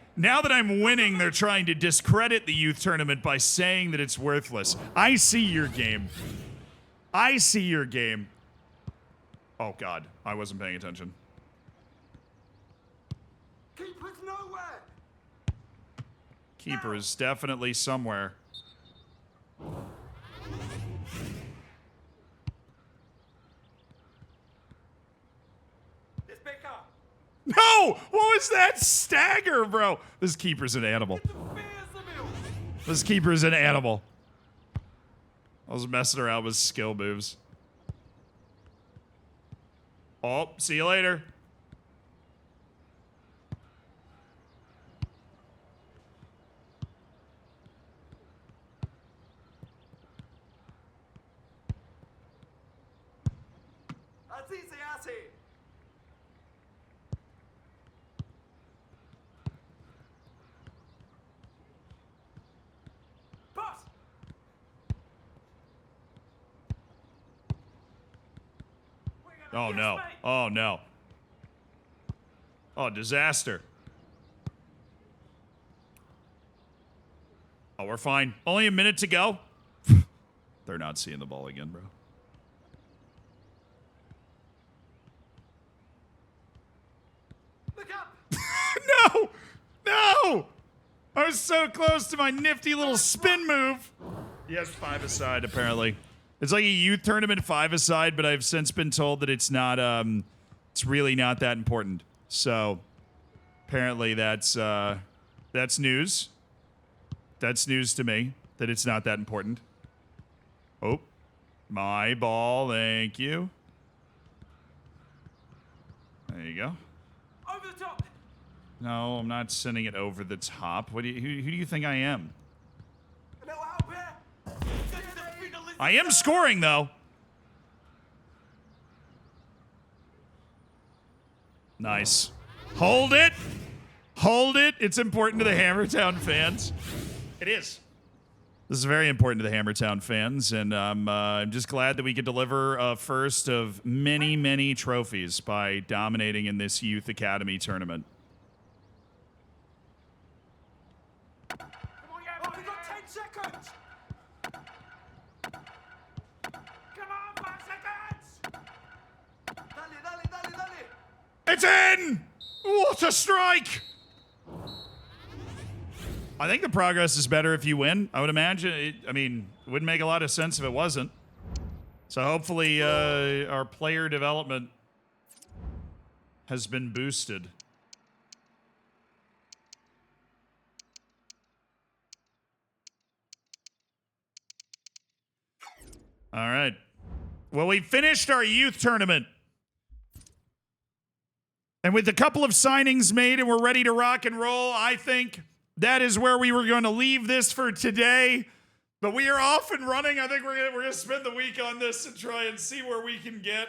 they're trying to discredit the youth tournament by saying that it's worthless. I see your game. I see your game. Oh, God. I wasn't paying attention. Keeper's nowhere. Keeper is definitely somewhere. No! What was that stagger, bro? This keeper's an animal. This keeper's an animal. I was messing around with skill moves. Oh, see you later. Así se hace. Pass. Oh, no. Oh, no. Oh, disaster. Oh, we're fine. Only a minute to go. They're not seeing the ball again, bro. Look up. No! No! I was so close to my nifty little spin move. Yes, 5-a-side, apparently. It's like a youth tournament 5-a-side, but I've since been told that it's not, it's really not that important. So, apparently that's news. That's news to me, that it's not that important. Oh, my ball, thank you. There you go. Over the top. No, I'm not sending it over the top. What do you, who do you think I am? No help here. I am scoring, though. Nice. Hold it. Hold it. It's important to the Hammertown fans. It is. This is very important to the Hammertown fans, and I'm just glad that we could deliver a first of many, many trophies by dominating in this Youth Academy tournament. Oh, we've got 10 seconds! Come on, 5 seconds! Dale. It's in! What a strike! I think the progress is better if you win. I would imagine. It wouldn't make a lot of sense if it wasn't. So hopefully our player development has been boosted. All right. Well, we finished our youth tournament. And with a couple of signings made and we're ready to rock and roll, I think that is where we were going to leave this for today. But we are off and running. I think we're gonna spend the week on this and try and see where we can get.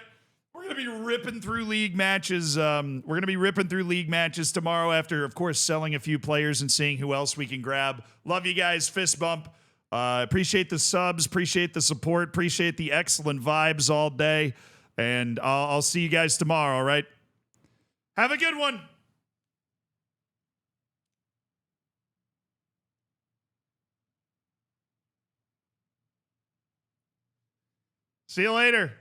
We're going to be ripping through league matches. We're going to be ripping through league matches tomorrow after, of course, selling a few players and seeing who else we can grab. Love you guys. Fist bump. Appreciate the subs. Appreciate the support. Appreciate the excellent vibes all day. And I'll see you guys tomorrow, all right? Have a good one. See you later.